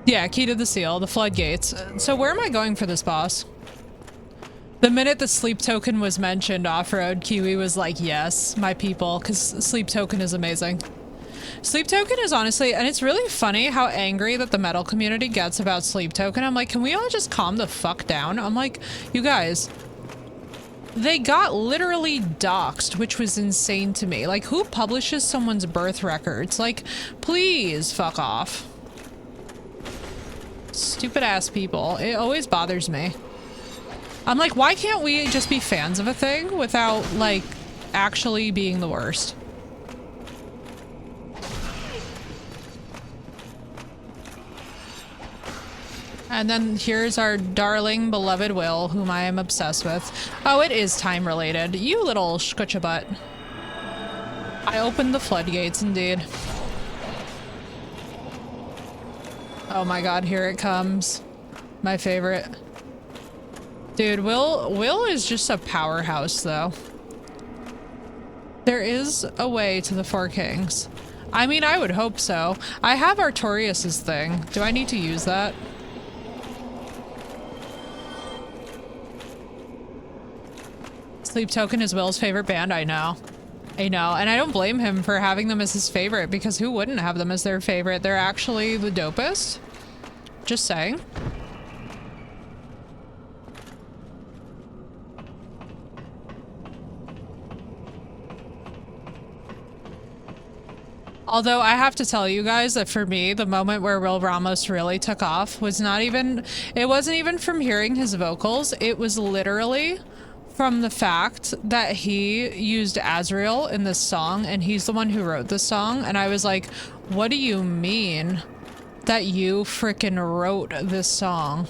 Yeah, key to the seal, the floodgates. So where am I going for this boss? The minute the sleep token was mentioned off-road, Kiwi was like, yes, my people, because sleep token is amazing. Sleep token is honestly, and it's really funny how angry that the metal community gets about sleep token. I'm like, can we all just calm the fuck down? I'm like, you guys, they got literally doxxed, which was insane to me. Like, who publishes someone's birth records? Like, please fuck off. Stupid ass people. It always bothers me. I'm like, why can't we just be fans of a thing without, like, actually being the worst? And then here's our darling, beloved Will, whom I am obsessed with. Oh, it is time related. You little scutcha-butt. I opened the floodgates, indeed. Oh my god, here it comes. My favorite. Dude, Will is just a powerhouse, though. There is a way to the Four Kings. I mean, I would hope so. I have Artorias' thing. Do I need to use that? Sleep Token is Will's favorite band, I know. I know, and I don't blame him for having them as his favorite, because who wouldn't have them as their favorite? They're actually the dopest. Just saying. Although I have to tell you guys that for me, the moment where Will Ramos really took off was not even, it wasn't even from hearing his vocals. It was literally from the fact that he used Azrael in this song, and he's the one who wrote the song. And I was like, what do you mean that you freaking wrote this song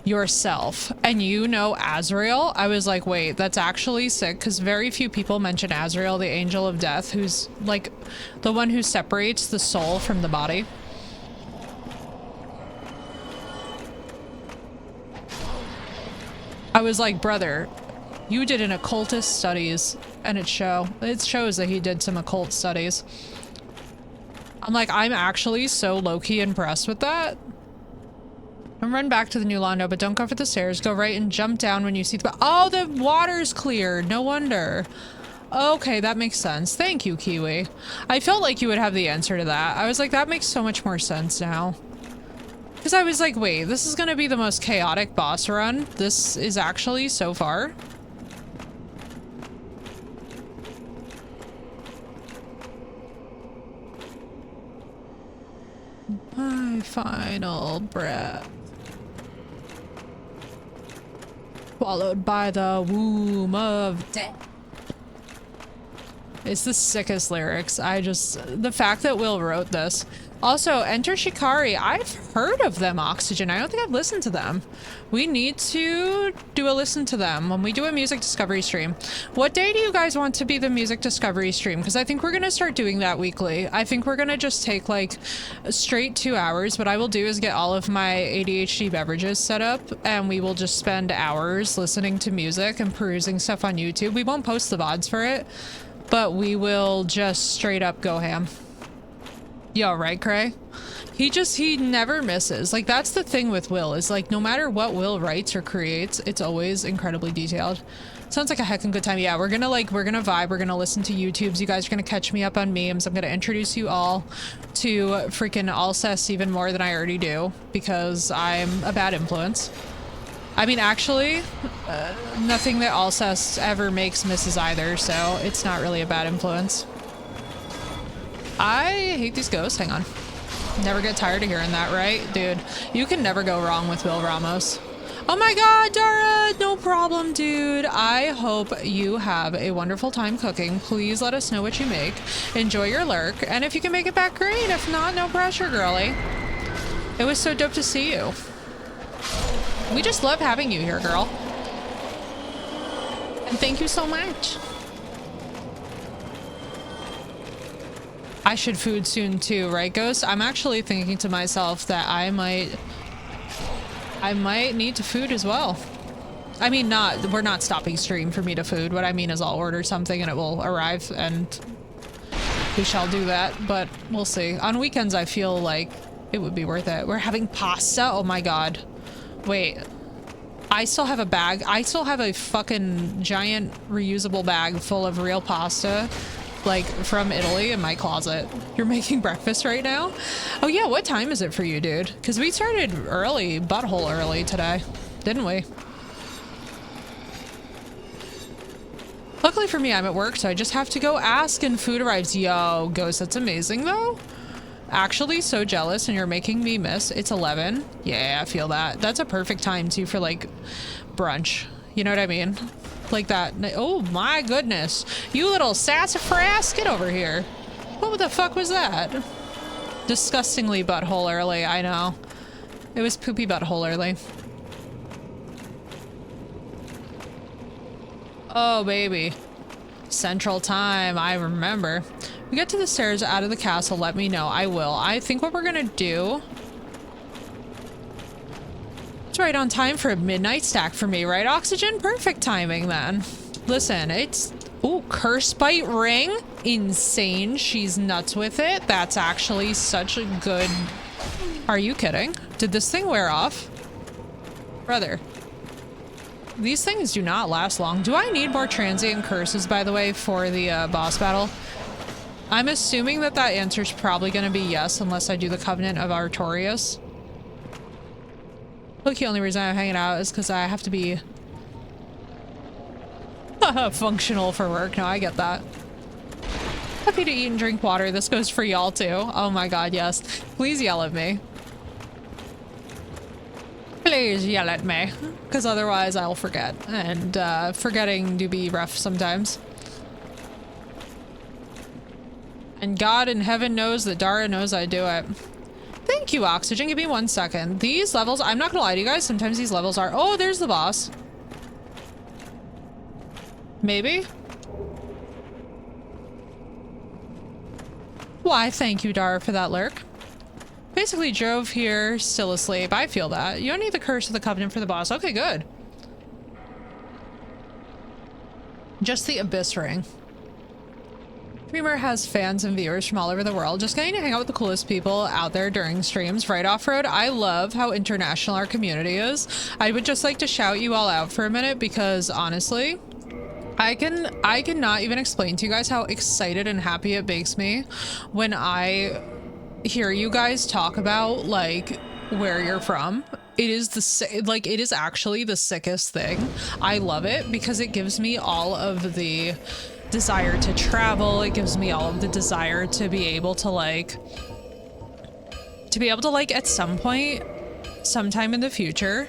yourself and you know Azrael? I was like, wait, that's actually sick, because very few people mention Azrael, the angel of death, who's like the one who separates the soul from the body. I was like, brother, you did an occultist studies, and it shows that he did some occult studies. I'm like, I'm actually so low-key impressed with that. And run back to the new Londo, but don't go for the stairs. Go right and jump down when you see the... Oh, the water's clear. No wonder. Okay, that makes sense. Thank you, Kiwi. I felt like you would have the answer to that. I was like, that makes so much more sense now. Because I was like, wait, this is going to be the most chaotic boss run. This is actually so far. My final breath. Followed by the womb of death. It's the sickest lyrics. The fact that Will wrote this. Also, Enter Shikari. I've heard of them, Oxygen. I don't think I've listened to them. We need to do a listen to them when we do a music discovery stream. What day do you guys want to be the music discovery stream? Because I think we're going to start doing that weekly. I think we're going to just take like a straight 2 hours. What I will do is get all of my ADHD beverages set up, and we will just spend hours listening to music and perusing stuff on YouTube. We won't post the VODs for it, but we will just straight up go ham. Yo, right, Cray? He never misses. Like, that's the thing with Will, is like, no matter what Will writes or creates, it's always incredibly detailed. Sounds like a heckin' good time. Yeah, we're gonna vibe, we're gonna listen to YouTubes, you guys are gonna catch me up on memes, I'm gonna introduce you all to freaking Alcest even more than I already do, because I'm a bad influence. I mean, actually, nothing that Alcest ever makes misses either, so it's not really a bad influence. I hate these ghosts. Hang on. Never get tired of hearing that, right? Dude, you can never go wrong with Will Ramos. Oh my god, Dara! No problem, dude. I hope you have a wonderful time cooking. Please let us know what you make. Enjoy your lurk, and if you can make it back, great. If not, no pressure, girly. It was so dope to see you. We just love having you here, girl. And thank you so much. I should food soon too, right, Ghost? I'm actually thinking to myself that I might need to food as well. I mean, we're not stopping stream for me to food. What I mean is I'll order something and it will arrive, and we shall do that, but we'll see. On weekends, I feel like it would be worth it. We're having pasta. Oh my God. Wait, I still have a bag. I still have a fucking giant reusable bag full of real pasta, like from Italy, in my closet. You're making breakfast right now? Oh yeah, what time is it for you, dude? Because we started early, butthole early today, didn't we? Luckily for me, I'm at work, so I just have to go ask and food arrives. Yo, Ghost, that's amazing though. Actually, so jealous, and you're making me miss. It's 11. Yeah, I feel that. That's a perfect time too for like brunch. You know what I mean? Like that. Oh my goodness. You little sassafras, get over here. What the fuck was that? Disgustingly butthole early, I know. It was poopy butthole early. Oh, baby. Central time, I remember. We get to the stairs out of the castle, let me know. I will. I think what we're gonna do... It's right on time for a midnight stack for me, right, Oxygen? Perfect timing, then. Listen, it's... Ooh, Curse Bite ring. Insane. She's nuts with it. That's actually such a good... Are you kidding? Did this thing wear off? Brother. These things do not last long. Do I need more transient curses, by the way, for the boss battle? I'm assuming that that answer is probably going to be yes, unless I do the Covenant of Artorias. Look, the only reason I'm hanging out is because I have to be functional for work. No, I get that. Happy to eat and drink water. This goes for y'all too. Oh my God, yes. Please yell at me. Please yell at me, because otherwise I'll forget, and forgetting do be rough sometimes. And God in heaven knows that Dara knows I do it. Thank you, Oxygen. Give me 1 second. These levels, I'm not gonna lie to you guys, sometimes these levels are... Oh, there's the boss. Maybe? Why, thank you, Dara, for that lurk. Basically drove here, still asleep. I feel that. You don't need the Curse of the Covenant for the boss. Okay, good. Just the Abyss Ring. Dreamer has fans and viewers from all over the world. Just getting to hang out with the coolest people out there during streams. Right, Off-Road? I love how international our community is. I would just like to shout you all out for a minute because honestly, I cannot even explain to you guys how excited and happy it makes me when I hear you guys talk about like where you're from. It is it is actually the sickest thing. I love it because it gives me all of the desire to travel. It gives me all of the desire to be able to like at some point, sometime in the future,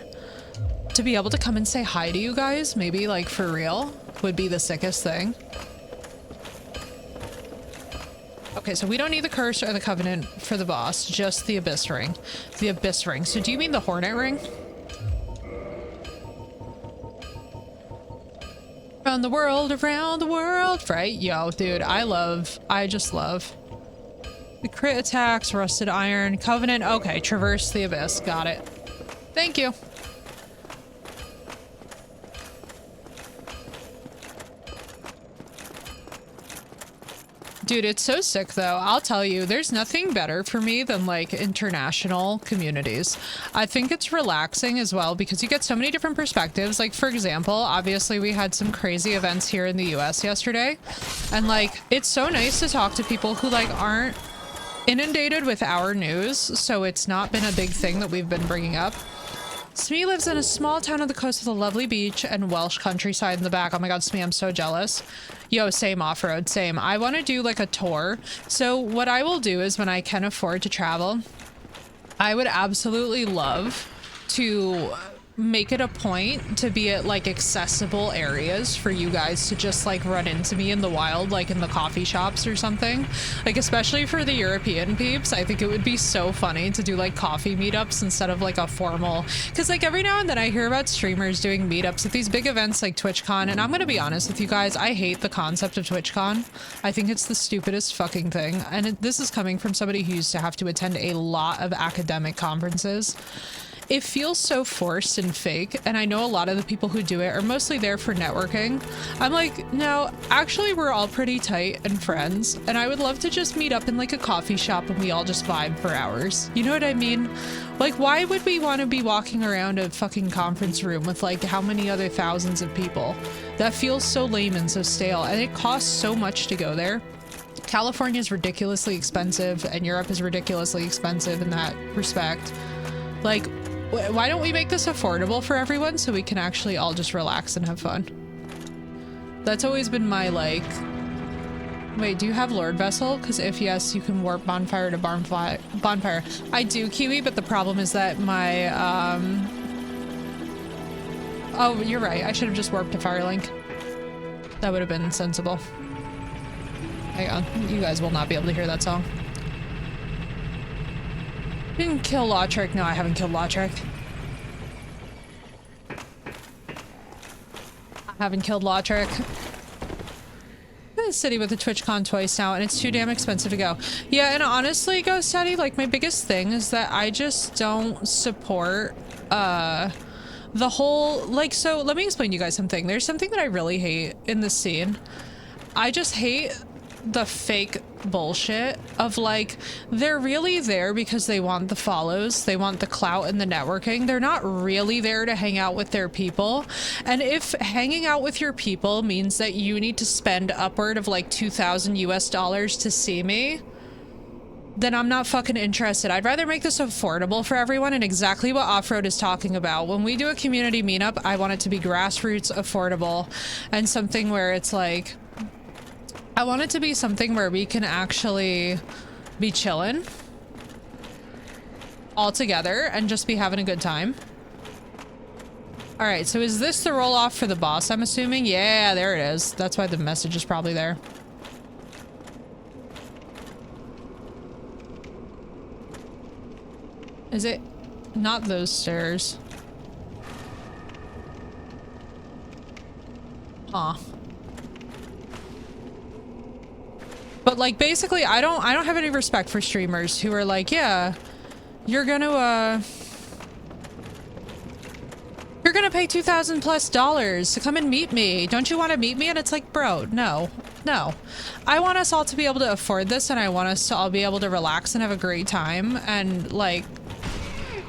to be able to come and say hi to you guys, maybe like for real, would be the sickest thing. Okay, so we don't need the Curse or the Covenant for the boss, just the Abyss Ring. The Abyss Ring. So do you mean the Hornet Ring? Around the world, right? Yo, dude, I just love. The crit attacks, Rusted Iron, Covenant. Okay, Traverse the Abyss. Got it. Thank you. Dude, it's so sick though. I'll tell you, there's nothing better for me than like international communities. I think it's relaxing as well because you get so many different perspectives. Like for example, obviously we had some crazy events here in the US yesterday. And like, it's so nice to talk to people who like aren't inundated with our news. So it's not been a big thing that we've been bringing up. Smee lives in a small town on the coast with a lovely beach and Welsh countryside in the back. Oh my God, Smee, I'm so jealous. Yo, same, Off-Road, same. I want to do like a tour. So what I will do is when I can afford to travel, I would absolutely love to make it a point to be at like accessible areas for you guys to just like run into me in the wild, like in the coffee shops or something. Like especially for the European peeps, I think it would be so funny to do like coffee meetups instead of like a formal, because like every now and then I hear about streamers doing meetups at these big events like TwitchCon, and I'm gonna be honest with you guys, I hate the concept of TwitchCon. I think it's the stupidest fucking thing, and this is coming from somebody who used to have to attend a lot of academic conferences. it feels so forced and fake, and I know a lot of the people who do it are mostly there for networking. I'm like, no, actually we're all pretty tight and friends, and I would love to just meet up in like a coffee shop and we all just vibe for hours. You know what I mean? Like, why would we want to be walking around a fucking conference room with like how many other thousands of people? That feels so lame and so stale, and it costs so much to go there. California is ridiculously expensive, and Europe is ridiculously expensive in that respect. Like, why don't we make this affordable for everyone so we can actually all just relax and have fun? That's always been my, like... Wait, do you have Lord Vessel? Because if yes, you can warp Bonfire to Bonfire. I do, Kiwi, but the problem is that my, Oh, you're right. I should have just warped to Firelink. That would have been sensible. Hang on. You guys will not be able to hear that song. Didn't kill Lautrec. No, I haven't killed Lautrec. I haven't killed Lautrec. I'm in the city with a TwitchCon twice now, and it's too damn expensive to go. Yeah, and honestly, Ghost Daddy, like, my biggest thing is that I just don't support, the whole, like, so let me explain to you guys something. There's something that I really hate in this scene. I just hate the fake bullshit of like, they're really there because they want the follows, they want the clout and the networking. They're not really there to hang out with their people. And if hanging out with your people means that you need to spend upward of like $2,000 to see me, then I'm not fucking interested. I'd rather make this affordable for everyone, and exactly what Off-Road is talking about. When we do a community meetup, I want it to be grassroots, affordable, and something where it's like, I want it to be something where we can actually be chilling all together and just be having a good time. All right, so is this the roll off for the boss, I'm assuming? Yeah, there it is. That's why the message is probably there. Is it not those stairs? Huh. But like, basically, I don't have any respect for streamers who are like, yeah, you're gonna pay $2,000+ to come and meet me. Don't you want to meet me? And it's like, bro, no. I want us all to be able to afford this, and I want us to all be able to relax and have a great time and like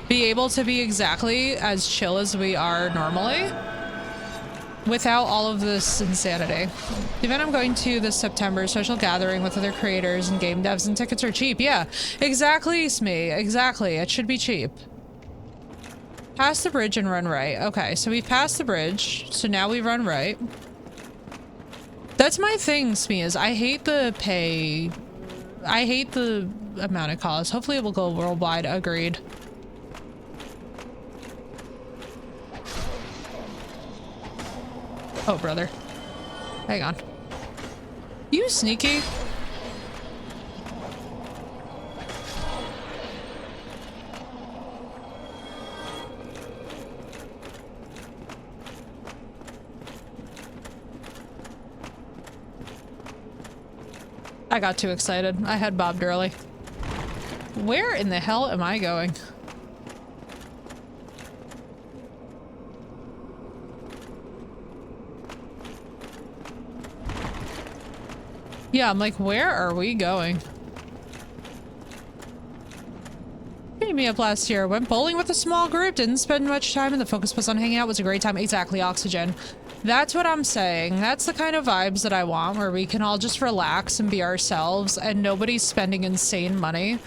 be able to be exactly as chill as we are normally without all of this insanity. The event I'm going to this September, social gathering with other creators and game devs, and tickets are cheap. Yeah, exactly, Smee. Exactly. It should be cheap. Pass the bridge and run right. Okay, so we passed the bridge, so now we run right. That's my thing, Smee, is I hate the pay. I hate the amount it costs. Hopefully it will go worldwide. Agreed. Oh, brother. Hang on. You sneaky. I got too excited. I had bobbed early. Where in the hell am I going? Yeah, I'm like, where are we going? Beat me up last year. Went bowling with a small group. Didn't spend much time, and the focus was on hanging out. It was a great time. Exactly, Oxygen. That's what I'm saying. That's the kind of vibes that I want, where we can all just relax and be ourselves, and nobody's spending insane money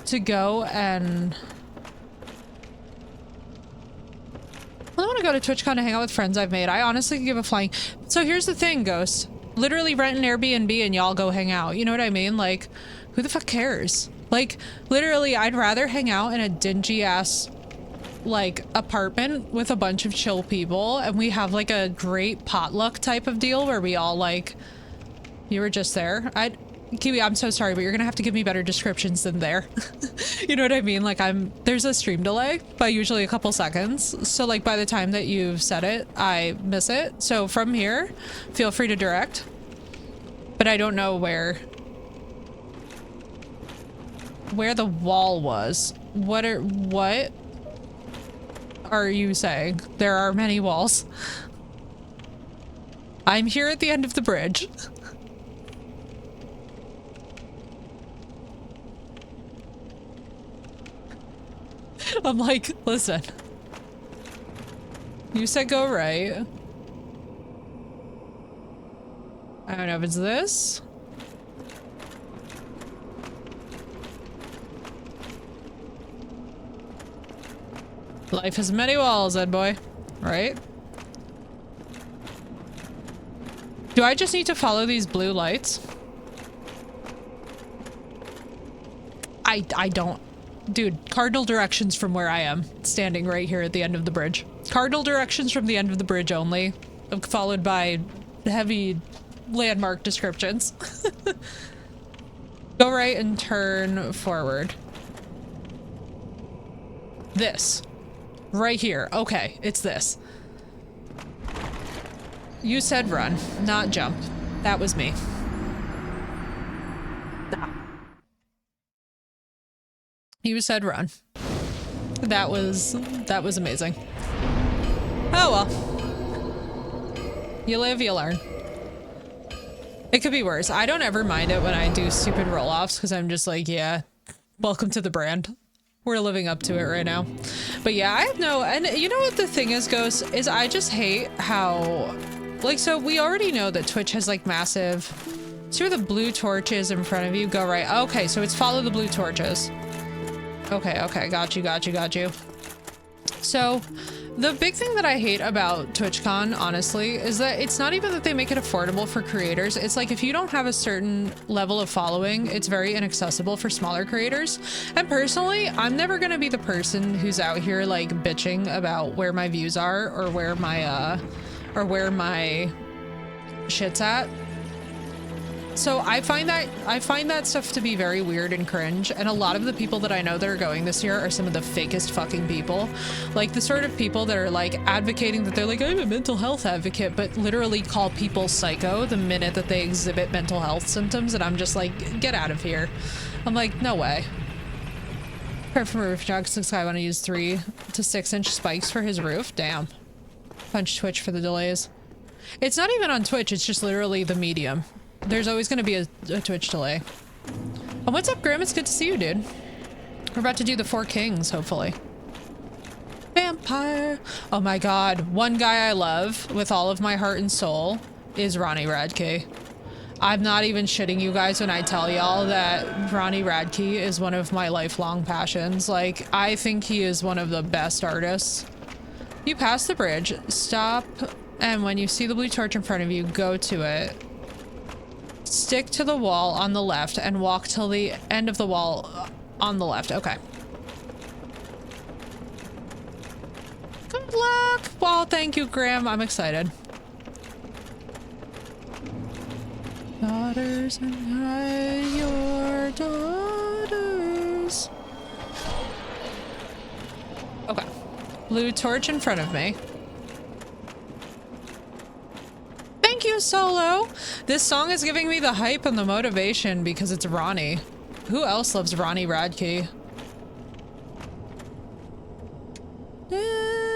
to go and... I want to go to TwitchCon to hang out with friends I've made. I honestly could give a flying... So here's the thing, Ghost. Literally rent an Airbnb and y'all go hang out. You know what I mean? Like, who the fuck cares? Like, literally, I'd rather hang out in a dingy ass, like, apartment with a bunch of chill people, and we have like a great potluck type of deal where we all like, you were just there. Kiwi, I'm so sorry, but you're gonna have to give me better descriptions than there. You know what I mean? Like, there's a stream delay by usually a couple seconds. So like, by the time that you've said it, I miss it. So from here, feel free to direct. But I don't know where the wall was. What? are you saying? There are many walls. I'm here at the end of the bridge. I'm like, listen. You said go right. I don't know if it's this. Life has many walls, Ed boy. Right? Do I just need to follow these blue lights? I don't. Dude, cardinal directions from where I am, standing right here at the end of the bridge. Cardinal directions from the end of the bridge only, followed by heavy landmark descriptions. Go right and turn forward. This. Right here. Okay, it's this. You said run, not jump. That was me. You said run. That was amazing. Oh well. You live, you learn. It could be worse. I don't ever mind it when I do stupid roll-offs because I'm just like, yeah, welcome to the brand. We're living up to it right now. But yeah, I have no, and you know what the thing is, Ghost, is I just hate how, like, so we already know that Twitch has like massive, see where the blue torch is in front of you? Go right. Okay, so it's follow the blue torches. Okay, got you. So, the big thing that I hate about TwitchCon, honestly, is that it's not even that they make it affordable for creators. It's like if you don't have a certain level of following, it's very inaccessible for smaller creators. And personally, I'm never gonna be the person who's out here like bitching about where my views are or where my shit's at. So I find that stuff to be very weird and cringe, and a lot of the people that I know that are going this year are some of the fakest fucking people. Like the sort of people that are like advocating that they're like, I'm a mental health advocate, but literally call people psycho the minute that they exhibit mental health symptoms, and I'm just like, get out of here. I'm like, no way. Apart from a roof jog, this guy want to use 3 to 6 inch spikes for his roof. Damn. Punch Twitch for the delays. It's not even on Twitch, it's just literally the medium. There's always going to be a Twitch delay. Oh, what's up, Grim? It's good to see you, dude. We're about to do the 4 Kings, hopefully. Vampire. Oh my god. One guy I love with all of my heart and soul is Ronnie Radke. I'm not even shitting you guys when I tell y'all that Ronnie Radke is one of my lifelong passions. Like, I think he is one of the best artists. You pass the bridge, stop, and when you see the blue torch in front of you, go to it. Stick to the wall on the left and walk till the end of the wall on the left. Okay. Good luck. Well, thank you, Graham. I'm excited. Daughters and hide your daughters. Okay. Blue torch in front of me. Thank you, Solo. This song is giving me the hype and the motivation because it's Ronnie. Who else loves Ronnie Radke?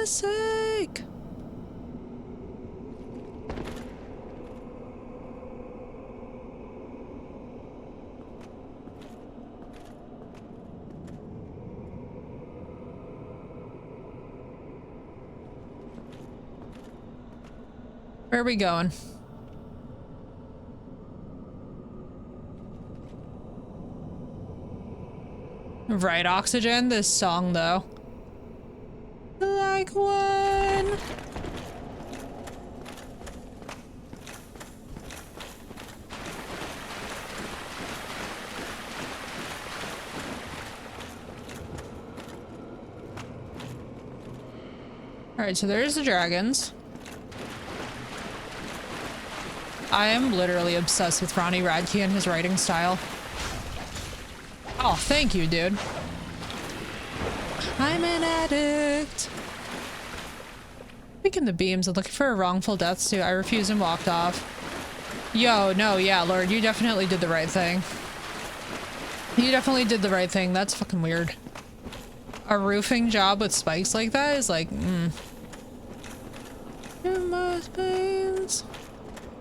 Sake. Where are we going? Right, Oxygen, this song though. Like one. Alright, so there's the dragons. I am literally obsessed with Ronnie Radke and his writing style. Oh, thank you, dude. I'm an addict. Picking the beams and looking for a wrongful death suit. I refused and walked off. Yo, no, yeah, Lord, you definitely did the right thing. You definitely did the right thing. That's fucking weird. A roofing job with spikes like that is like, In my veins,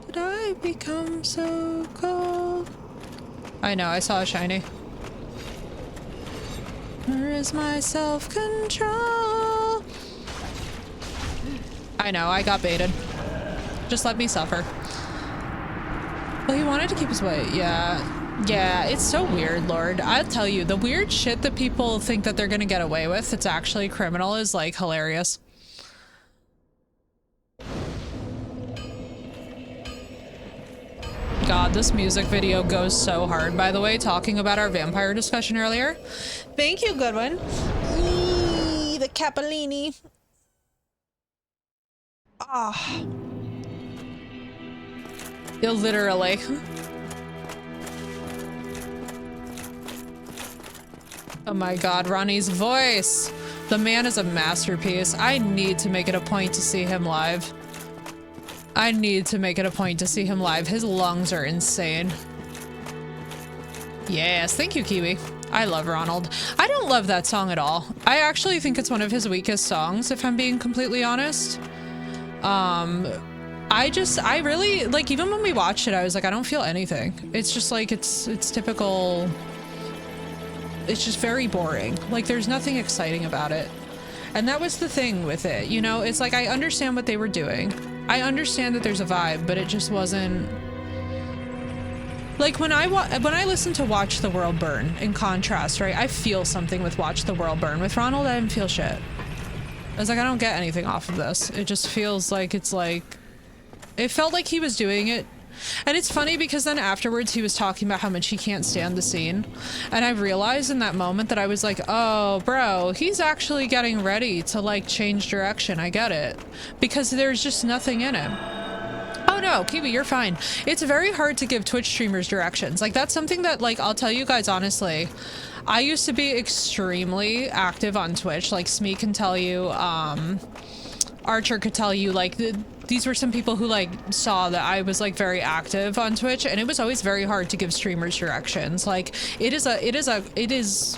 did I become so cold? I know, I saw a shiny. Where is my self-control? I know, I got baited. Just let me suffer. Well, he wanted to keep his weight. Yeah, it's so weird, Lord. I'll tell you, the weird shit that people think that they're gonna get away with, it's actually criminal, is like hilarious. God, this music video goes so hard, by the way, talking about our vampire discussion earlier. Thank you, Goodwin. Eee, the Capellini. Ah. Yeah, literally. Oh my god, Ronnie's voice. The man is a masterpiece. I need to make it a point to see him live. I need to make it a point to see him live. His lungs are insane. Yes, thank you, Kiwi. I love Ronald. I don't love that song at all. I actually think it's one of his weakest songs, if I'm being completely honest. I really, like, even when we watched it, I was like, I don't feel anything. It's just like, it's typical. It's just very boring. Like, there's nothing exciting about it. And that was the thing with it, you know? It's like, I understand what they were doing. I understand that there's a vibe, but it just wasn't... Like, when I listen to Watch the World Burn, in contrast, right? I feel something with Watch the World Burn. With Ronald, I didn't feel shit. I was like, I don't get anything off of this. It just feels like it's like... It felt like he was doing it. And it's funny because then afterwards he was talking about how much he can't stand the scene. And I realized in that moment that I was like, oh, bro, he's actually getting ready to, like, change direction. I get it. Because there's just nothing in him. Oh no, Kiwi, you're fine. It's very hard to give Twitch streamers directions. Like, that's something that, like, I'll tell you guys honestly. I used to be extremely active on Twitch. Like, Smee can tell you, Archer could tell you, like, these were some people who, like, saw that I was, like, very active on Twitch, and it was always very hard to give streamers directions. Like, it is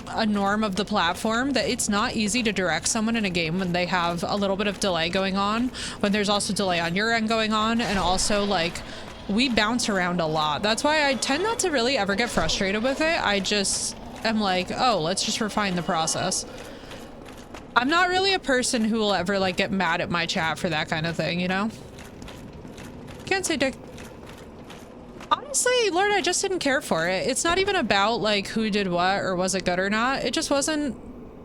a norm of the platform that it's not easy to direct someone in a game when they have a little bit of delay going on, when there's also delay on your end going on, and also, like, we bounce around a lot. That's why I tend not to really ever get frustrated with it. I just am like, oh, let's just refine the process. I'm not really a person who will ever, like, get mad at my chat for that kind of thing, you know? Can't say dick. Honestly, Lord, I just didn't care for it. It's not even about, like, who did what or was it good or not. It just wasn't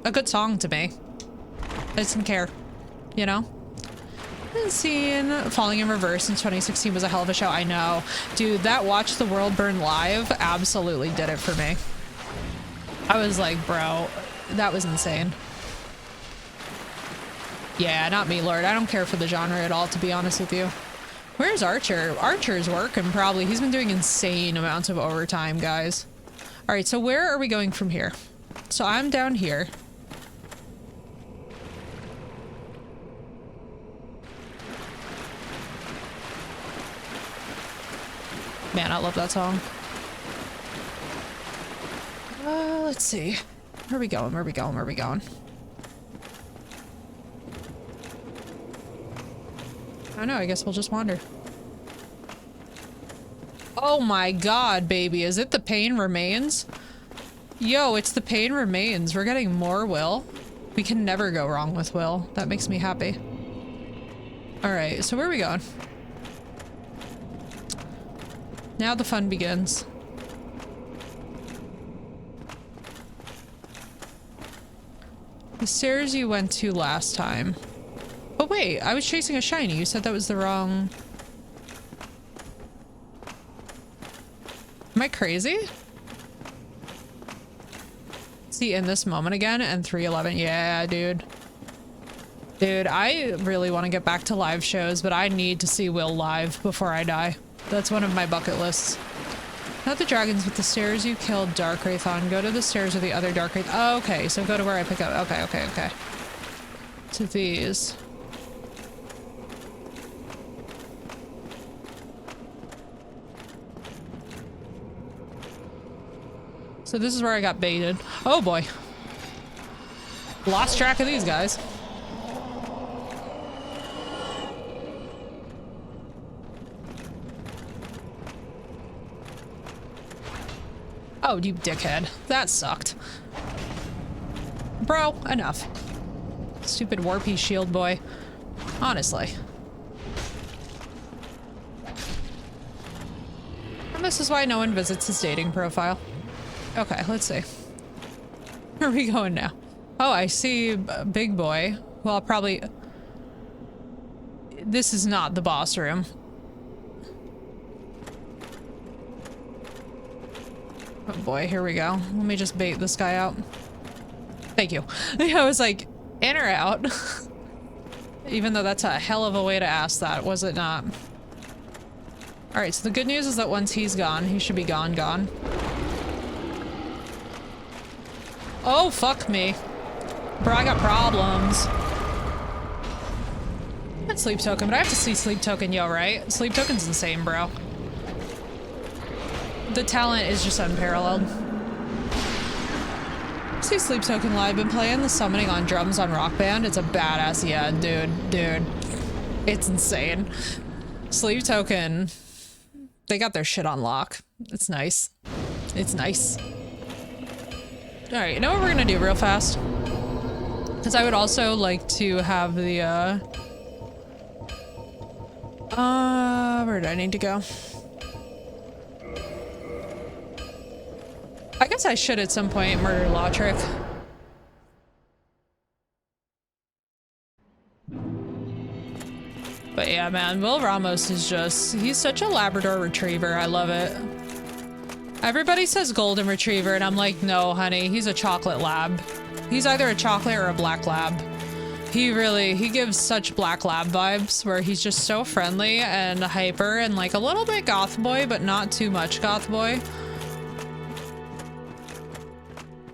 a good song to me. I just didn't care, you know? Scene Falling in Reverse in 2016 was a hell of a show. I know. Dude, that Watch the World Burn live absolutely did it for me. I was like, bro, that was insane. Yeah, not me, Lord. I don't care for the genre at all, to be honest with you. Where's Archer? Archer's working, probably. He's been doing insane amounts of overtime, guys. All right, so where are we going from here? So I'm down here. Man, I love that song. Let's see. Where are we going? Where are we going? Where are we going? I don't know, I guess we'll just wander. Oh my god, baby, is it The Pain Remains? Yo, it's The Pain Remains. We're getting more Will. We can never go wrong with Will. That makes me happy. Alright, so where are we going? Now the fun begins. The stairs you went to last time. Oh wait, I was chasing a shiny. You said that was the wrong... Am I crazy? See, in this moment again, and 311. Yeah, dude. Dude, I really want to get back to live shows, but I need to see Will live before I die. That's one of my bucket lists. Not the dragons, but the stairs you killed Darkwraith on. Go to the stairs with the other Darkwraith. Oh, okay, so go to where I pick up. Okay, okay, okay. To these. So this is where I got baited. Oh boy. Lost track of these guys. Oh, you dickhead. That sucked. Bro, enough. Stupid warpy shield boy. Honestly. And this is why no one visits his dating profile. Okay, let's see. Where are we going now? Oh, I see Big Boy. Well, probably... This is not the boss room. Oh boy, here we go. Let me just bait this guy out. Thank you. I was like, in or out? Even though that's a hell of a way to ask that, was it not? Alright, so the good news is that once he's gone, he should be gone. Oh, fuck me. Bro, I got problems. That's Sleep Token, but I have to see Sleep Token, yo, right? Sleep Token's insane, bro. The talent is just unparalleled. See Sleep Token live. Been playing the summoning on drums on Rock Band. It's a badass, yeah, dude. It's insane. Sleep Token. They got their shit on lock. It's nice. It's nice. Alright, you know what we're gonna do real fast? Because I would also like to have the, where did I need to go? I guess I should at some point murder Lautrec. But yeah, man, Will Ramos is just, he's such a Labrador Retriever. I love it. Everybody says Golden Retriever, and I'm like, no, honey, he's a chocolate lab. He's either a chocolate or a black lab. He gives such black lab vibes, where he's just so friendly and hyper and like a little bit goth boy, but not too much goth boy.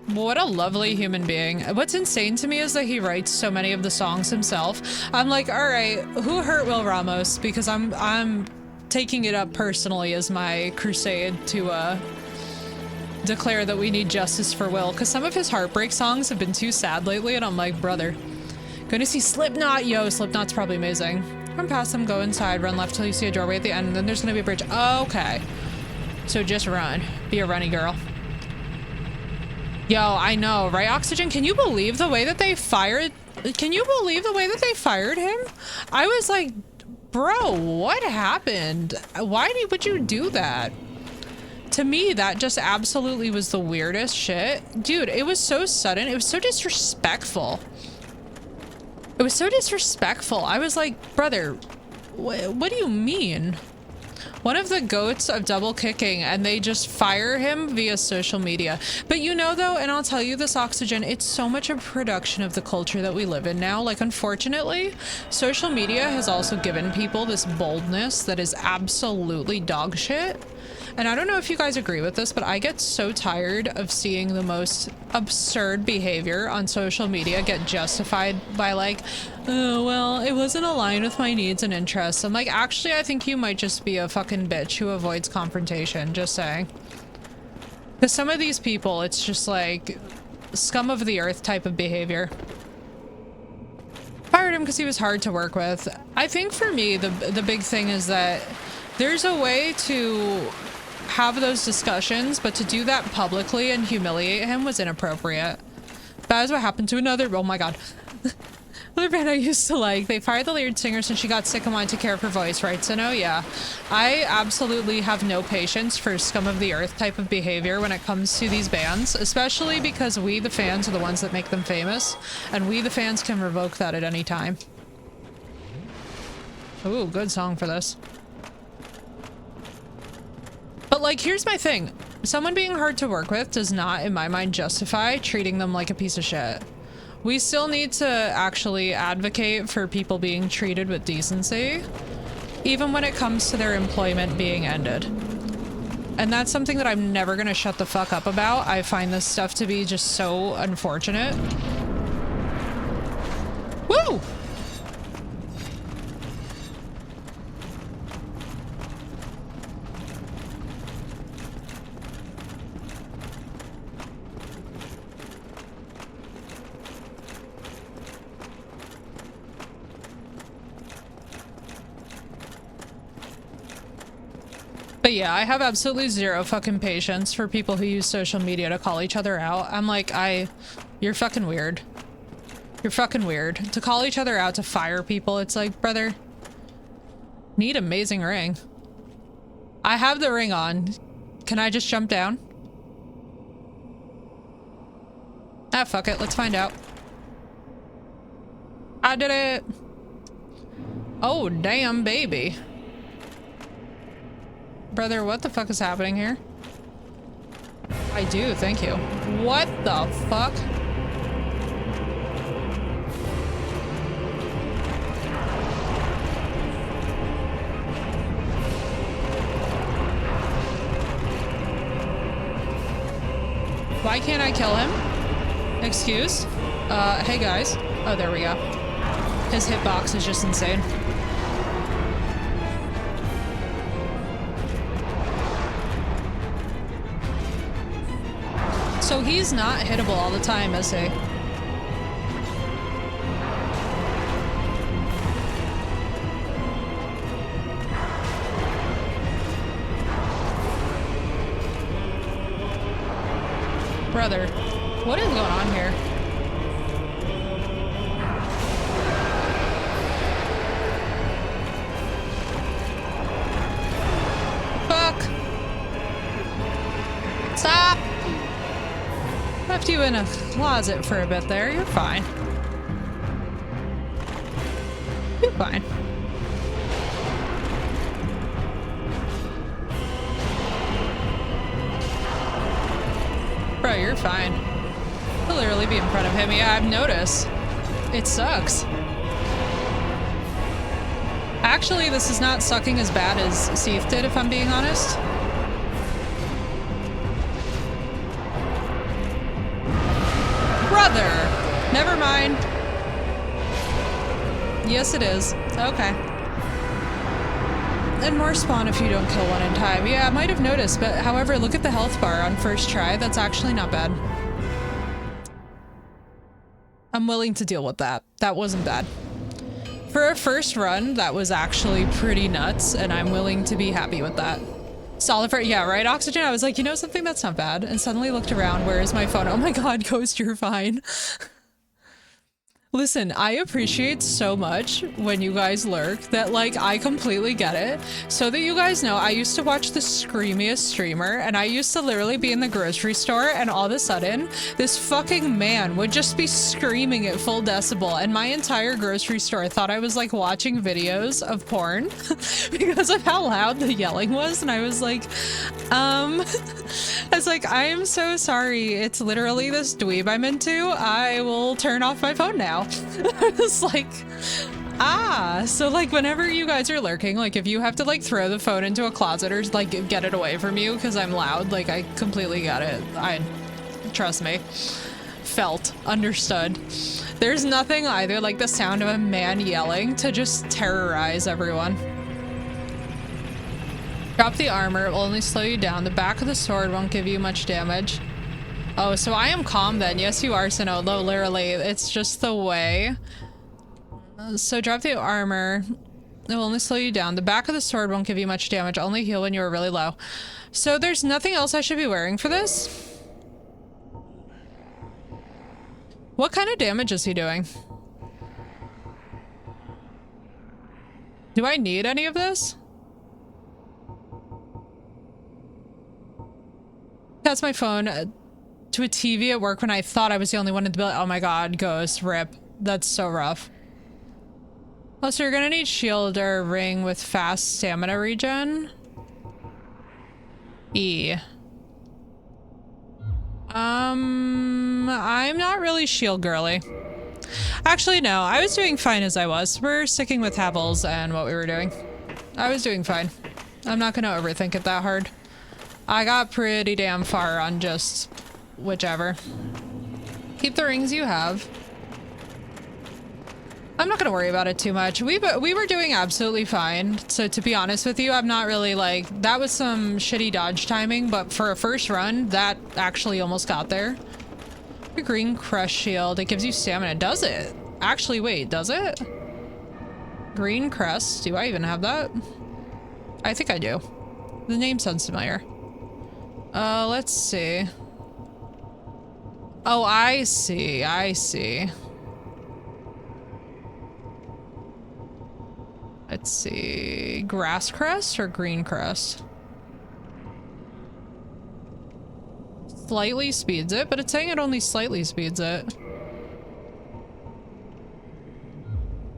What a lovely human being. What's insane to me is that he writes so many of the songs himself. I'm like, all right, who hurt Will Ramos? Because I'm taking it up personally as my crusade to declare that we need justice for Will. Because some of his heartbreak songs have been too sad lately, and I'm like, brother. Gonna see Slipknot? Yo, Slipknot's probably amazing. Run past them, go inside, run left till you see a doorway at the end, and then there's gonna be a bridge. Okay. So just run. Be a runny girl. Yo, I know, right, Oxygen? Can you believe the way that they fired? Can you believe the way that they fired him? I was like, bro, what happened? Why would you do that? To me, that just absolutely was the weirdest shit. Dude, it was so sudden. It was so disrespectful. It was so disrespectful. I was like, brother, what do you mean? One of the goats of double kicking, and they just fire him via social media. But you know though, and I'll tell you this, Oxygen, it's so much a production of the culture that we live in now. Like, unfortunately, social media has also given people this boldness that is absolutely dog shit. And I don't know if you guys agree with this, but I get so tired of seeing the most absurd behavior on social media get justified by like, oh, well, it wasn't aligned with my needs and interests. I'm like, actually, I think you might just be a fucking bitch who avoids confrontation, just saying. Because some of these people, it's just like scum of the earth type of behavior. Fired him because he was hard to work with. I think for me, the big thing is that there's a way to have those discussions, but to do that publicly and humiliate him was inappropriate. That is what happened to another, oh my god. Another band I used to like. They fired the lead singer since she got sick and wanted to care for her voice, right? So no, yeah. I absolutely have no patience for scum of the earth type of behavior when it comes to these bands, especially because we, the fans, are the ones that make them famous, and we, the fans, can revoke that at any time. Ooh, good song for this. But like, here's my thing. Someone being hard to work with does not, in my mind, justify treating them like a piece of shit. We still need to actually advocate for people being treated with decency, even when it comes to their employment being ended. And that's something that I'm never gonna shut the fuck up about. I find this stuff to be just so unfortunate. Woo! But yeah, I have absolutely zero fucking patience for people who use social media to call each other out. I'm like, you're fucking weird. You're fucking weird. To call each other out, to fire people, it's like, brother, need amazing ring. I have the ring on. Can I just jump down? Ah, fuck it. Let's find out. I did it. Oh, damn, baby. Brother, what the fuck is happening here? I do, thank you. What the fuck? Why can't I kill him? Excuse? Hey guys. Oh, there we go. His hitbox is just insane. So he's not hittable all the time, is he? Brother, what is going on here? Fuck! Stop! Left you in a closet for a bit there. You're fine. You're fine. Bro, you're fine. He'll literally be in front of him. Yeah, I've noticed. It sucks. Actually, this is not sucking as bad as Seath did, if I'm being honest. Brother! Never mind. Yes, it is. Okay. And more spawn if you don't kill one in time. Yeah, I might have noticed, but however, look at the health bar on first try. That's actually not bad. I'm willing to deal with that. That wasn't bad. For a first run, that was actually pretty nuts, and I'm willing to be happy with that. Solid for, yeah, right, Oxygen? I was like, you know something, that's not bad. And suddenly looked around, where is my phone? Oh my god, Ghost, you're fine. Listen, I appreciate so much when you guys lurk that, like, I completely get it. So that you guys know, I used to watch the screamiest streamer, and I used to literally be in the grocery store, and all of a sudden, this fucking man would just be screaming at full decibel, and my entire grocery store thought I was, like, watching videos of porn because of how loud the yelling was, and I was like, I was like, I am so sorry. It's literally this dweeb I'm into. I will turn off my phone now. I was like, so like whenever you guys are lurking, like if you have to like throw the phone into a closet or like get it away from you because I'm loud, like I completely got it. Trust me, felt, understood. There's nothing either like the sound of a man yelling to just terrorize everyone. Drop the armor, it will only slow you down. The back of the sword won't give you much damage. Oh, so I am calm then. Yes, you are, Sinnoh. Literally, it's just the way. So drop the armor. It will only slow you down. The back of the sword won't give you much damage. Only heal when you are really low. So there's nothing else I should be wearing for this? What kind of damage is he doing? Do I need any of this? That's my phone. To a TV at work when I thought I was the only one in the building. Oh my god, Ghost, rip. That's so rough. Oh, so you're gonna need shield or ring with fast stamina regen. E. I'm not really shield girly. Actually, no, I was doing fine as I was. We're sticking with Havels and what we were doing. I was doing fine. I'm not gonna overthink it that hard. I got pretty damn far on just whichever. Keep the rings you have. I'm not gonna worry about it too much. We were doing absolutely fine. So to be honest with you, I'm not really like, that was some shitty dodge timing, but for a first run, that actually almost got there. Your green crush shield, it gives you stamina. Does it? Actually, wait, does it? Green crest, do I even have that? I think I do. The name sounds familiar. Let's see. Oh, I see. I see. Let's see. Grass crest or green crest? Slightly speeds it, but it's saying it only slightly speeds it.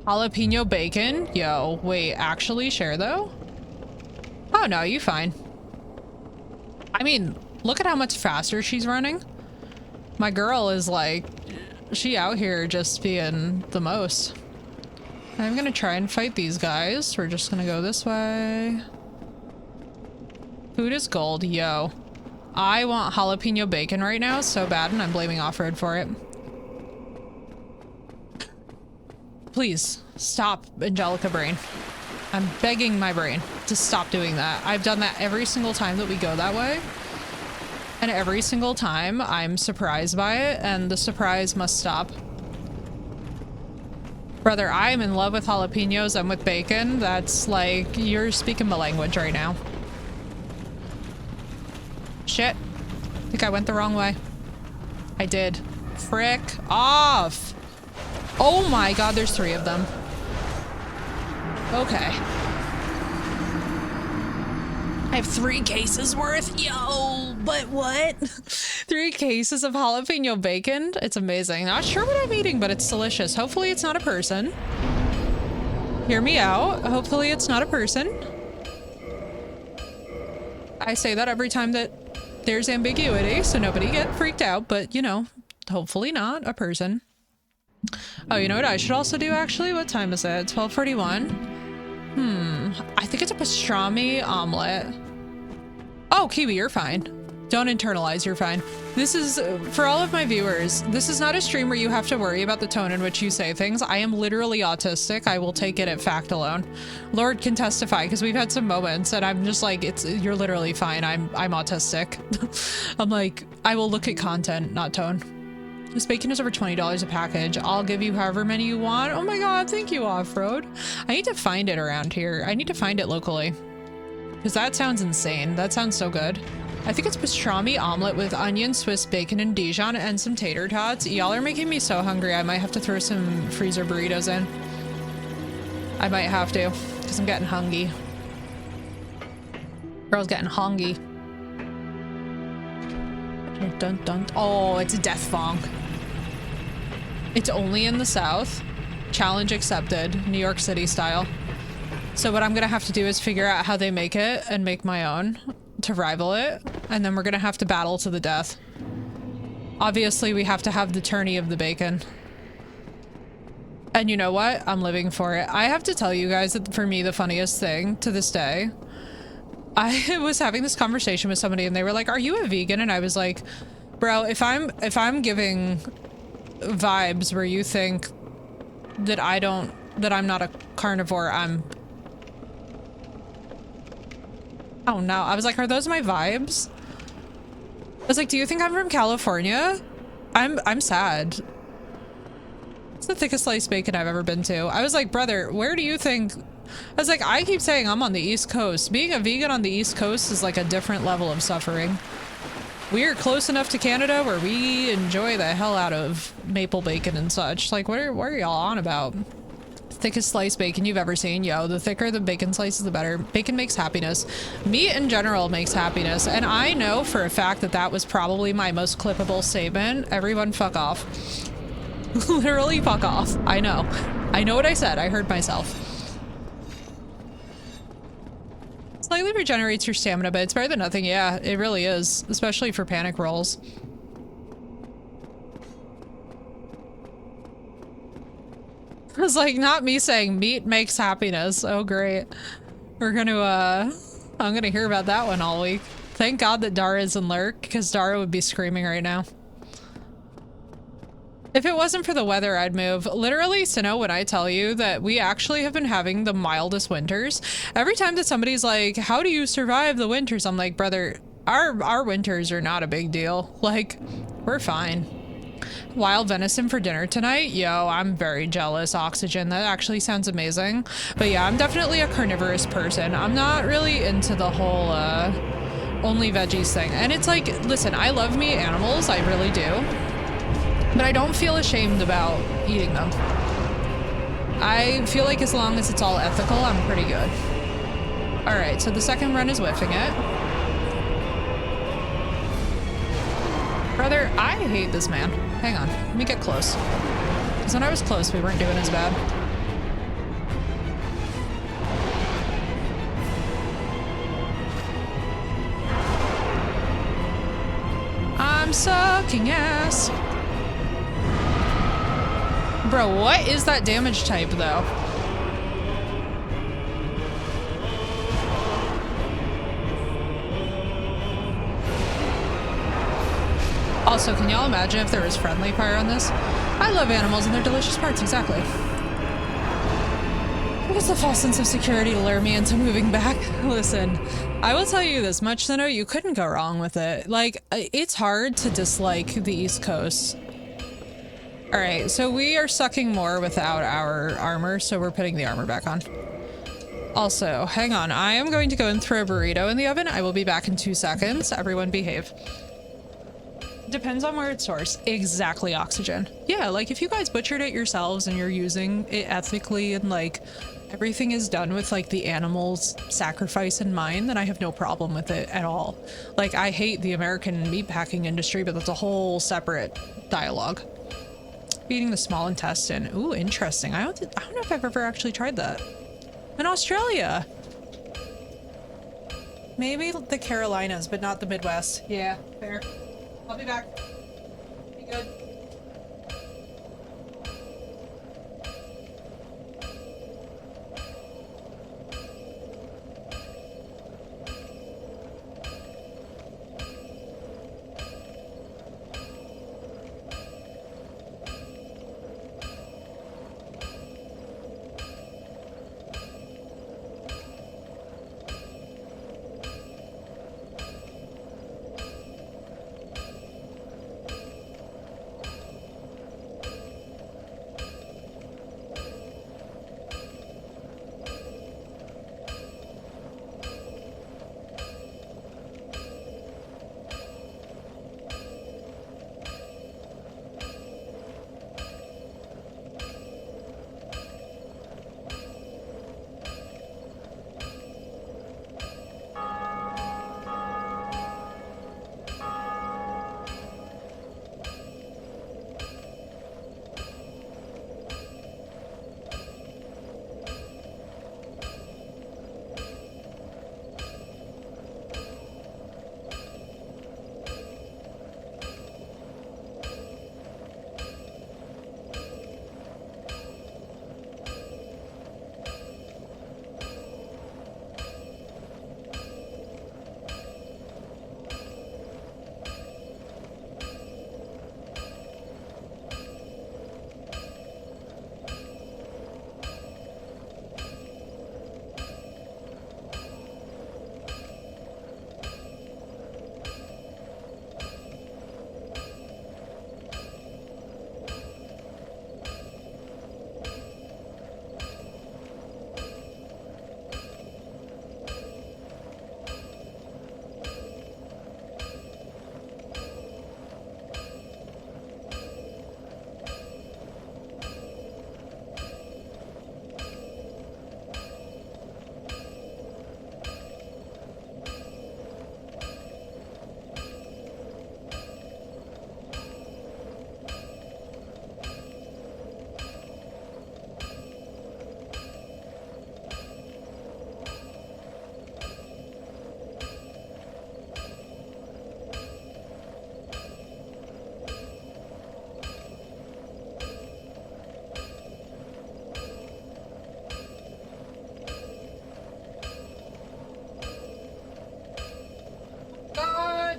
Jalapeno bacon? Yo, wait, actually share though? Oh no, you fine. I mean, look at how much faster she's running. My girl is like, she out here just being the most. I'm gonna try and fight these guys. We're just gonna go this way. Food is gold, yo. I want jalapeno bacon right now so bad, and I'm blaming Off-Road for it. Please, stop, Angelica brain. I'm begging my brain to stop doing that. I've done that every single time that we go that way. And every single time I'm surprised by it, and the surprise must stop. Brother, I'm in love with jalapenos and with bacon. That's like, you're speaking my language right now. Shit. I think I went the wrong way. I did. Frick off. Oh my god, there's 3 of them. Okay. I have 3 cases worth. Yo, but what? 3 cases of jalapeno bacon? It's amazing. Not sure what I'm eating, but it's delicious. Hopefully it's not a person. Hear me out. Hopefully it's not a person. I say that every time that there's ambiguity, so nobody get freaked out, but you know, hopefully not a person. Oh, you know what I should also do actually? What time is it? 12:41. I think it's a pastrami omelet. Oh, Kiwi, you're fine. Don't internalize, you're fine. This is, for all of my viewers, this is not a stream where you have to worry about the tone in which you say things. I am literally autistic. I will take it at fact alone. Lord can testify, because we've had some moments and I'm just like, you're literally fine. I'm autistic. I'm like, I will look at content, not tone. This bacon is over $20 a package. I'll give you however many you want. Oh my god, thank you, Off-Road. I need to find it around here. I need to find it locally. Because that sounds insane. That sounds so good. I think it's pastrami omelet with onion, Swiss bacon, and Dijon, and some tater tots. Y'all are making me so hungry. I might have to throw some freezer burritos in. I might have to, because I'm getting hungry. Girl's getting hungry. Dun, dun. Oh, it's a death fong. It's only in the South. Challenge accepted. New York City style. So what I'm gonna have to do is figure out how they make it and make my own to rival it, and then we're gonna have to battle to the death. Obviously, we have to have the tourney of the bacon. And you know what? I'm living for it. I have to tell you guys that for me, the funniest thing to this day, I was having this conversation with somebody and they were like, "Are you a vegan?" And I was like, "Bro, if I'm giving vibes where you think that I'm not a carnivore, oh no." I was like, "Are those my vibes?" I was like, "Do you think I'm from California?" I'm sad. It's the thickest sliced bacon I've ever been to. I was like, "Brother, where do you think?" I was like, I keep saying I'm on the East Coast. Being a vegan on the East Coast is like a different level of suffering. We are close enough to Canada where we enjoy the hell out of maple bacon and such. Like, what are y'all on about? Thickest sliced bacon you've ever seen. Yo, the thicker the bacon slices, the better. Bacon makes happiness. Meat in general makes happiness. And I know for a fact that that was probably my most clippable statement. Everyone fuck off. Literally fuck off. I know. I know what I said. I heard myself. Slightly regenerates your stamina, but it's better than nothing. Yeah, it really is. Especially for panic rolls. I was like, not me saying meat makes happiness. Oh, great. We're gonna, I'm gonna hear about that one all week. Thank God that Dara isn't lurk, because Dara would be screaming right now. If it wasn't for the weather, I'd move. Literally, Sino, when I tell you that we actually have been having the mildest winters, every time that somebody's like, how do you survive the winters? I'm like, brother, our winters are not a big deal. Like, we're fine. Wild venison for dinner tonight? Yo, I'm very jealous, Oxygen. That actually sounds amazing. But yeah, I'm definitely a carnivorous person. I'm not really into the whole only veggies thing. And it's like, listen, I love meat animals, I really do. But I don't feel ashamed about eating them. I feel like as long as it's all ethical, I'm pretty good. All right, so the second run is whiffing it. Brother, I hate this man. Hang on, let me get close. Because when I was close, we weren't doing as bad. I'm sucking ass. Bro, what is that damage type, though? Also, can y'all imagine if there was friendly fire on this? I love animals and their delicious parts, exactly. It's a false sense of security to lure me into moving back. Listen, I will tell you this much, Sinnoh, you couldn't go wrong with it. Like, it's hard to dislike the East Coast. Alright, so we are sucking more without our armor, so we're putting the armor back on. Also, hang on, I am going to go and throw a burrito in the oven. I will be back in 2 seconds. Everyone behave. Depends on where it's sourced. Exactly, Oxygen. Yeah, like if you guys butchered it yourselves and you're using it ethically and like everything is done with like the animal's sacrifice in mind, then I have no problem with it at all. Like I hate the American meatpacking industry, but that's a whole separate dialogue. Feeding the small intestine. Ooh, interesting. I don't know if I've ever actually tried that. In Australia. Maybe the Carolinas, but not the Midwest. Yeah, fair. I'll be back. Be good.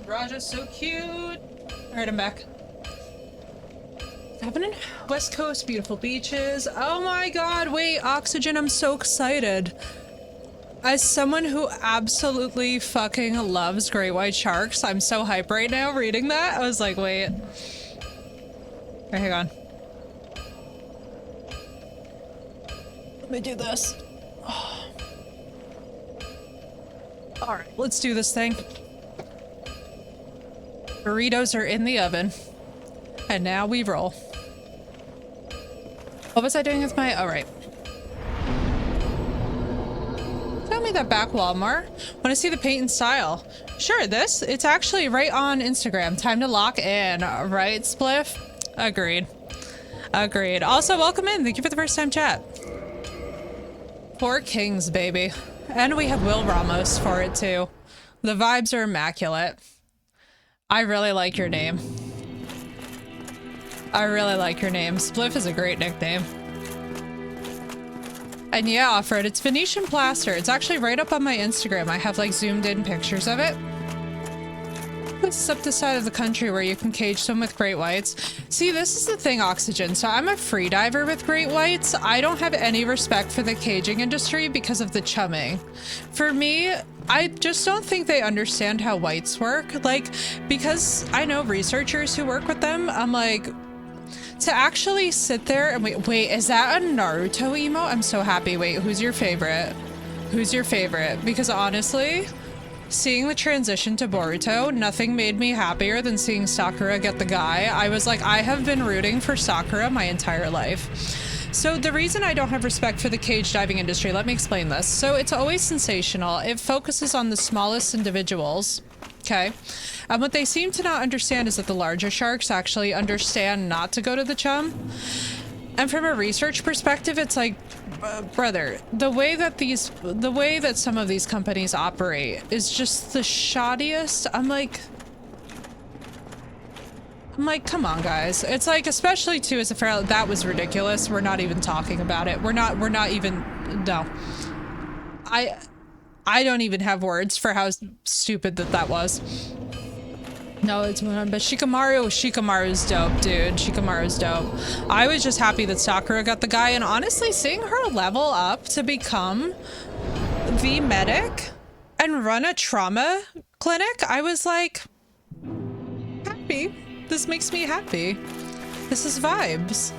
Raja's so cute. All right, I'm back. What's happening? West Coast, beautiful beaches. Oh my god, wait, Oxygen, I'm so excited. As someone who absolutely fucking loves great white sharks, I'm so hyped right now reading that. I was like, wait. Here, hang on. Let me do this. All right, let's do this thing. Burritos are in the oven. And now we roll. What was I doing with my... Oh, right. Tell me that back wall more. Want to see the paint and style? Sure, this. It's actually right on Instagram. Time to lock in. Right, Spliff? Agreed. Agreed. Also, welcome in. Thank you for the first time chat. 4 Kings, baby. And we have Will Ramos for it, too. The vibes are immaculate. I really like your name. I really like your name. Spliff is a great nickname. And yeah, Offred, it's Venetian plaster. It's actually right up on my Instagram. I have like zoomed in pictures of it. This is up the side of the country where you can cage swim with great whites. See, this is the thing, Oxygen. So I'm a free diver with great whites. I don't have any respect for the caging industry because of the chumming. For me, I just don't think they understand how whites work. Like, because I know researchers who work with them, I'm like, to actually sit there and wait, is that a Naruto emo? I'm so happy. Wait, who's your favorite? Who's your favorite? Because honestly, seeing the transition to Boruto, nothing made me happier than seeing Sakura get the guy. I was like, I have been rooting for Sakura my entire life. So the reason I don't have respect for the cage diving industry, let me explain this. So it's always sensational. It focuses on the smallest individuals. Okay. And what they seem to not understand is that the larger sharks actually understand not to go to the chum. And from a research perspective, it's like, brother, the way that some of these companies operate is just the shoddiest. I'm like, come on, guys. It's like, especially too, as a fair, that was ridiculous. We're not even talking about it. We're not even, no. I don't even have words for how stupid that was. No, it's but Shikamaru's dope, dude. Shikamaru's dope. I was just happy that Sakura got the guy, and honestly, seeing her level up to become the medic and run a trauma clinic, I was like, happy. This makes me happy. This is vibes.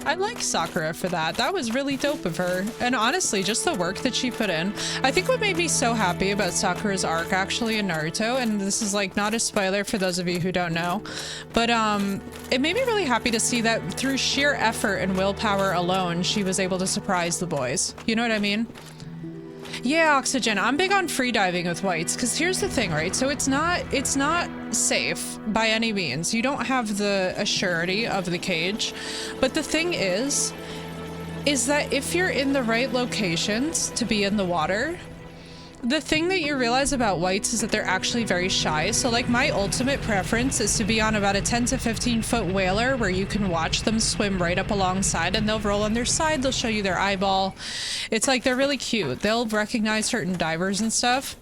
I like Sakura for that. That was really dope of her. And honestly, just the work that she put in. I think what made me so happy about Sakura's arc actually in Naruto, and this is like not a spoiler for those of you who don't know, but it made me really happy to see that through sheer effort and willpower alone, she was able to surprise the boys. You know what I mean? Yeah, Oxygen, I'm big on freediving with whites, because here's the thing, right? So it's not safe by any means. You don't have the assurity of the cage. But the thing is that if you're in the right locations to be in the water, the thing that you realize about whites is that they're actually very shy. So like my ultimate preference is to be on about a 10 to 15 foot whaler where you can watch them swim right up alongside, and they'll roll on their side. They'll show you their eyeball. It's like, they're really cute. They'll recognize certain divers and stuff.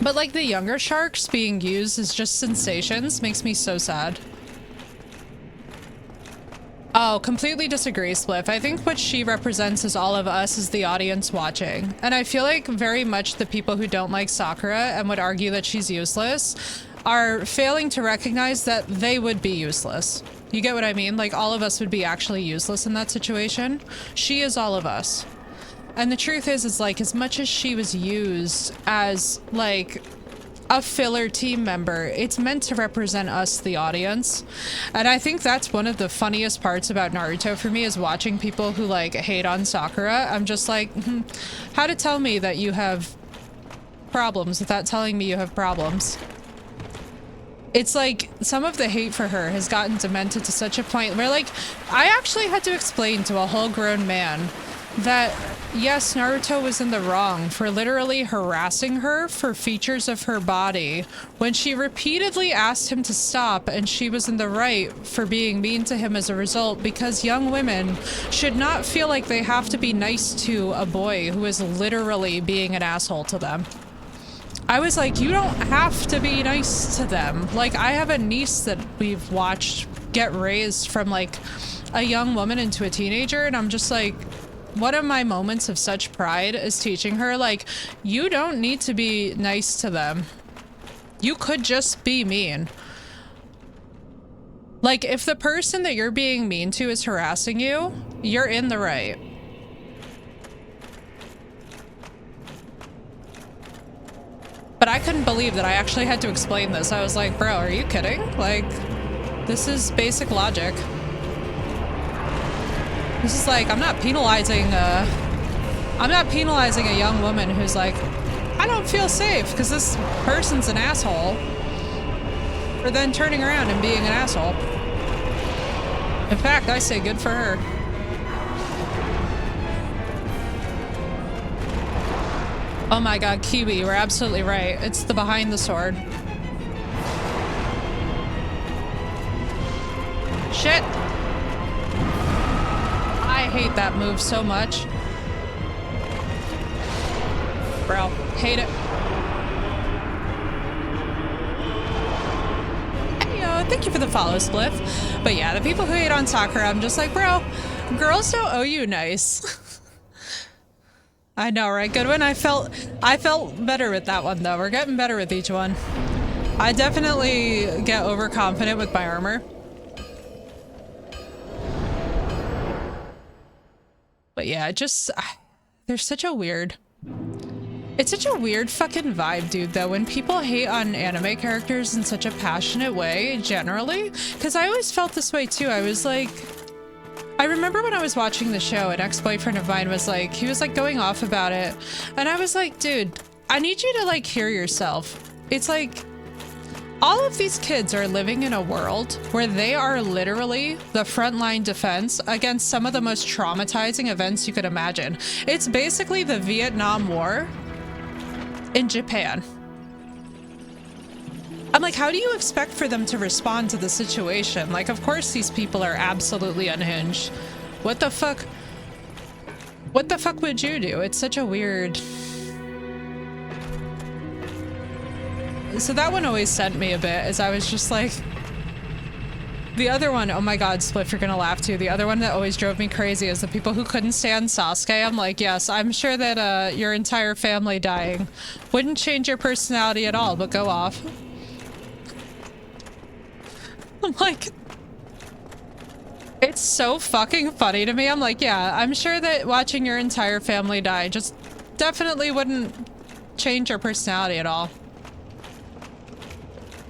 But like the younger sharks being used as just sensations makes me so sad. Oh, completely disagree, Spliff. I think what she represents is all of us as the audience watching. And I feel like very much the people who don't like Sakura and would argue that she's useless are failing to recognize that they would be useless. You get what I mean? Like, all of us would be actually useless in that situation. She is all of us. And the truth is like, as much as she was used as like a filler team member, it's meant to represent us, the audience. And I think that's one of the funniest parts about Naruto for me, is watching people who like hate on Sakura. I'm just like, how to tell me that you have problems without telling me you have problems. It's like some of the hate for her has gotten demented to such a point where like, I actually had to explain to a whole grown man that yes, Naruto was in the wrong for literally harassing her for features of her body when she repeatedly asked him to stop, and she was in the right for being mean to him as a result, because young women should not feel like they have to be nice to a boy who is literally being an asshole to them. I was like, you don't have to be nice to them. Like, I have a niece that we've watched get raised from like a young woman into a teenager, and I'm just like, one of my moments of such pride is teaching her, like, you don't need to be nice to them. You could just be mean. Like, if the person that you're being mean to is harassing you, you're in the right. But I couldn't believe that I actually had to explain this. I was like, bro, are you kidding? Like, this is basic logic. This is like, I'm not penalizing a young woman who's like, I don't feel safe because this person's an asshole. For then turning around and being an asshole. In fact, I say good for her. Oh my god, Kiwi, you were absolutely right. It's the behind the sword. Shit! I hate that move so much. Bro, hate it. Hey, yo, thank you for the follow, Spliff. But yeah, the people who hate on Sakura, I'm just like, bro, girls don't owe you nice. I know, right, Goodwin? I felt better with that one, though. We're getting better with each one. I definitely get overconfident with my armor. But yeah, just... there's such a weird... It's such a weird fucking vibe, dude, though, when people hate on anime characters in such a passionate way, generally. Because I always felt this way, too. I was like... I remember when I was watching the show, an ex-boyfriend of mine was like, he was like going off about it. And I was like, dude, I need you to like hear yourself. It's like, all of these kids are living in a world where they are literally the frontline defense against some of the most traumatizing events you could imagine. It's basically the Vietnam War in Japan. I'm like, how do you expect for them to respond to the situation? Like, of course these people are absolutely unhinged. What the fuck? What the fuck would you do? It's such a weird... So that one always sent me a bit, as I was just like... The other one, oh my god, Spliff, you're gonna laugh too. The other one that always drove me crazy is the people who couldn't stand Sasuke. I'm like, yes, I'm sure that your entire family dying wouldn't change your personality at all, but go off. I'm like, it's so fucking funny to me. I'm like, yeah, I'm sure that watching your entire family die just definitely wouldn't change your personality at all.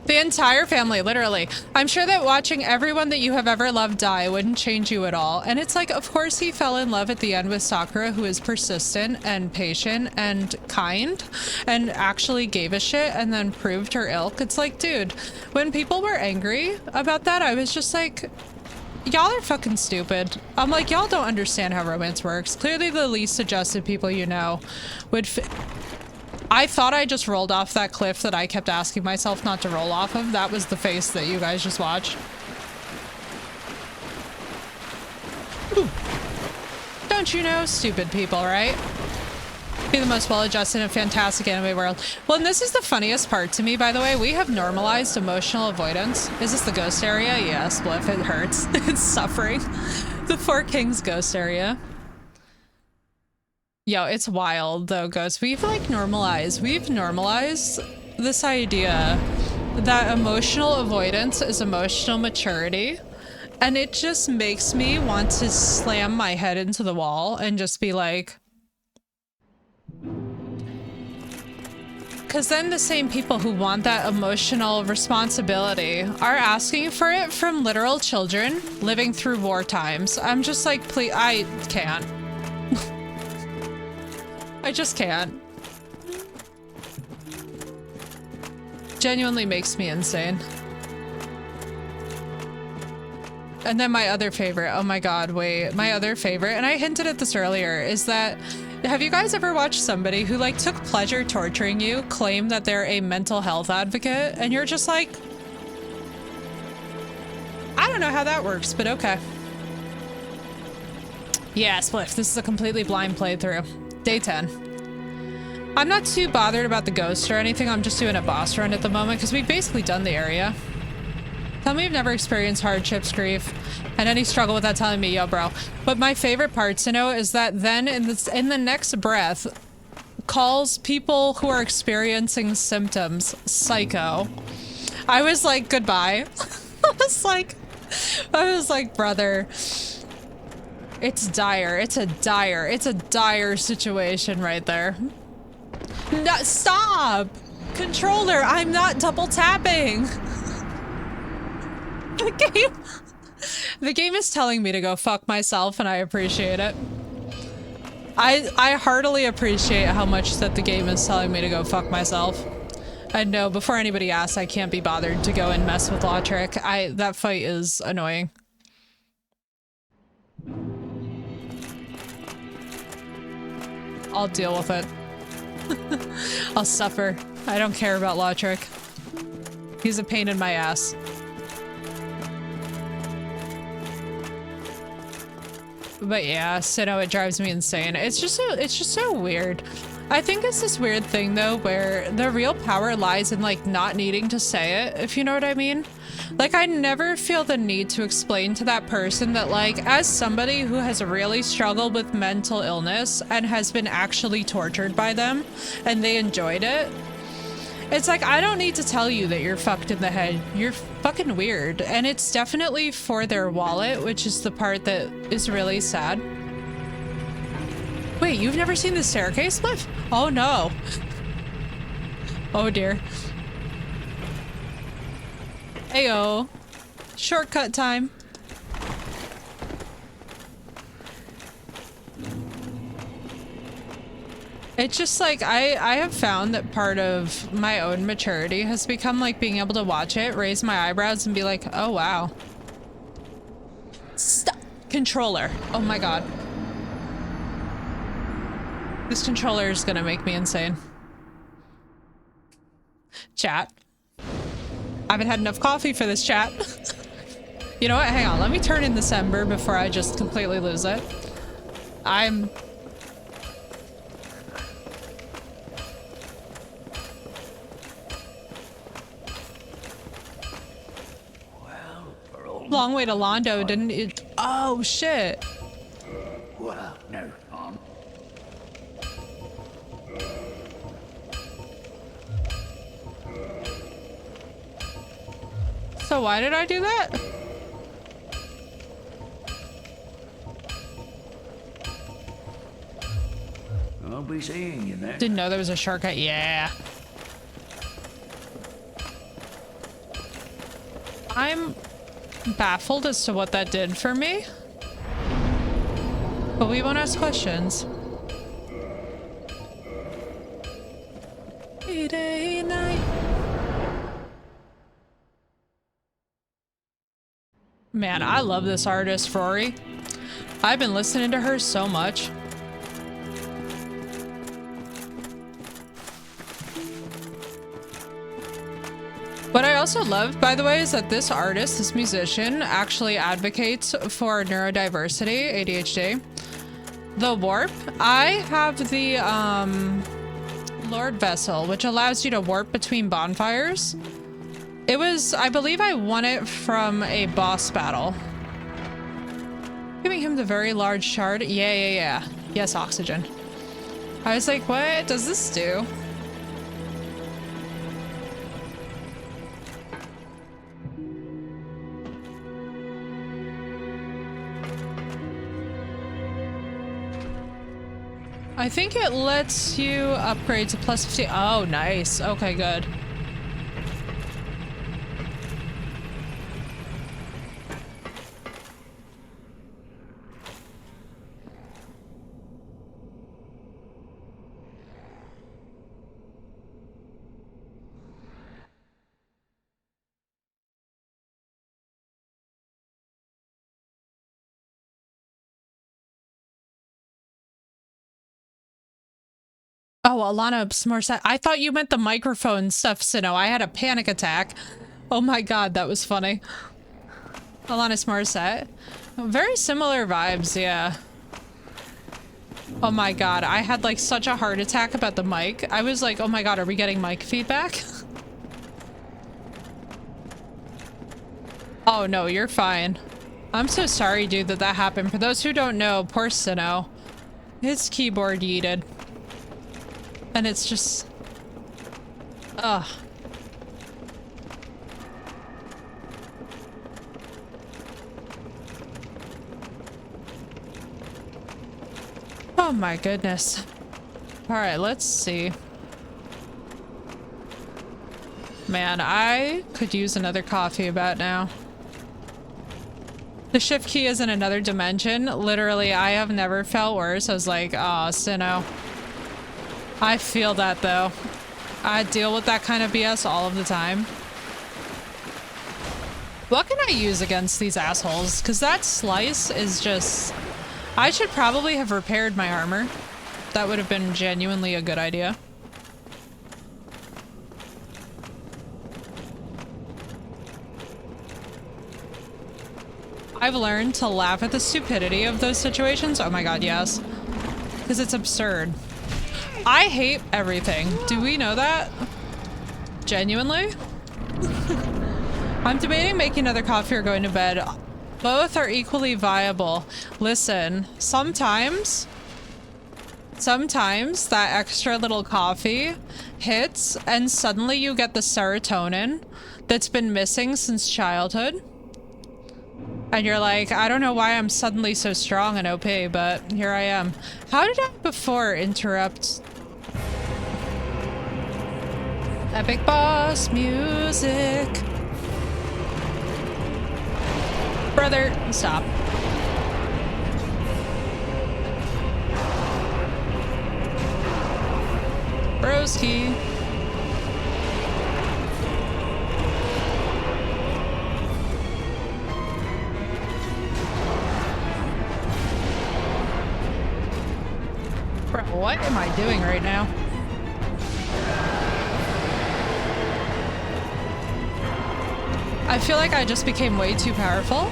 The entire family, literally. I'm sure that watching everyone that you have ever loved die wouldn't change you at all. And it's like, of course he fell in love at the end with Sakura, who is persistent and patient and kind and actually gave a shit and then proved her ilk. It's like, dude, when people were angry about that, I was just like, y'all are fucking stupid. I'm like, y'all don't understand how romance works. Clearly the least adjusted people you know would I thought I just rolled off that cliff that I kept asking myself not to roll off of. That was the face that you guys just watched. Ooh. Don't you know? Stupid people, right? Be the most well-adjusted and fantastic anime world. Well, and this is the funniest part to me, by the way. We have normalized emotional avoidance. Is this the ghost area? Yeah, Spliff, it hurts. It's suffering. The Four Kings ghost area. Yo, it's wild though, Ghost. We've normalized this idea that emotional avoidance is emotional maturity. And it just makes me want to slam my head into the wall and just be like... Because then the same people who want that emotional responsibility are asking for it from literal children living through war times. I'm just like, please, I can't. I just can't. Genuinely makes me insane. And then my other favorite, oh my god, wait, my other favorite, and I hinted at this earlier, is that, have you guys ever watched somebody who took pleasure torturing you, claim that they're a mental health advocate, and you're just like, I don't know how that works, but okay. Yeah, Spliff, this is a completely blind playthrough. Day 10. I'm not too bothered about the ghost or anything. I'm just doing a boss run at the moment because we've basically done the area. Tell me you've never experienced hardships, grief, and any struggle without telling me, yo, bro. But my favorite part to know is that then in the next breath calls people who are experiencing symptoms psycho. I was like, goodbye. I was like, I was like, brother, it's dire. It's a dire situation right there. No, stop! Controller, I'm not double tapping. The game is telling me to go fuck myself, and I appreciate it. I heartily appreciate how much that the game is telling me to go fuck myself. And no, before anybody asks, I can't be bothered to go and mess with Lautrec. That fight is annoying. I'll deal with it. I'll suffer. I don't care about Lautrec. He's a pain in my ass. But yeah, Sinnoh, it drives me insane. It's just so weird. I think it's this weird thing though where the real power lies in like not needing to say it, if you know what I mean. Like I never feel the need to explain to that person that like as somebody who has really struggled with mental illness and has been actually tortured by them and they enjoyed it. It's like, I don't need to tell you that you're fucked in the head. You're fucking weird. And it's definitely for their wallet, which is the part that is really sad. Wait, you've never seen the staircase lift? Oh no. Oh dear. Ayo. Shortcut time. It's just like, I have found that part of my own maturity has become like being able to watch it, raise my eyebrows and be like, oh wow. Stop. Controller. Oh my god. This controller is gonna make me insane. Chat. I haven't had enough coffee for this chat. You know what? Hang on. Let me turn in this ember before I just completely lose it. Long way to Londo, didn't it? Oh, shit. Well, no harm. So why did I do that? I'll be seeing you then. Didn't know there was a shortcut. Yeah. I'm baffled as to what that did for me. But we won't ask questions. Day, night. Man, I love this artist, Rory. I've been listening to her so much. What I also love, by the way, is that this artist, this musician, actually advocates for neurodiversity, ADHD. The warp. I have the Lord Vessel, which allows you to warp between bonfires. It was, I believe I won it from a boss battle. Giving him the very large shard. Yeah. Yes, oxygen. I was like, what does this do? I think it lets you upgrade to plus 50. Oh, nice. Okay, good. Oh, Alana Smorset. I thought you meant the microphone stuff, Sinnoh. I had a panic attack. Oh my god, that was funny. Alana Smorset. Very similar vibes, yeah. Oh my god, I had like such a heart attack about the mic. I was like, oh my god, are we getting mic feedback? Oh no, you're fine. I'm so sorry, dude, that happened. For those who don't know, poor Sinnoh. His keyboard yeeted. And it's just... Ugh. Oh my goodness. All right, let's see. Man, I could use another coffee about now. The shift key is in another dimension. Literally, I have never felt worse. I was like, oh, Sinnoh. I feel that though. I deal with that kind of BS all of the time. What can I use against these assholes? Because that slice is just... I should probably have repaired my armor. That would have been genuinely a good idea. I've learned to laugh at the stupidity of those situations. Oh my god, yes. Because it's absurd. I hate everything. Do we know that? Genuinely? I'm debating making another coffee or going to bed. Both are equally viable. Listen, sometimes that extra little coffee hits and suddenly you get the serotonin that's been missing since childhood. And you're like, I don't know why I'm suddenly so strong and OP, but here I am. How did I before interrupt? Epic boss music. Brother, stop. Broski. Bro, what am I doing right now? I feel like I just became way too powerful.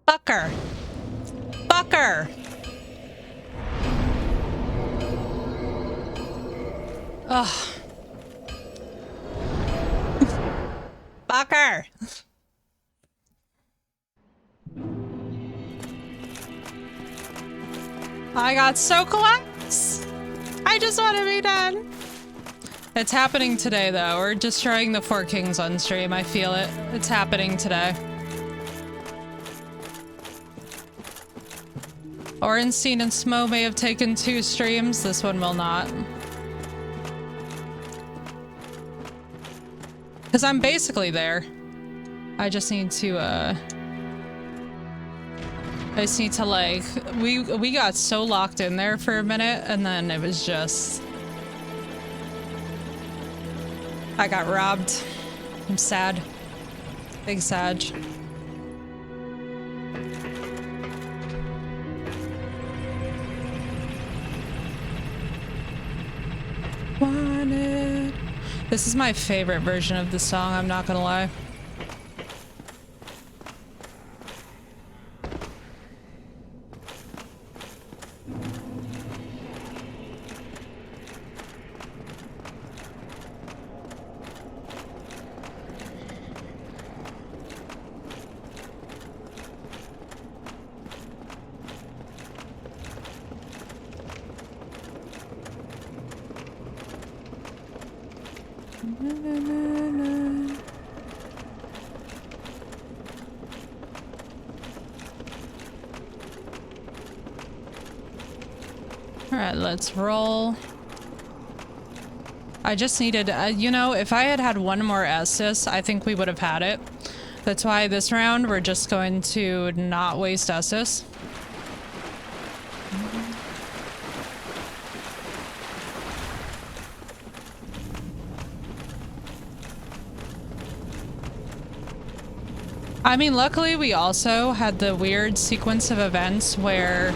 Fucker. Fucker. Ugh. Fucker. I got so close. I just want to be done. It's happening today, though. We're destroying the Four Kings on stream. I feel it. It's happening today. Orenstein and Smo may have taken 2 streams. This one will not. Because I'm basically there. I just need to, like... We got so locked in there for a minute, and then it was just... I got robbed. I'm sad. Big sad. Wanted. This is my favorite version of the song, I'm not gonna lie. Alright, let's roll. I just needed, you know, if I had had one more Estus, I think we would have had it. That's why this round we're just going to not waste Estus. I mean, luckily we also had the weird sequence of events where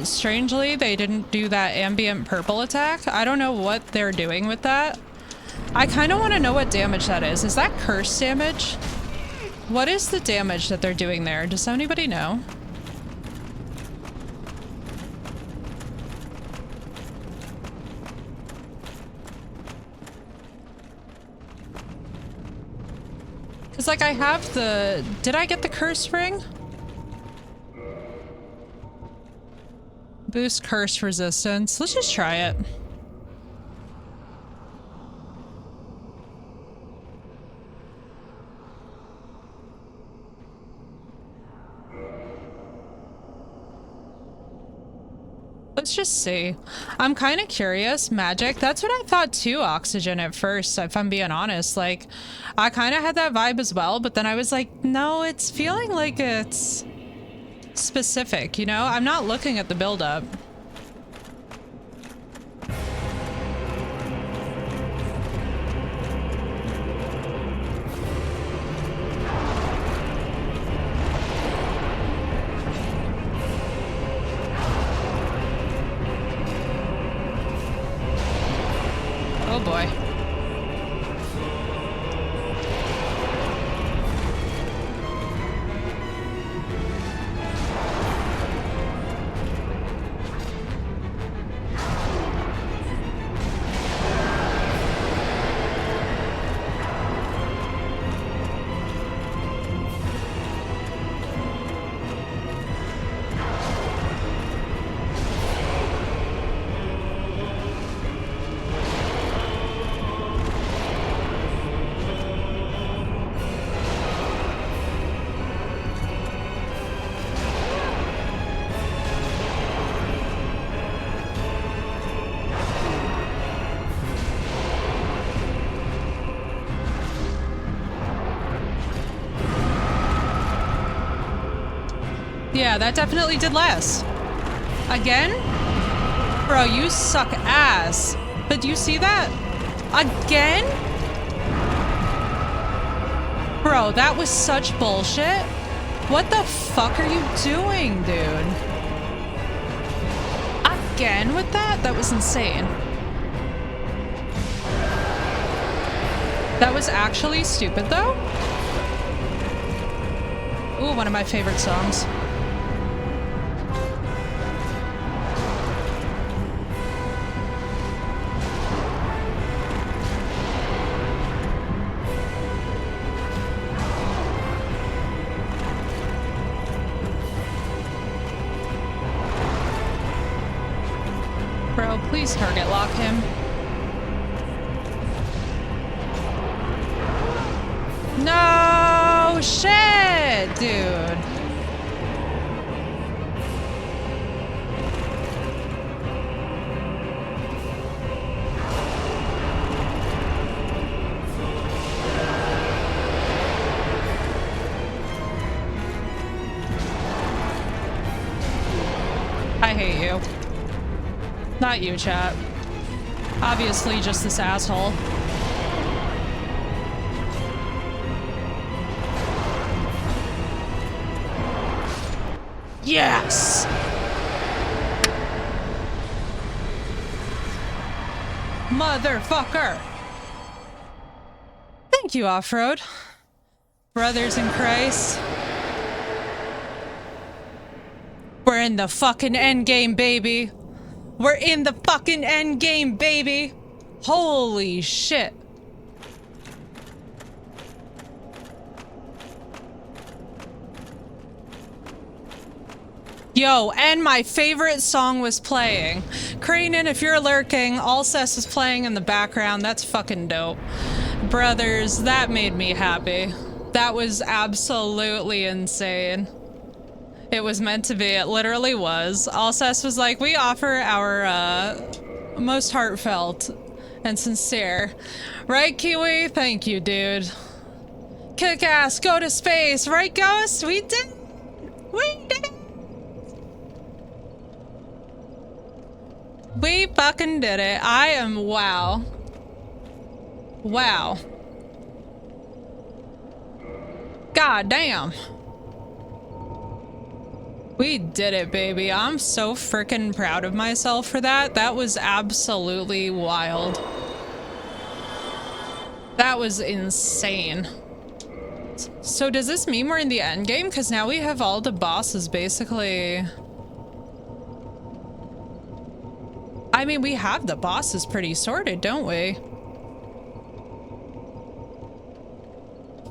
strangely they didn't do that ambient purple attack. I don't know what they're doing with that. I kind of want to know what damage that is. Is that curse damage? What is the damage that they're doing there? Does anybody know? Because, like, I have the... Did I get the curse ring? Boost curse resistance. Let's just try it. Let's just see. I'm kind of curious. Magic. That's what I thought too, Oxygen, at first, if I'm being honest. Like, I kind of had that vibe as well, but then I was like, no, it's feeling like it's specific, you know? I'm not looking at the buildup. Oh boy. Yeah, that definitely did less. Again? Bro, you suck ass. But do you see that? Again? Bro, that was such bullshit. What the fuck are you doing, dude? Again with that? That was insane. That was actually stupid, though. Ooh, one of my favorite songs. Bro, please target lock him. No shit, dude. I hate you. Not you, chat. Obviously, just this asshole. Yes! Motherfucker! Thank you, Off-Road. Brothers in Christ. We're in the fucking end game, baby. We're in the fucking end game, baby. Holy shit. Yo, and my favorite song was playing. Cranen, if you're lurking, Alcest is playing in the background. That's fucking dope. Brothers, that made me happy. That was absolutely insane. It was meant to be. It literally was. Alcest was like, we offer our most heartfelt and sincere. Right, Kiwi? Thank you, dude. Kick ass, go to space. Right, Ghost? We did. We did. We fucking did it. I am wow. Wow. God damn. We did it, baby. I'm so freaking proud of myself for that. That was absolutely wild. That was insane. So does this mean we're in the end game? Because now we have all the bosses basically. I mean, we have the bosses pretty sorted, don't we?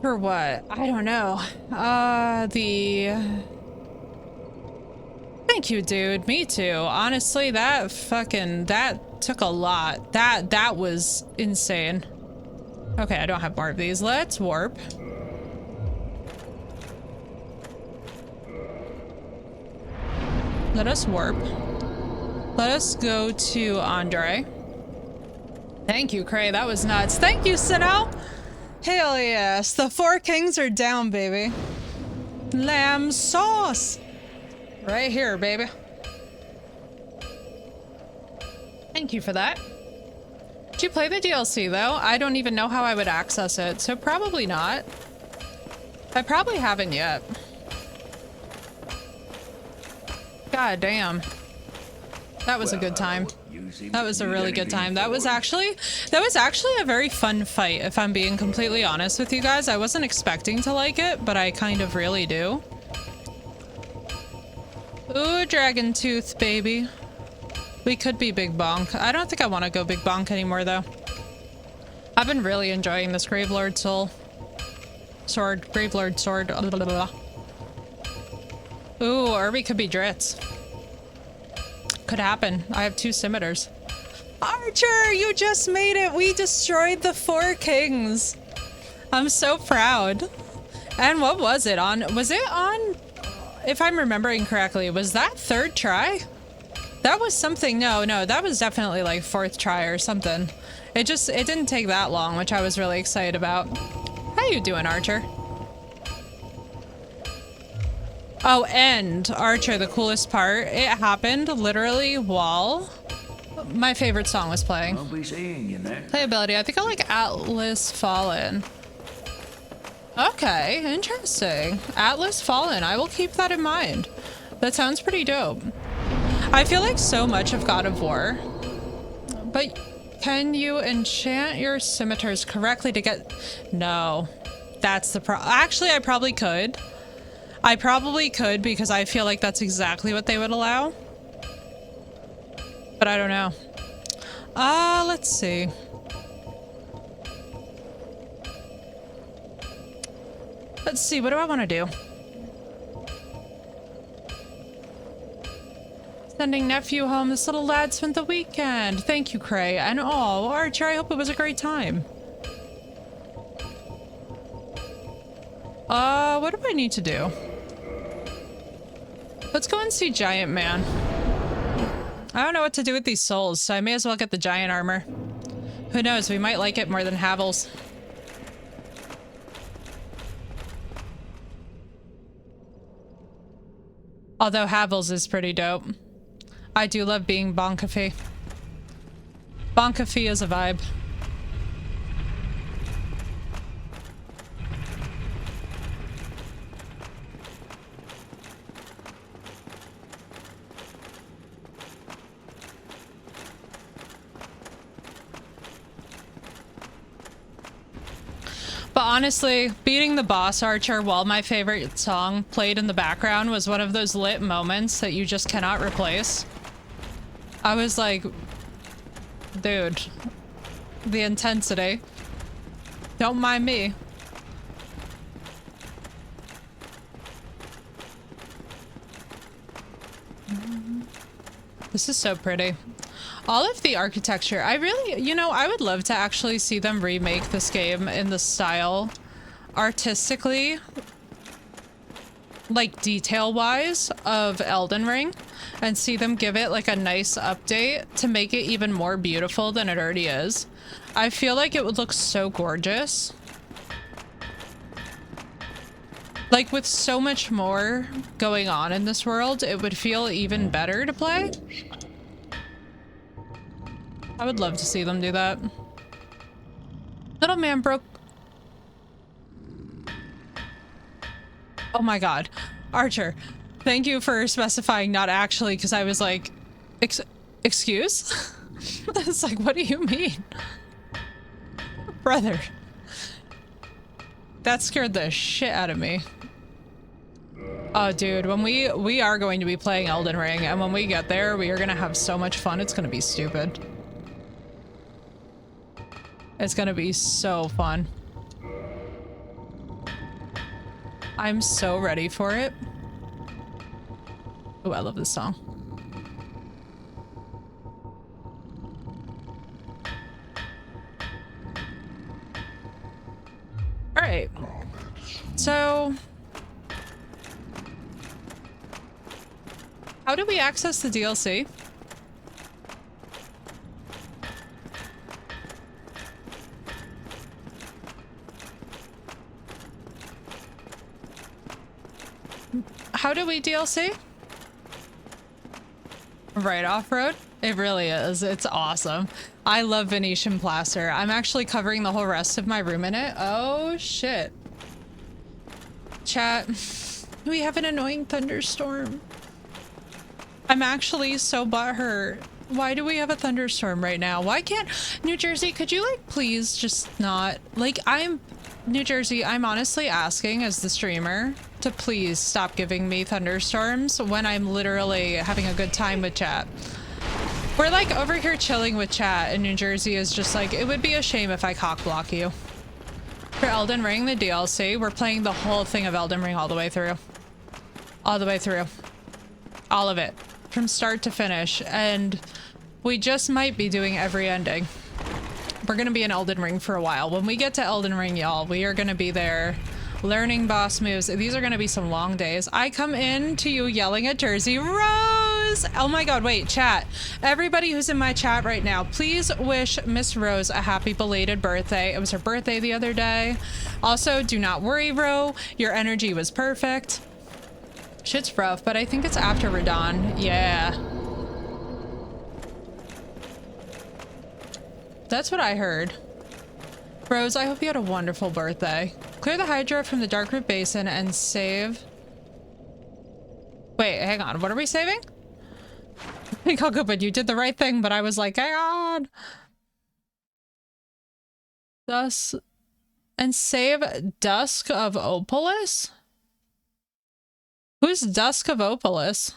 For what? I don't know. Thank you, dude. Me too. Honestly, that took a lot. That was insane. Okay, I don't have more of these. Let's warp. Let us warp. Let us go to Andre. Thank you, Cray. That was nuts. Thank you, Sinnoh. Hell yes. The 4 kings are down, baby. Lamb sauce. Right here, baby. Thank you for that. Did you play the DLC, though? I don't even know how I would access it, so probably not. I probably haven't yet. God damn. That was a good time. That was a really good time. That was actually a very fun fight, if I'm being completely honest with you guys. I wasn't expecting to like it, but I kind of really do. Ooh, Dragon Tooth, baby. We could be Big Bonk. I don't think I want to go Big Bonk anymore, though. I've been really enjoying this Gravelord Sword. Gravelord Sword. Blah, blah, blah. Ooh, or we could be Dritz. Could happen. I have 2 scimitars. Archer, you just made it. We destroyed the 4 kings. I'm so proud. And what was it on? Was it on, if I'm remembering correctly, was that 3rd try? That was something. No, that was definitely like 4th try or something. It didn't take that long, which I was really excited about. How you doing, Archer? Oh, and Archer, the coolest part, it happened literally while my favorite song was playing. I'll be seeing you there. Playability, I think I like Atlas Fallen. Okay, interesting. Atlas Fallen, I will keep that in mind. That sounds pretty dope. I feel like so much of God of War, but can you enchant your scimitars correctly to get... No, that's the problem. Actually, I probably could. I probably could because I feel like that's exactly what they would allow. But I don't know. Let's see. Let's see, what do I want to do? Sending nephew home. This little lad spent the weekend. Thank you, Cray. And oh, Archer, I hope it was a great time. What do I need to do? Let's go and see Giant Man. I don't know what to do with these souls, so I may as well get the giant armor. Who knows, we might like it more than Havel's. Although Havel's is pretty dope. I do love being Bonkafee. Bonkafee is a vibe. But honestly, beating the boss Archer while my favorite song played in the background was one of those lit moments that you just cannot replace. I was like, dude, the intensity. Don't mind me. This is so pretty. All of the architecture, I really, you know, I would love to actually see them remake this game in the style artistically, like detail-wise, of Elden Ring, and see them give it like a nice update to make it even more beautiful than it already is. I feel like it would look so gorgeous. Like, with so much more going on in this world, it would feel even better to play. I would love to see them do that. Little man broke... Oh my god. Archer, thank you for specifying not actually, because I was like, excuse? It's like, what do you mean? Brother. That scared the shit out of me. Oh, dude, when we are going to be playing Elden Ring, and when we get there, we are gonna have so much fun. It's gonna be stupid. It's gonna be so fun. I'm so ready for it. Oh, I love this song. All right. So, how do we access the DLC? How do we DLC? Right off-road? It really is. It's awesome. I love Venetian plaster. I'm actually covering the whole rest of my room in it. Oh, shit. Chat, we have an annoying thunderstorm. I'm actually so butthurt. Why do we have a thunderstorm right now? Why can't... New Jersey, could you, like, please just not... Like, New Jersey, I'm honestly asking as the streamer to please stop giving me thunderstorms when I'm literally having a good time with chat. We're like over here chilling with chat, and New Jersey is just like, it would be a shame if I cock block you. For Elden Ring, the DLC, we're playing the whole thing of Elden Ring all the way through. All the way through. All of it. From start to finish. And we just might be doing every ending. We're gonna be in Elden Ring for a while. When we get to Elden Ring, y'all, we are gonna be there learning boss moves. These are gonna be some long days. I come in to you yelling at Jersey, Rose! Oh my god, wait, chat. Everybody who's in my chat right now, please wish Miss Rose a happy belated birthday. It was her birthday the other day. Also, do not worry, Ro. Your energy was perfect. Shit's rough, but I think it's after Radon. Yeah. That's what I heard. Rose, I hope you had a wonderful birthday. Clear the Hydra from the Darkroot Basin and save... Wait, hang on. What are we saving? I think I'll go, but you did the right thing, but I was like, hang on. Thus... And save Dusk of Opolis? Who's Dusk of Opolis?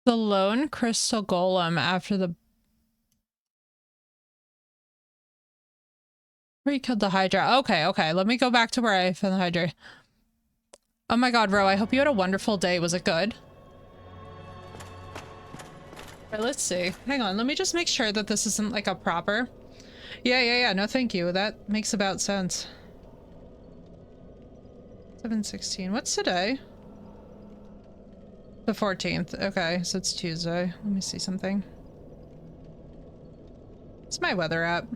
The lone crystal golem after the... Where you killed the Hydra. Okay, okay. Let me go back to where I found the Hydra. Oh my god, Ro, I hope you had a wonderful day. Was it good? Alright, let's see. Hang on, let me just make sure that this isn't like a proper... Yeah, no thank you. That makes about sense. 7/16. What's today? The 14th. Okay, so it's Tuesday. Let me see something. What's my weather app?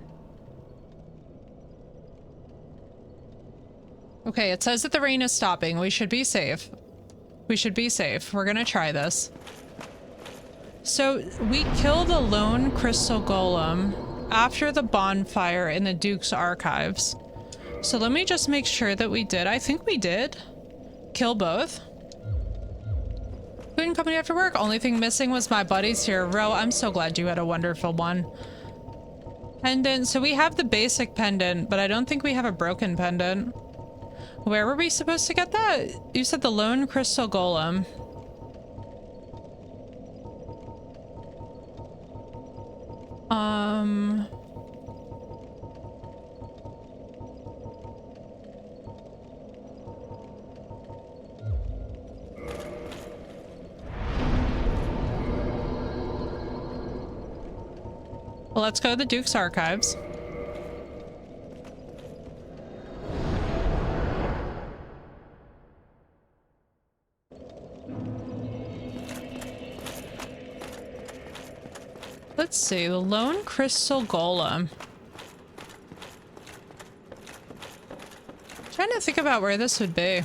Okay, it says that the rain is stopping. We should be safe. We should be safe. We're gonna try this. So, we kill the lone crystal golem after the bonfire in the Duke's archives. So let me just make sure that we did. I think we did. Kill both. Food and company after work. Only thing missing was my buddies here. Ro, I'm so glad you had a wonderful one. Pendant. So we have the basic pendant, but I don't think we have a broken pendant. Where were we supposed to get that? You said the lone crystal golem. Well, let's go to the Duke's archives. Let's see, the Lone Crystal Golem. Trying to think about where this would be.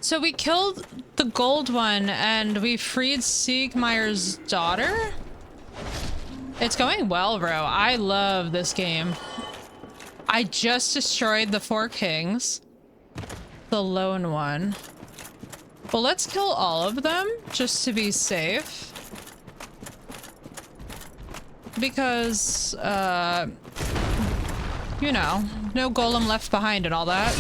So we killed the gold one and we freed Siegmeyer's daughter? It's going well, bro. I love this game. I just destroyed the 4 kings. The lone one. Well, let's kill all of them just to be safe. Because, you know, no golem left behind and all that.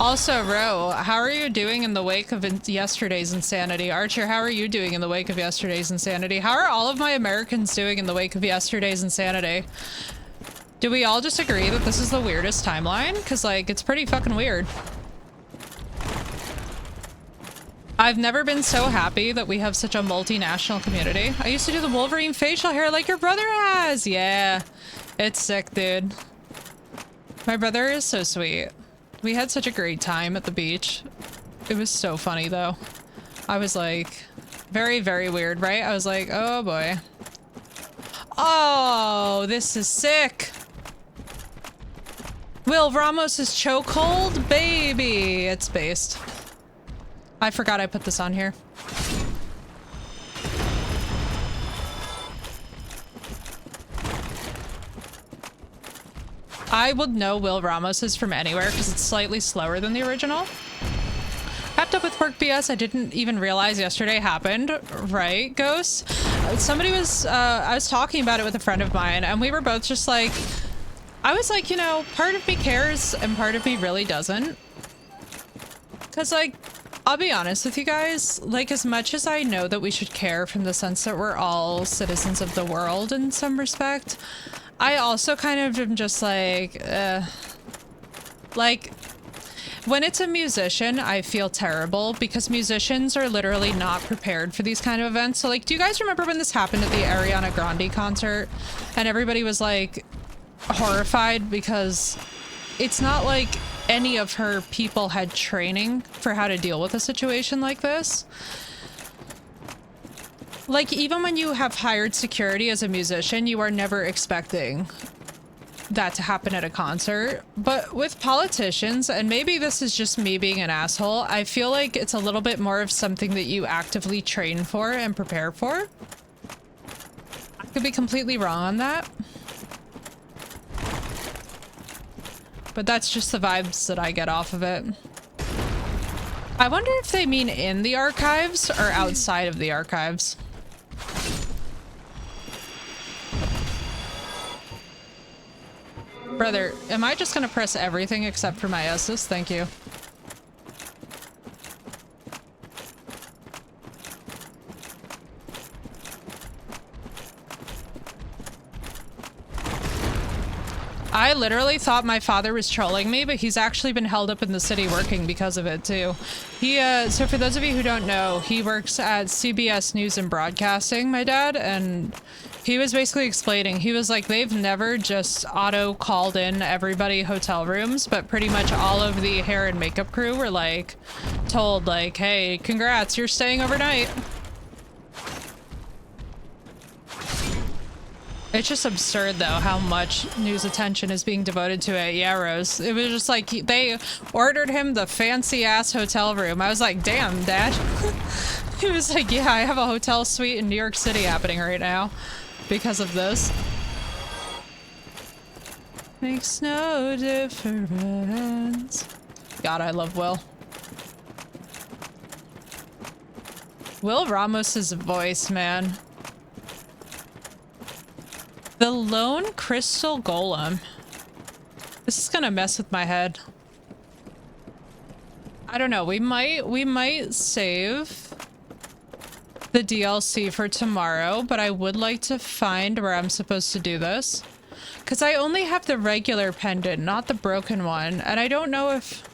Also, Ro, how are you doing in the wake of yesterday's insanity? Archer, how are you doing in the wake of yesterday's insanity? How are all of my Americans doing in the wake of yesterday's insanity? Do we all just agree that this is the weirdest timeline? Because, like, it's pretty fucking weird. I've never been so happy that we have such a multinational community. I used to do the Wolverine facial hair like your brother has. Yeah, it's sick, dude. My brother is so sweet. We had such a great time at the beach. It was so funny, though. I was like, very, very weird, right? I was like, oh boy. Oh, this is sick. Will Ramos's chokehold? Baby, it's based. I forgot I put this on here. I would know Will Ramos's from anywhere because it's slightly slower than the original. Wrapped up with work BS I didn't even realize yesterday happened. Right, Ghost? Somebody was, I was talking about it with a friend of mine and we were both just like, I was like, you know, part of me cares and part of me really doesn't. Because, like, I'll be honest with you guys, like, as much as I know that we should care from the sense that we're all citizens of the world in some respect, I also kind of am just like, when it's a musician, I feel terrible because musicians are literally not prepared for these kind of events. So, like, do you guys remember when this happened at the Ariana Grande concert and everybody was, like, horrified because it's not like any of her people had training for how to deal with a situation like this. Like, even when you have hired security as a musician, you are never expecting that to happen at a concert. But with politicians, and maybe this is just me being an asshole, I feel like it's a little bit more of something that you actively train for and prepare for. I could be completely wrong on that. But that's just the vibes that I get off of it. I wonder if they mean in the archives or outside of the archives. Brother, am I just gonna press everything except for my S's? Thank you. I literally thought my father was trolling me, but he's actually been held up in the city working because of it too. He, so for those of you who don't know, he works at CBS News and Broadcasting, my dad, and he was basically explaining, he was like, they've never just auto called in everybody hotel rooms, but pretty much all of the hair and makeup crew were like, told like, hey, congrats, you're staying overnight. It's just absurd, though, how much news attention is being devoted to it. Yeah, Rose. It was just like, they ordered him the fancy-ass hotel room. I was like, damn, Dad. He was like, yeah, I have a hotel suite in New York City happening right now because of this. Makes no difference. God, I love Will. Will Ramos's voice, man. The Lone Crystal Golem. This is gonna mess with my head. I don't know. We might save the DLC for tomorrow, but I would like to find where I'm supposed to do this. Because I only have the regular pendant, not the broken one. And I don't know if...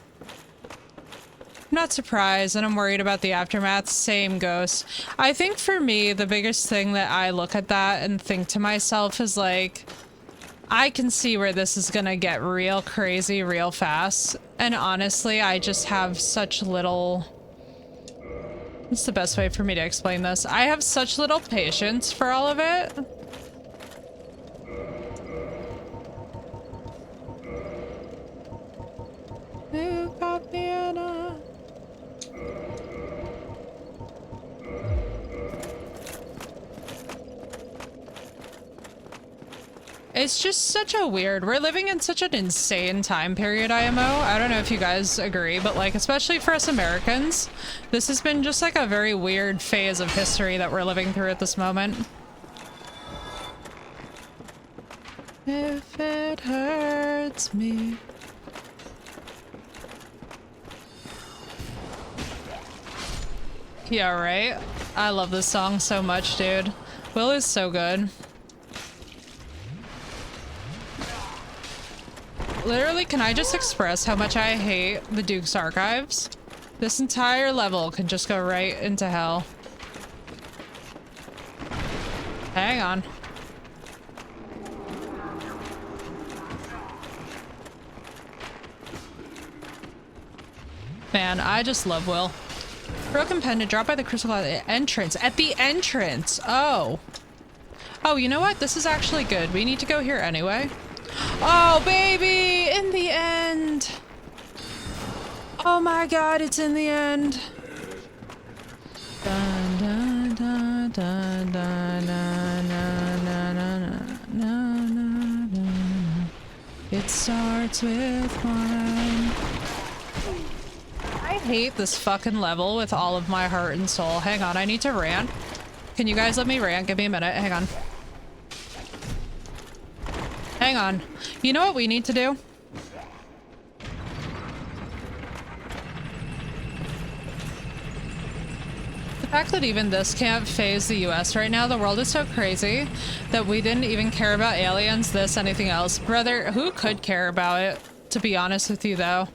I'm not surprised, and I'm worried about the aftermath. Same Ghost. I think for me, the biggest thing that I look at that and think to myself is like, I can see where this is gonna get real crazy real fast. And honestly, I just have such little... What's the best way for me to explain this? I have such little patience for all of it. You got me in a... It's just such a weird... We're living in such an insane time period, IMO. I don't know if you guys agree, but like, especially for us Americans, this has been just like a very weird phase of history that we're living through at this moment. If it hurts me... Yeah, right? I love this song so much, dude. Will is so good. Literally, can I just express how much I hate the Duke's Archives? This entire level can just go right into hell. Hang on. Man, I just love Will. Broken pendant dropped by the crystal at the entrance. At the entrance! Oh. Oh, you know what? This is actually good. We need to go here anyway. Oh, baby! In the end! Oh my god, it's in the end. Dun, dun, dun, dun, dun, dun, dun, dun, dun, dun, dun. It starts with one. I hate this fucking level with all of my heart and soul. Hang on, I need to rant. Can you guys let me rant? Give me a minute. Hang on. Hang on. You know what we need to do? The fact that even this can't phase the US right now, the world is so crazy that we didn't even care about aliens, this, anything else. Brother, who could care about it, to be honest with you, though?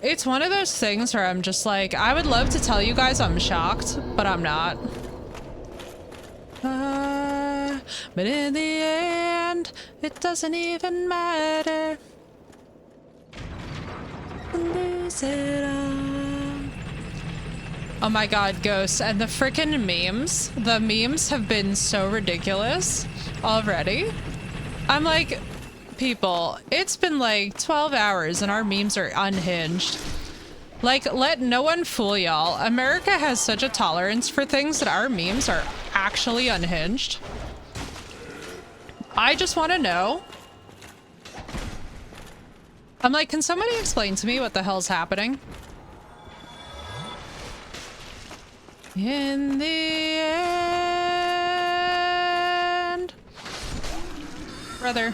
It's one of those things where I'm just like, I would love to tell you guys I'm shocked, but I'm not. But in the end, it doesn't even matter. Lose it all. Oh my god, Ghosts, and the frickin' memes. The memes have been so ridiculous already. I'm like, people, it's been like 12 hours and our memes are unhinged. Like, let no one fool y'all. America has such a tolerance for things that our memes are actually unhinged. I just want to know. I'm like, can somebody explain to me what the hell's happening? In the end. Brother.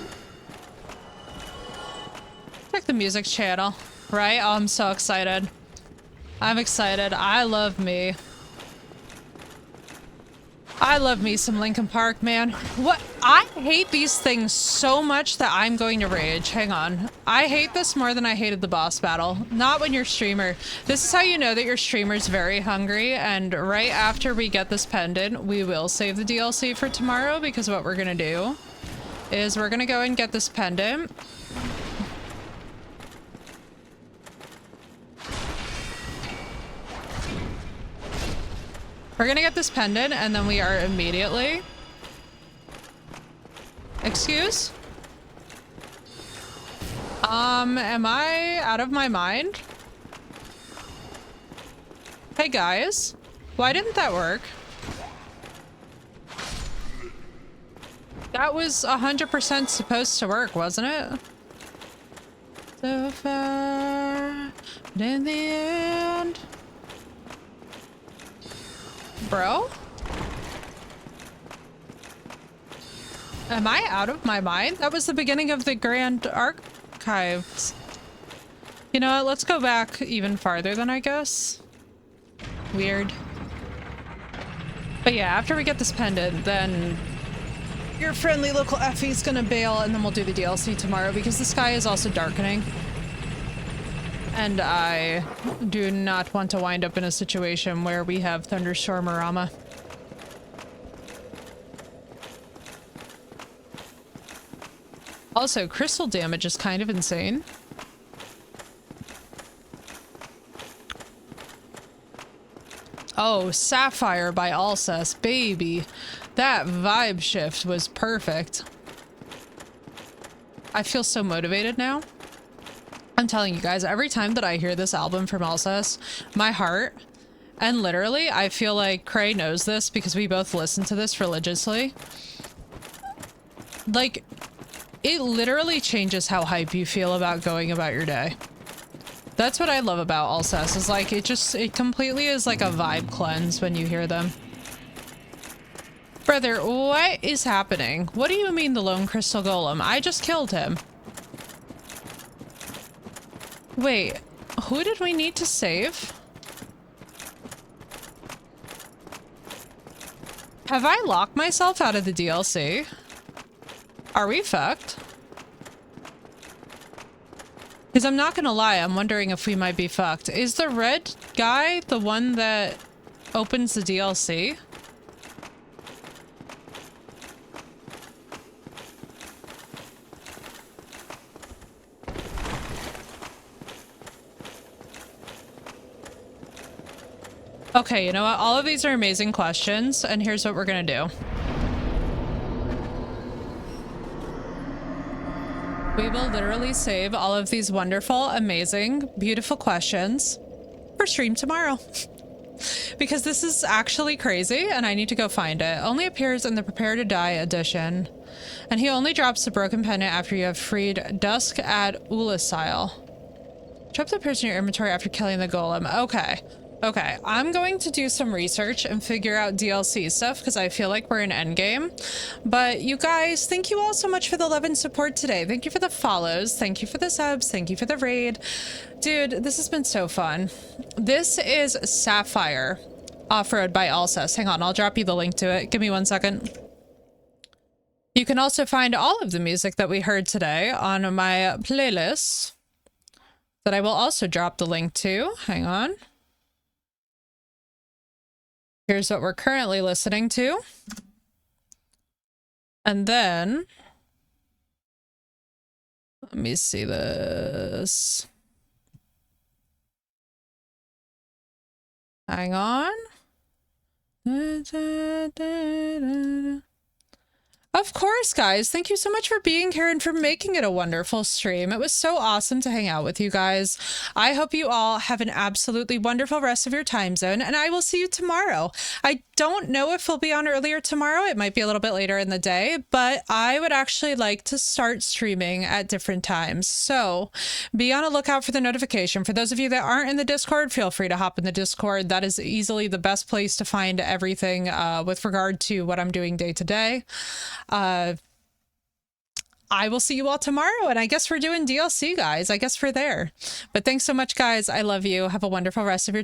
Check the music channel, right? Oh, I'm so excited. I'm excited. I love me. I love me some Linkin Park, man. What? I hate these things so much that I'm going to rage. Hang on. I hate this more than I hated the boss battle. Not when you're streamer. This is how you know that your streamer's very hungry, and right after we get this pendant, we will save the DLC for tomorrow, because what we're gonna do is we're gonna go and get this pendant. We're gonna get this pendant, and then we are immediately... Excuse? Am I out of my mind? Hey guys, why didn't that work? That was 100% supposed to work, wasn't it? So far, but in the end... Bro? Am I out of my mind? That was the beginning of the Grand Archives. You know what? Let's go back even farther then, I guess. Weird. But yeah, after we get this pendant, then your friendly local Effie's gonna bail, and then we'll do the DLC tomorrow because the sky is also darkening. And I do not want to wind up in a situation where we have Thunderstorm-orama. Also, crystal damage is kind of insane. Oh, Sapphire by Alcest, baby. That vibe shift was perfect. I feel so motivated now. I'm telling you guys, every time that I hear this album from Alcest, my heart, and literally, I feel like Cray knows this because we both listen to this religiously. Like, it literally changes how hype you feel about going about your day. That's what I love about Alcest, is like, it completely is like a vibe cleanse when you hear them. Brother, what is happening? What do you mean the lone crystal golem? I just killed him. Wait, who did we need to save? Have I locked myself out of the DLC? Are we fucked? Because I'm not gonna lie, I'm wondering if we might be fucked. Is the red guy the one that opens the DLC? Okay, you know what? All of these are amazing questions, and here's what we're gonna do. We will literally save all of these wonderful, amazing, beautiful questions for stream tomorrow. Because this is actually crazy, and I need to go find it. Only appears in the Prepare to Die edition. And he only drops the broken pendant after you have freed Dusk at Ulasil. Trap that appears in your inventory after killing the golem. Okay. Okay, I'm going to do some research and figure out DLC stuff because I feel like we're in endgame. But you guys, thank you all so much for the love and support today. Thank you for the follows. Thank you for the subs. Thank you for the raid. Dude, this has been so fun. This is Sapphire Off-Road by Alcest. Hang on, I'll drop you the link to it. Give me 1 second. You can also find all of the music that we heard today on my playlist that I will also drop the link to. Hang on. Here's what we're currently listening to. And then, let me see this. Hang on. Of course, guys. Thank you so much for being here and for making it a wonderful stream. It was so awesome to hang out with you guys. I hope you all have an absolutely wonderful rest of your time zone, and I will see you tomorrow. I don't know if we'll be on earlier tomorrow. It might be a little bit later in the day, but I would actually like to start streaming at different times. So be on a lookout for the notification. For those of you that aren't in the Discord, feel free to hop in the Discord. That is easily the best place to find everything with regard to what I'm doing day to day. I will see you all tomorrow, and I guess we're doing DLC, guys. I guess we're there. But thanks so much, guys. I love you. Have a wonderful rest of your time.